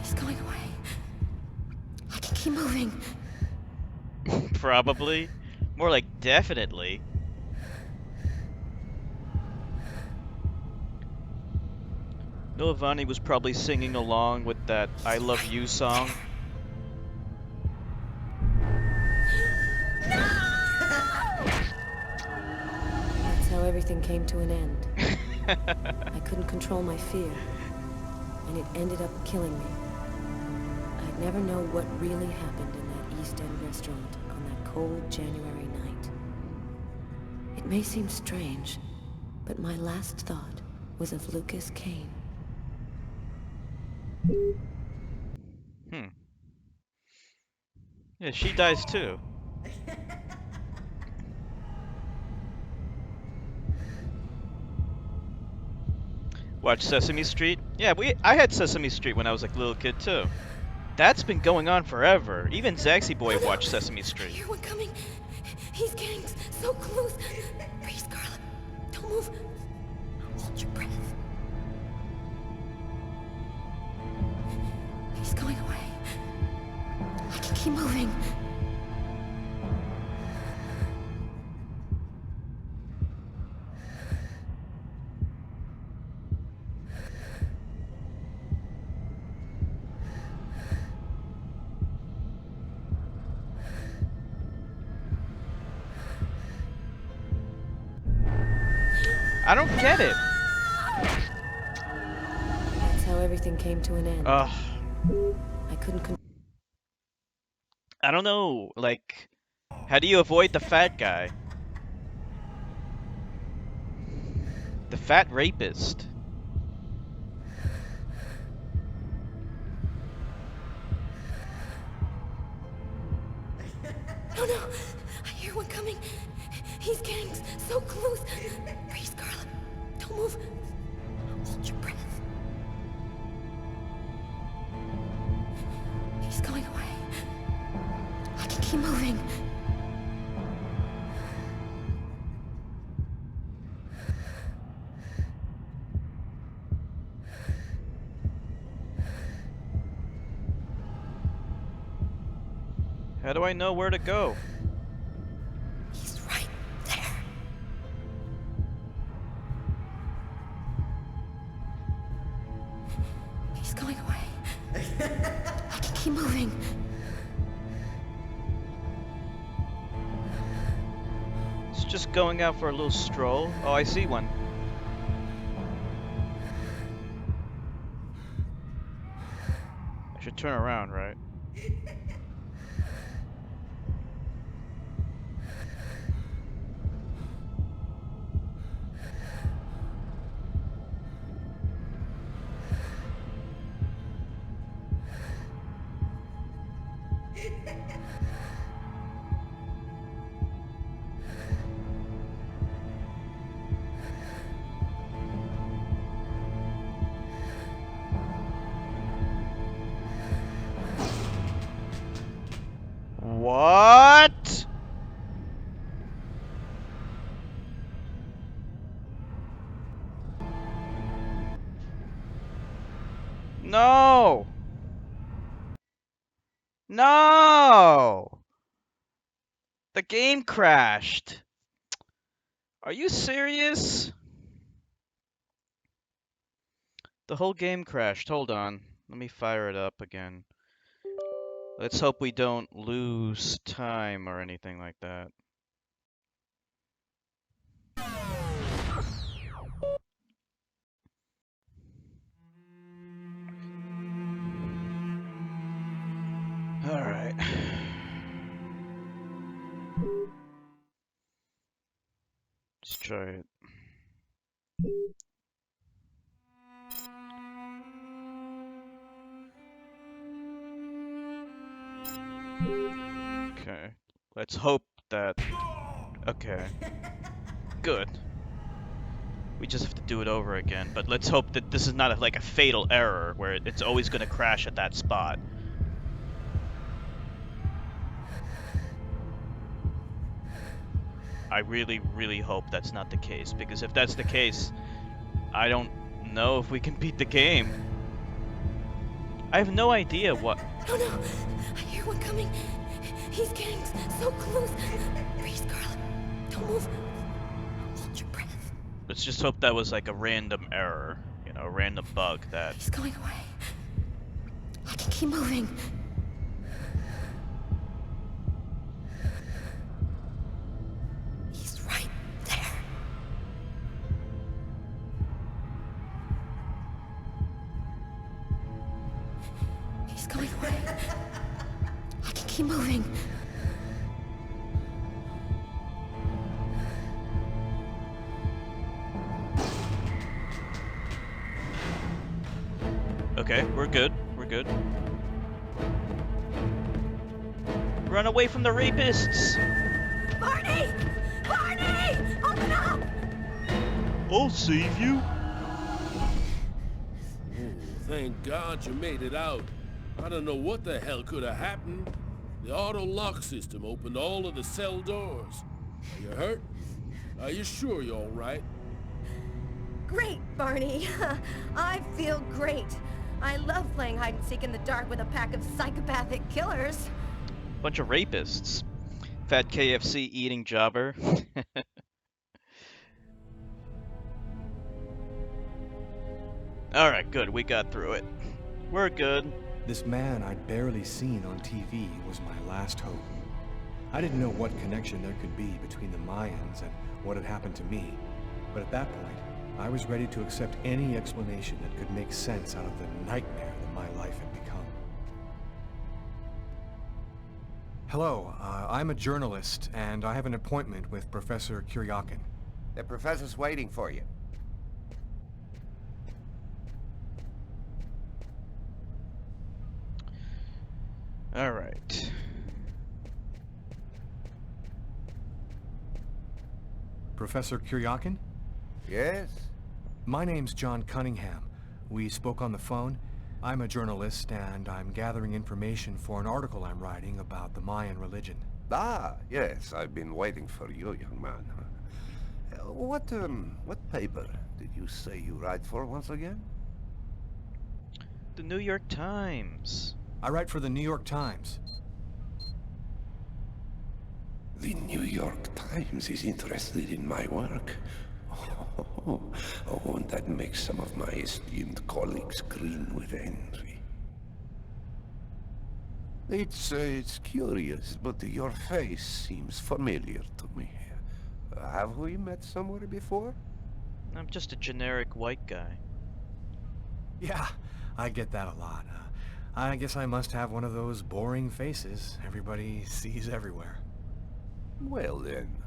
He's going away. I can keep moving. Probably. More like definitely. Nilavani was probably singing along with that I Love You song. That's how everything came to an end. I couldn't control my fear, and it ended up killing me. I'd never know what really happened in that East End restaurant on that cold January night. It may seem strange, but my last thought was of Lucas Kane. Yeah, she dies too. Watch Sesame Street? Yeah, I had Sesame Street when I was like a little kid too. That's been going on forever. Even Zaxy Boy watched Sesame I Street. hear one coming. He's getting so close. Breathe, Carla. Don't move. Hold your breath. He's going away. I can keep moving. I don't get it. That's how everything came to an end. Ugh. I couldn't I don't know, like, how do you avoid the fat guy? The fat rapist. Oh no! I hear one coming. He's getting so close. Breathe, Carla. Don't move. Hold your breath. He's going away. I can keep moving. How do I know where to go? He's right there. He's going away. I can keep moving. It's just going out for a little stroll. Oh, I see one. I should turn around, right? The game crashed. Are you serious? The whole game crashed. Hold on. Let me fire it up again. Let's hope we don't lose time or anything like that. Alright. Let's try it. Okay. Let's hope that... Okay. Good. We just have to do it over again, but let's hope that this is not like a fatal error where it's always going to crash at that spot. I really, really hope that's not the case, because if that's the case, I don't know if we can beat the game. I have no idea what... Oh no! I hear one coming. He's getting so close. Breathe, Carla. Don't move. Hold your breath. Let's just hope that was like a random error, you know, a random bug that... He's going away. I can keep moving. He's right there. He's going away. I can keep moving. Okay, we're good. We're good. Run away from the rapists! Barney! Barney! Open up! I'll save you. Oh, thank God you made it out. I don't know what the hell could have happened. The auto lock system opened all of the cell doors. Are you hurt? Are you sure you're all right? Great, Barney. I feel great. I love playing hide and seek in the dark with a pack of psychopathic killers. Bunch of rapists. Fat KFC eating jobber. Alright, good. We got through it. We're good. This man I'd barely seen on TV was my last hope. I didn't know what connection there could be between the Mayans and what had happened to me, but at that point, I was ready to accept any explanation that could make sense out of the nightmare that my life had become. Hello, I'm a journalist, and I have an appointment with Professor Kuryakin. The professor's waiting for you. Alright. Professor Kuryakin? Yes? My name's John Cunningham. We spoke on the phone. I'm a journalist, and I'm gathering information for an article I'm writing about the Mayan religion. Ah, yes, I've been waiting for you, young man. What paper did you say you write for once again? The New York Times. I write for the New York Times. The New York Times is interested in my work. Oh, won't that make some of my esteemed colleagues grin with envy? It's curious, but your face seems familiar to me. Have we met somewhere before? I'm just a generic white guy. Yeah, I get that a lot. I guess I must have one of those boring faces everybody sees everywhere. Well then,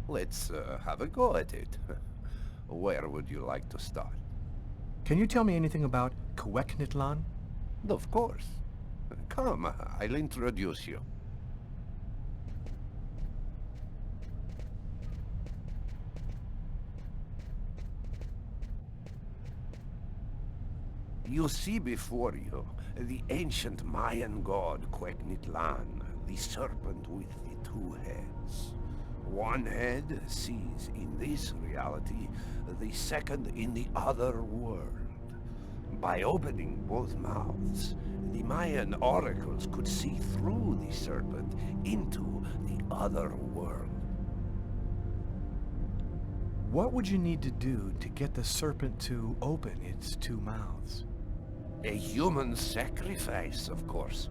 let's have a go at it. Where would you like to start? Can you tell me anything about Quequitlan? Of course. Come, I'll introduce you. You see before you the ancient Mayan god Quequitlan, the serpent with the two heads. One head sees in this reality, the second in the other world. By opening both mouths, The Mayan oracles could see through the serpent into the other world. What would you need to do to get the serpent to open its two mouths? A human sacrifice, of course.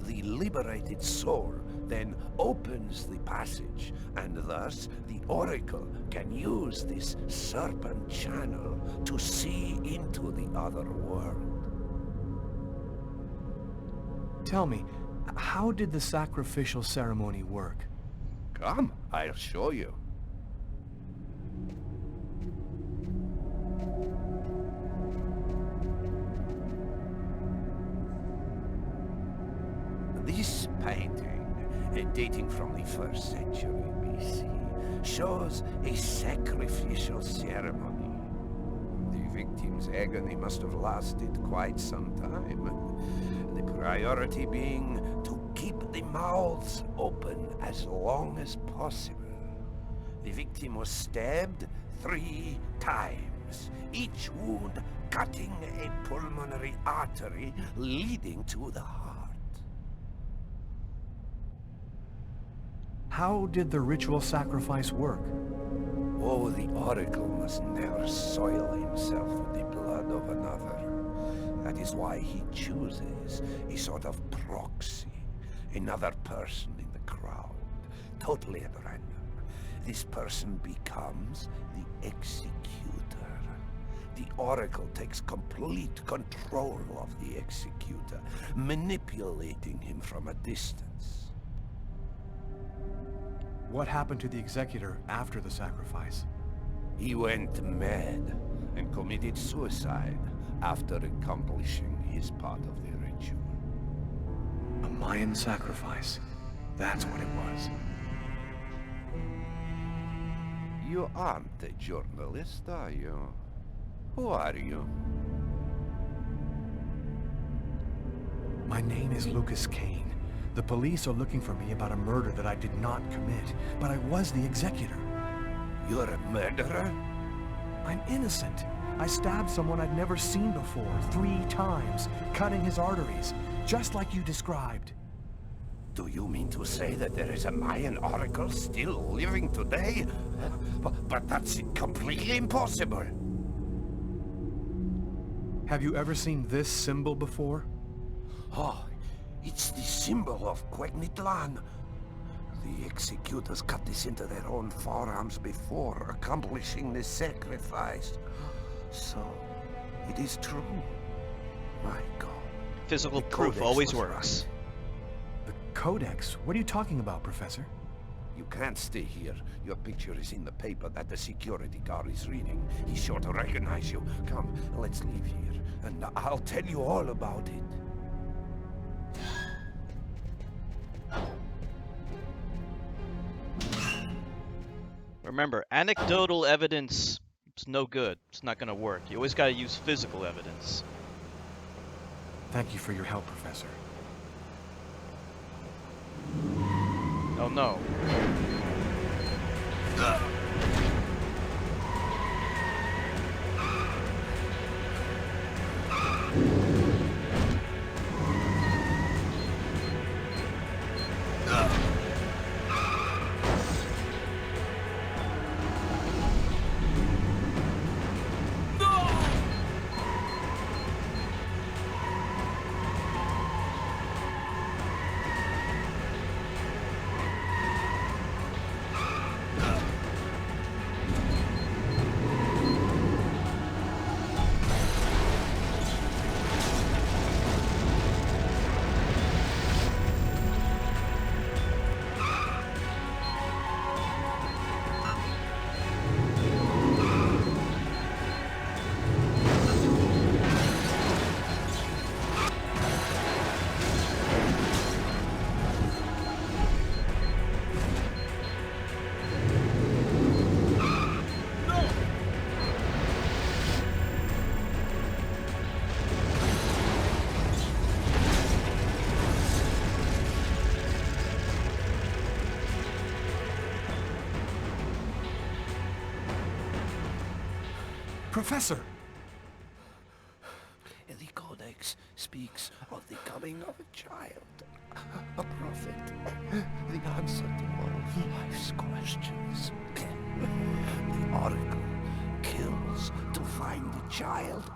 The liberated soul then opens the passage, and thus the oracle can use this serpent channel to see into the other world. Tell me, how did the sacrificial ceremony work? Come, I'll show you. This painting, dating from the 1st century BC, shows a sacrificial ceremony. The victim's agony must have lasted quite some time. The priority being to keep the mouths open as long as possible. The victim was stabbed 3 times, each wound cutting a pulmonary artery leading to the heart. How did the ritual sacrifice work? Oh, the oracle must never soil himself with the blood of another. That is why he chooses a sort of proxy, another person in the crowd, totally at random. This person becomes the executor. The oracle takes complete control of the executor, manipulating him from a distance. What happened to the executor after the sacrifice? He went mad and committed suicide after accomplishing his part of the ritual. A Mayan sacrifice. That's what it was. You aren't a journalist, are you? Who are you? My name is Lucas Kane. The police are looking for me about a murder that I did not commit, but I was the executor. You're a murderer? I'm innocent. I stabbed someone I'd never seen before 3 times, cutting his arteries, just like you described. Do you mean to say that there is a Mayan oracle still living today? But that's completely impossible. Have you ever seen this symbol before? Oh, it's the symbol of Quegnitlan. The executors cut this into their own forearms before accomplishing the sacrifice. So, it is true. My God. Physical proof always works. The Codex? What are you talking about, Professor? You can't stay here. Your picture is in the paper that the security guard is reading. He's sure to recognize you. Come, let's leave here, and I'll tell you all about it. Remember, anecdotal evidence is no good. It's not going to work. You always got to use physical evidence. Thank you for your help, Professor. Oh no. Professor! The Codex speaks of the coming of a child, a prophet, the answer to all of life's questions. The Oracle kills to find the child.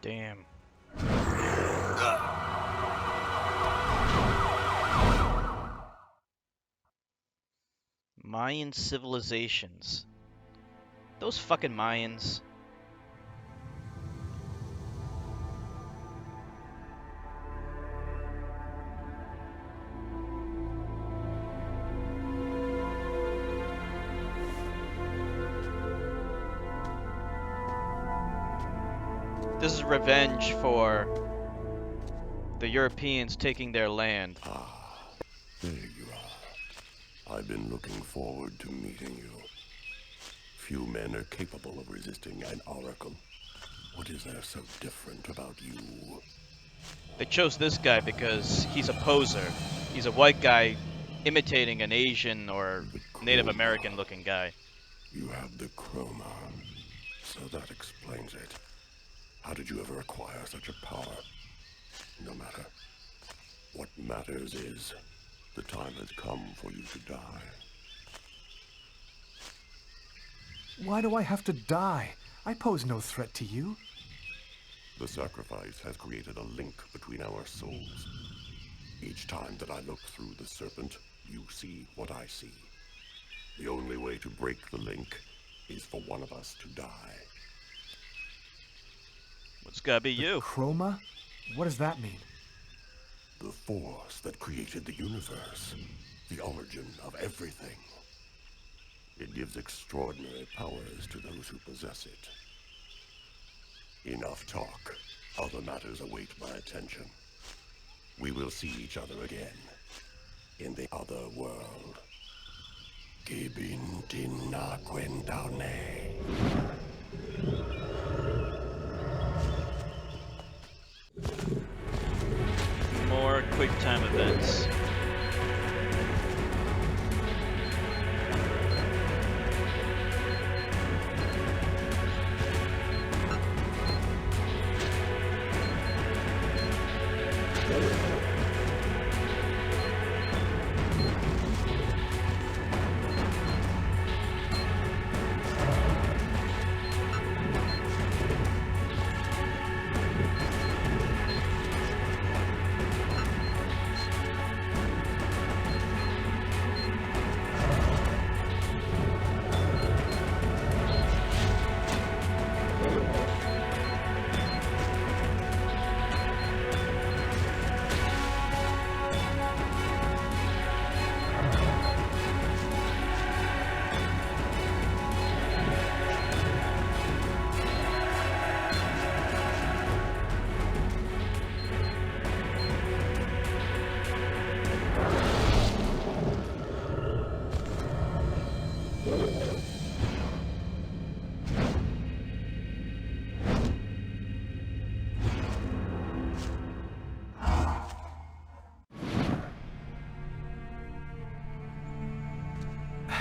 Damn. Mayan civilizations. Those fucking Mayans. This is revenge for the Europeans taking their land. Ah, there you are. I've been looking forward to meeting you. Few men are capable of resisting an oracle. What is there so different about you? They chose this guy because he's a poser. He's a white guy imitating an Asian or Native American looking guy. You have the chroma, so that explains it. How did you ever acquire such a power? No matter. What matters is, the time has come for you to die. Why do I have to die? I pose no threat to you. The sacrifice has created a link between our souls. Each time that I look through the serpent, you see what I see. The only way to break the link is for one of us to die. It's gotta be you. Chroma? What does that mean? The force that created the universe. The origin of everything. It gives extraordinary powers to those who possess it. Enough talk. Other matters await my attention. We will see each other again. In the other world. Gibin dinna quendane. More quick time events.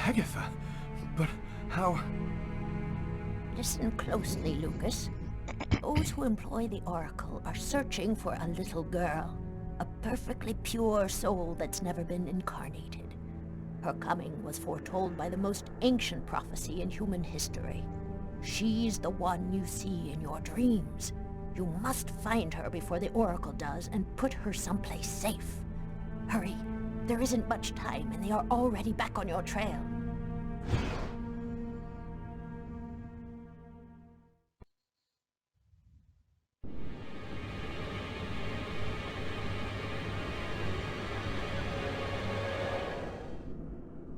Agatha, but how... Listen closely, Lucas. Those who employ the Oracle are searching for a little girl. A perfectly pure soul that's never been incarnated. Her coming was foretold by the most ancient prophecy in human history. She's the one you see in your dreams. You must find her before the Oracle does and put her someplace safe. Hurry. There isn't much time and they are already back on your trail.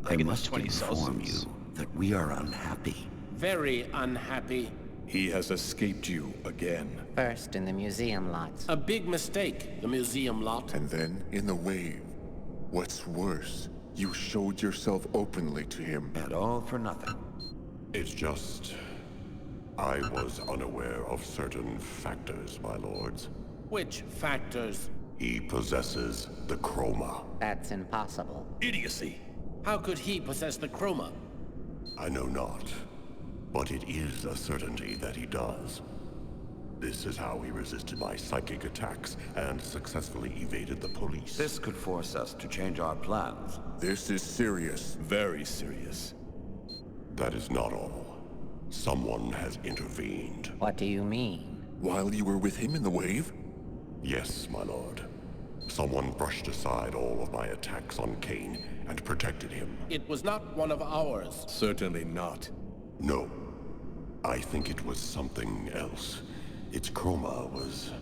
I must inform you that we are unhappy. Very unhappy. He has escaped you again. First in the museum lots. A big mistake, the museum lot. And then in the wave. What's worse, you showed yourself openly to him. And all for nothing. It's just... I was unaware of certain factors, my lords. Which factors? He possesses the chroma. That's impossible. Idiocy. How could he possess the chroma? I know not. but it is a certainty that he does. This is how he resisted my psychic attacks and successfully evaded the police. This could force us to change our plans. This is serious. Very serious. That is not all. Someone has intervened. What do you mean? While you were with him in the wave? Yes, my lord. Someone brushed aside all of my attacks on Kane and protected him. It was not one of ours. Certainly not. No. I think it was something else. Its chroma was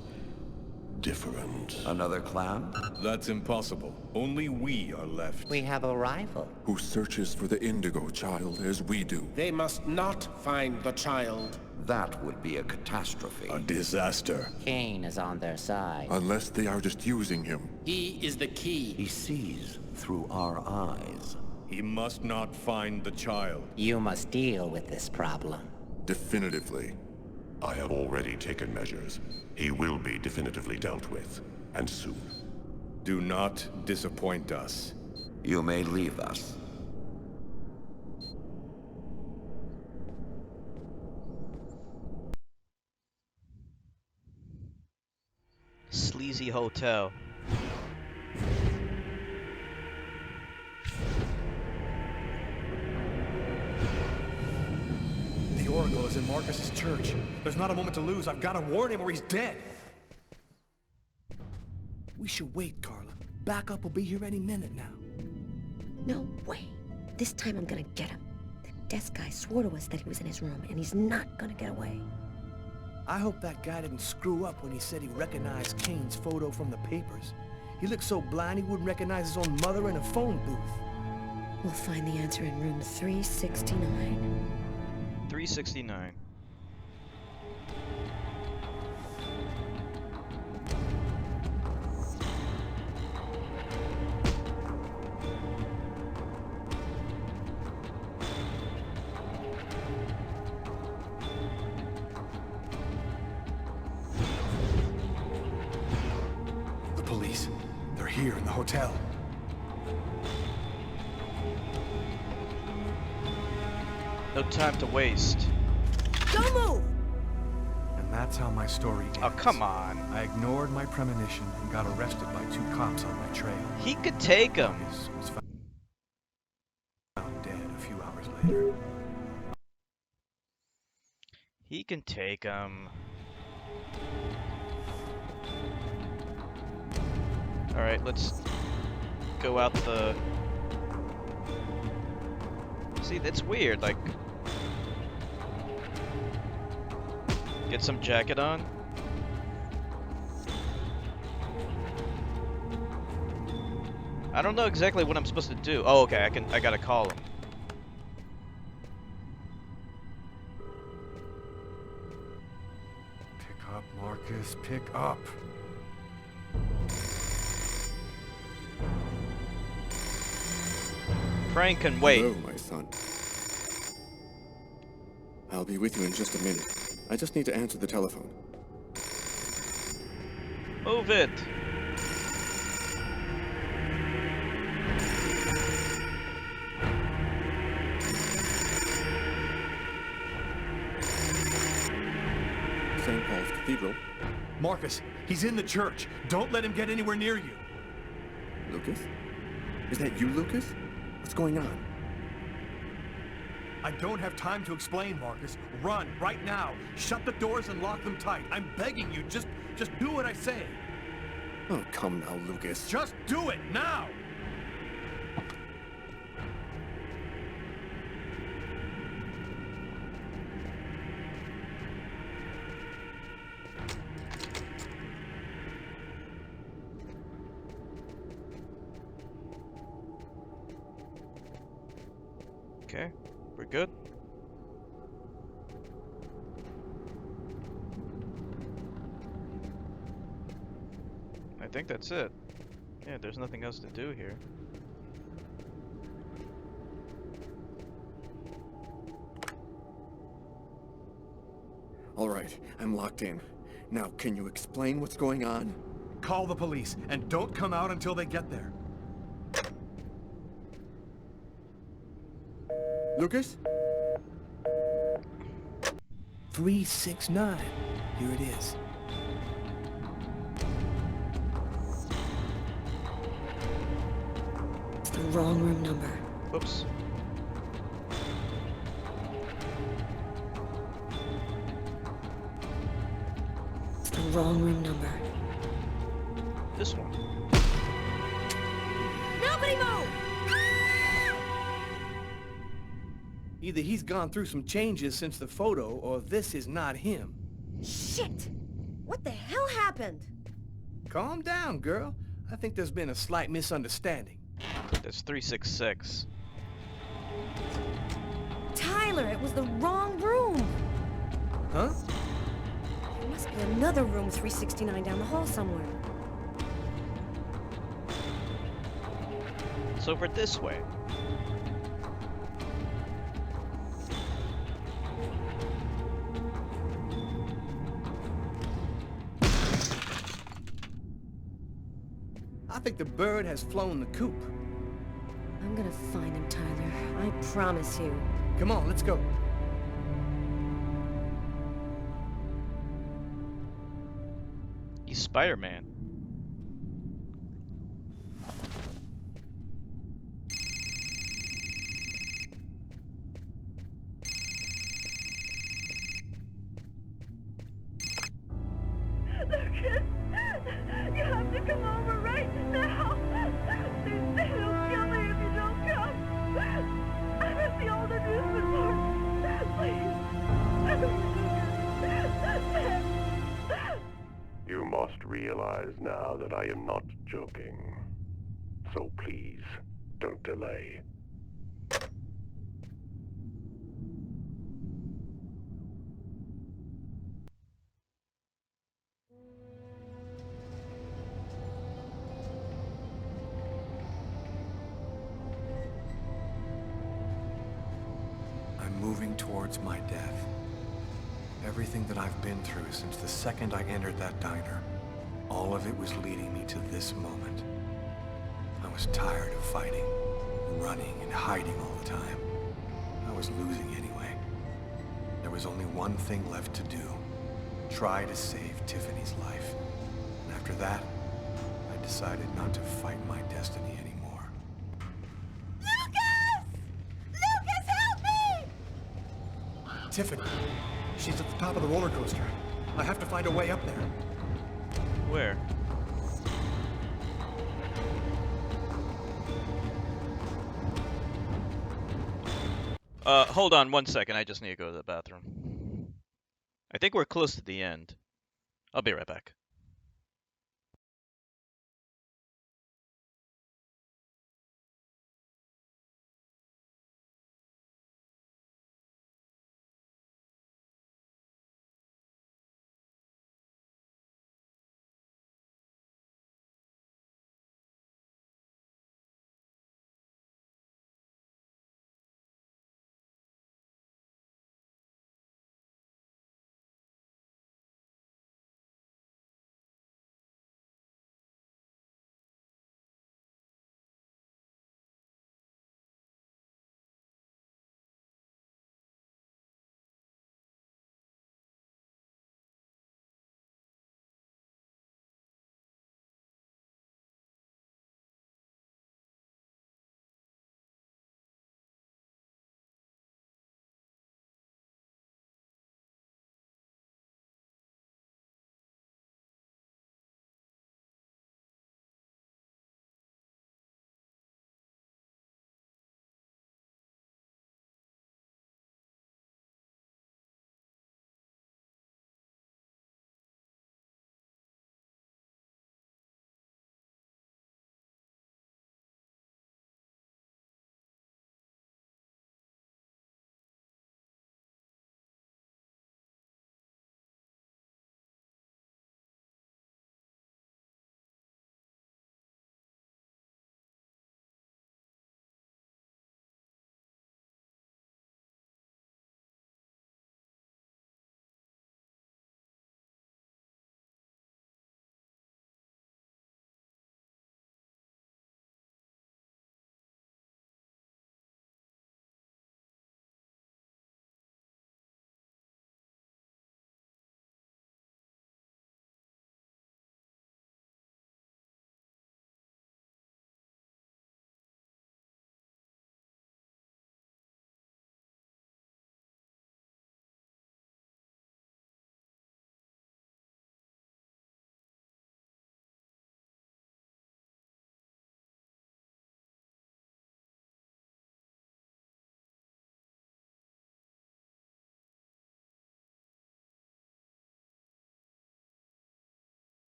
different. Another clan? That's impossible. Only we are left. We have a rival. Who searches for the Indigo child as we do. They must not find the child. That would be a catastrophe. A disaster. Kane is on their side. Unless they are just using him. He is the key. He sees through our eyes. He must not find the child. You must deal with this problem. Definitively. I have already taken measures. He will be definitively dealt with, and soon. Do not disappoint us. You may leave us. Sleazy hotel. The Oracle is in Marcus's church. There's not a moment to lose. I've got to warn him or he's dead. We should wait, Carla. Backup will be here any minute now. No way. This time I'm gonna get him. The desk guy swore to us that he was in his room, and he's not gonna get away. I hope that guy didn't screw up when he said he recognized Kane's photo from the papers. He looked so blind he wouldn't recognize his own mother in a phone booth. We'll find the answer in room 369. 369. The police. They're here in the hotel. No time to waste. Don't move! And that's how my story ends. Oh, come on. I ignored my premonition and got arrested by 2 cops on my trail. He could take him. Marcus was found dead a few hours later. He can take him. Alright, let's go out the... See, that's weird, like... Get some jacket on. I don't know exactly what I'm supposed to do. Oh, okay, I gotta call him. Pick up, Marcus, pick up. Frank can wait. Hello, my son. I'll be with you in just a minute. I just need to answer the telephone. Move it. St. Paul's Cathedral. Marcus, he's in the church. Don't let him get anywhere near you. Lucas? Is that you, Lucas? What's going on? I don't have time to explain, Marcus. Run, right now. Shut the doors and lock them tight. I'm begging you, just do what I say. Oh, come now, Lucas. Just do it, now! Okay, we're good. I think that's it. Yeah, there's nothing else to do here. All right, I'm locked in. Now, can you explain what's going on? Call the police, and don't come out until they get there. Lucas? 369. Here it is. It's the wrong room number. Whoops. It's the wrong room number. This one. Nobody move! Either he's gone through some changes since the photo, or this is not him. Shit! What the hell happened? Calm down, girl. I think there's been a slight misunderstanding. There's 366. Tyler, it was the wrong room! Huh? There must be another room 369 down the hall somewhere. It's over this way. I think the bird has flown the coop. I'm gonna find him, Tyler. I promise you. Come on, let's go. He's Spider-Man. Lucas, you have to come over right now. They'll kill me if you don't come. I'm at the old amusement park. Please. You must realize now that I am not joking. So please, don't delay. I'm moving towards my death. Everything that I've been through since the second I entered that diner, all of it was leading me to this moment. I was tired of fighting, running and hiding all the time. I was losing anyway. There was only one thing left to do. Try to save Tiffany's life. And after that, I decided not to fight my destiny anymore. Lucas, help me! Tiffany! She's at the top of the roller coaster. I have to find a way up there. Where? Hold on 1 second. I just need to go to the bathroom. I think we're close to the end. I'll be right back.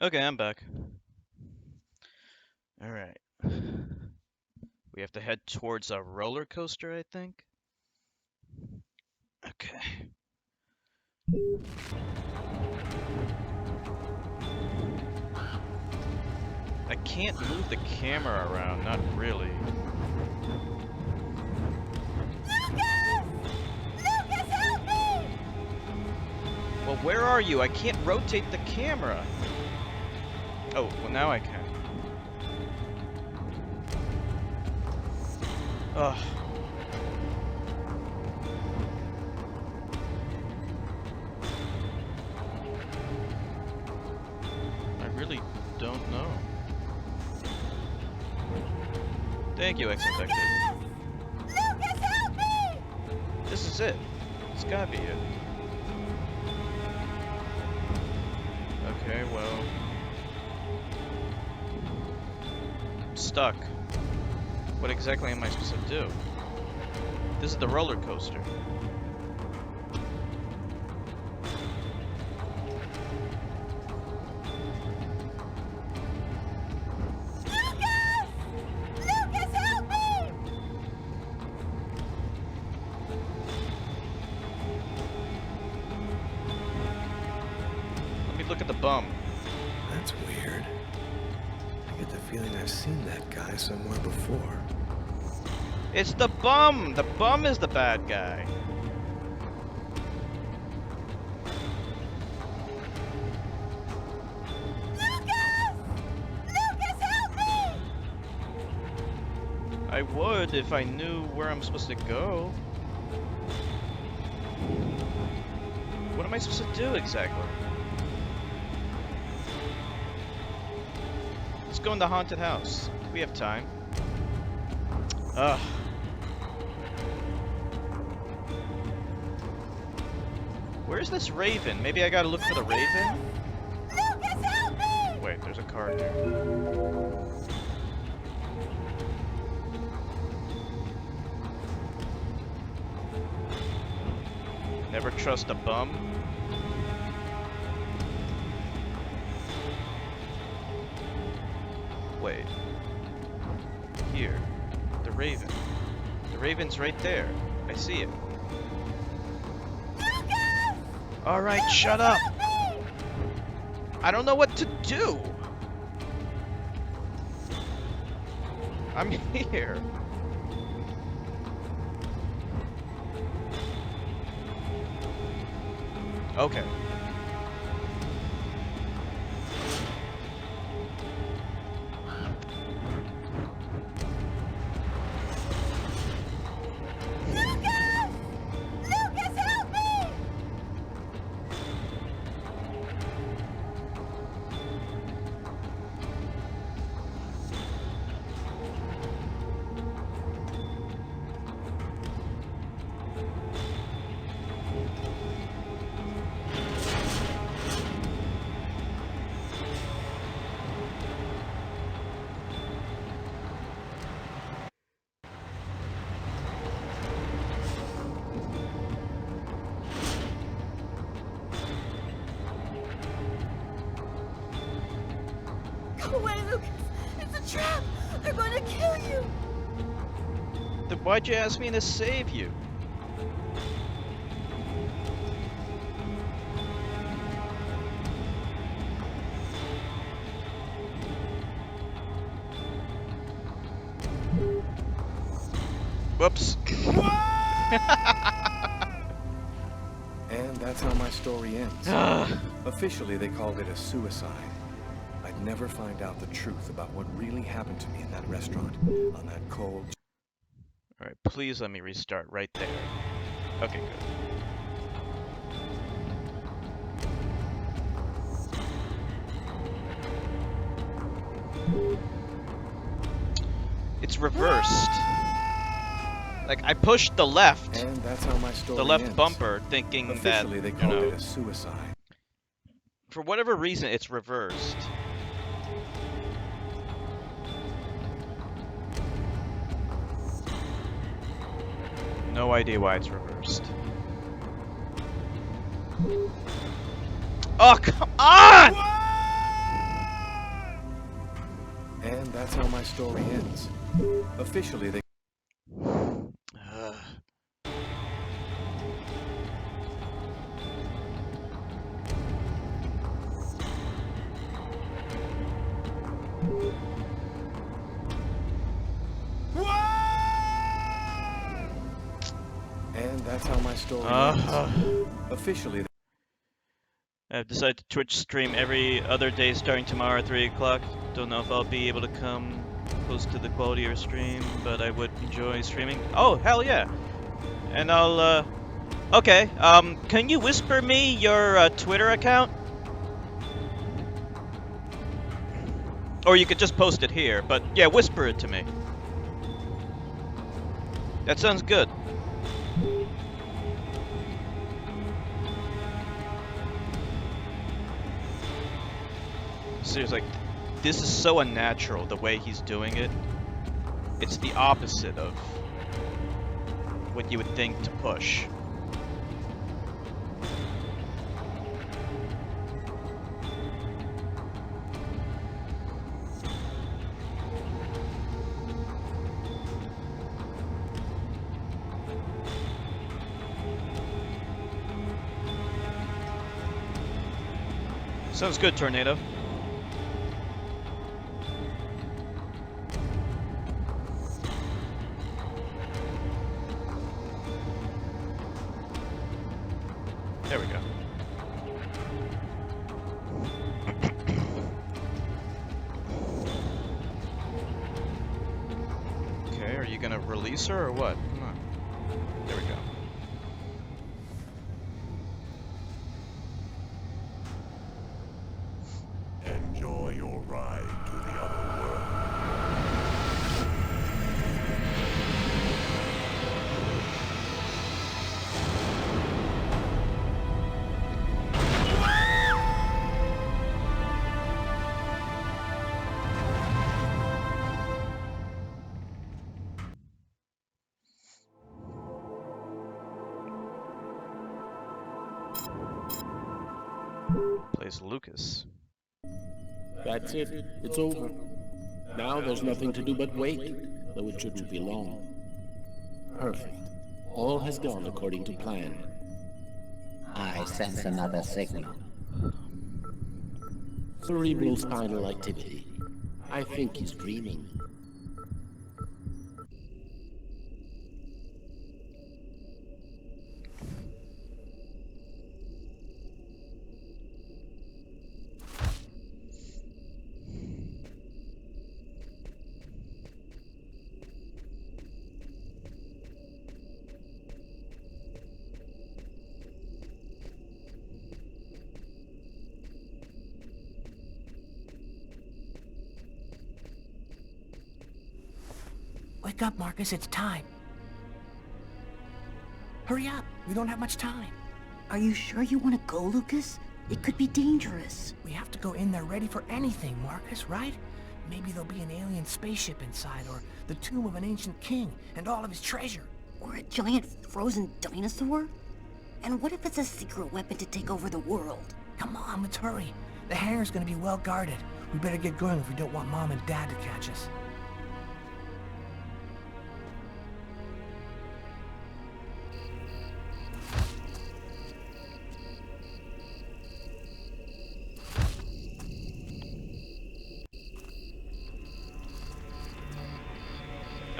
Okay, I'm back. Alright. We have to head towards a roller coaster, I think. Okay. I can't move the camera around, not really. Lucas, help me! Well, where are you? I can't rotate the camera. Oh, well now I can. Ugh. I really don't know. Thank you, X-Infected. Lucas, help me! This is it. It's gotta be it. Okay, well... I'm stuck. What exactly am I supposed to do? This is the roller coaster. Lucas, help me! Let me look at the bum. That's weird. I get the feeling I've seen that guy somewhere before. It's the bum! The bum is the bad guy. Lucas, help me! I would if I knew where I'm supposed to go. What am I supposed to do exactly? Let's go in the haunted house. We have time. Ugh. Where's this raven? Maybe I gotta look for the raven? Lucas, help me! Wait, there's a card here. Never trust a bum. Wait. Here. The raven. The raven's right there. I see it. Alright, shut up! I don't know what to do! I'm here. Okay. Lucas, help me! Go away, Lucas! It's a trap! They're going to kill you! Then why'd you ask me to save you? Whoops. And that's how my story ends. Officially, they called it a suicide. I'd never find out the truth about what really happened to me in that restaurant on that cold... Alright, please let me restart right there. Okay, good. It's reversed. Like, I pushed the left. And that's how my story the left ends. bumper, thinking Officially, that, they you called know, it a suicide. for whatever reason, it's reversed. No idea why it's reversed. Oh, come on! that's how my story ends. Officially, they... And that's how my story ends. Officially, I've decided to Twitch stream every other day starting tomorrow at 3 o'clock. Don't know if I'll be able to come close to the quality of your stream, but I would enjoy streaming. Oh, hell yeah! And I'll, okay, can you whisper me your Twitter account? Or you could just post it here, but yeah, whisper it to me. That sounds good. Seriously, like, this is so unnatural, the way he's doing it. It's the opposite of what you would think to push. Sounds good, Tornado. There we go. Okay, are you gonna release her or what? Come on. There we go. Enjoy your ride to the other world. Plays Lucas. That's it. It's over. Now there's nothing to do but wait, though it shouldn't be long. Perfect. All has gone according to plan. I sense another signal. Cerebral spinal activity. I think he's dreaming. Wake up, Marcus, it's time. Hurry up, we don't have much time. Are you sure you want to go, Lucas? It could be dangerous. We have to go in there ready for anything, Marcus, right? Maybe there'll be an alien spaceship inside, or the tomb of an ancient king, and all of his treasure. Or a giant frozen dinosaur? And what if it's a secret weapon to take over the world? Come on, let's hurry. The hangar's gonna be well guarded. We better get going if we don't want Mom and Dad to catch us.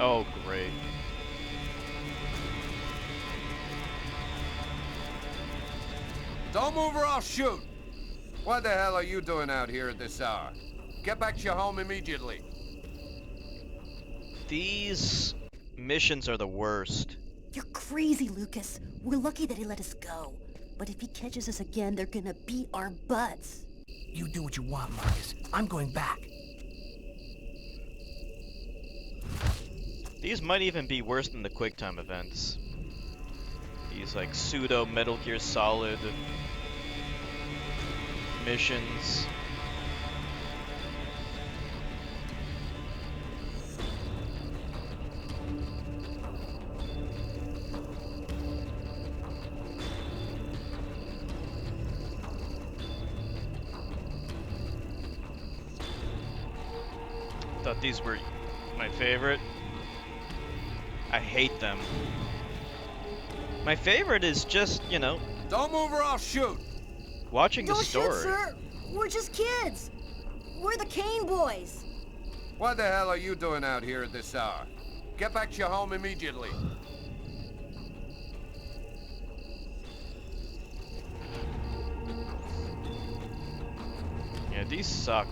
Oh, great. Don't move or I'll shoot! What the hell are you doing out here at this hour? Get back to your home immediately. These missions are the worst. You're crazy, Lucas. We're lucky that he let us go. But if he catches us again, they're gonna beat our butts. You do what you want, Marcus. I'm going back. These might even be worse than the QuickTime events. These like pseudo Metal Gear Solid missions. Thought these were my favorite. I hate them. My favorite is just, you know... Don't move or I'll shoot! Watching the Don't story. shoot, sir! We're just kids! We're the Kane boys! What the hell are you doing out here at this hour? Get back to your home immediately. Yeah, these suck.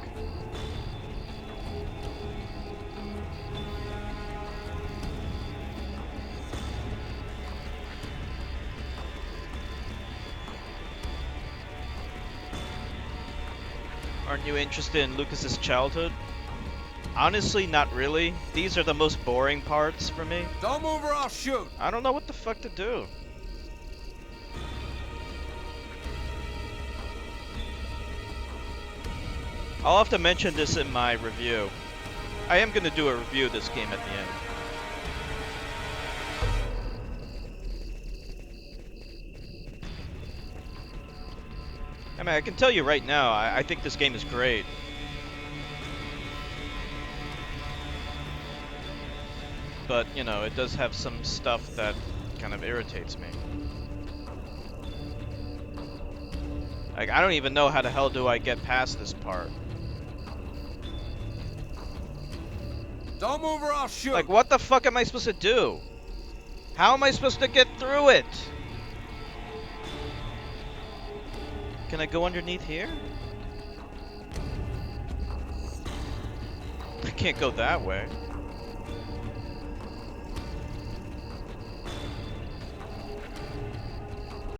Aren't you interested in Lucas's childhood? Honestly, not really. These are the most boring parts for me. Don't move or I'll shoot! I don't know what the fuck to do. I'll have to mention this in my review. I am going to do a review of this game at the end. I mean, I can tell you right now, I think this game is great. But, you know, it does have some stuff that kind of irritates me. Like, I don't even know how the hell do I get past this part. Don't move or I'll shoot! Like, what the fuck am I supposed to do? How am I supposed to get through it? Can I go underneath here? I can't go that way.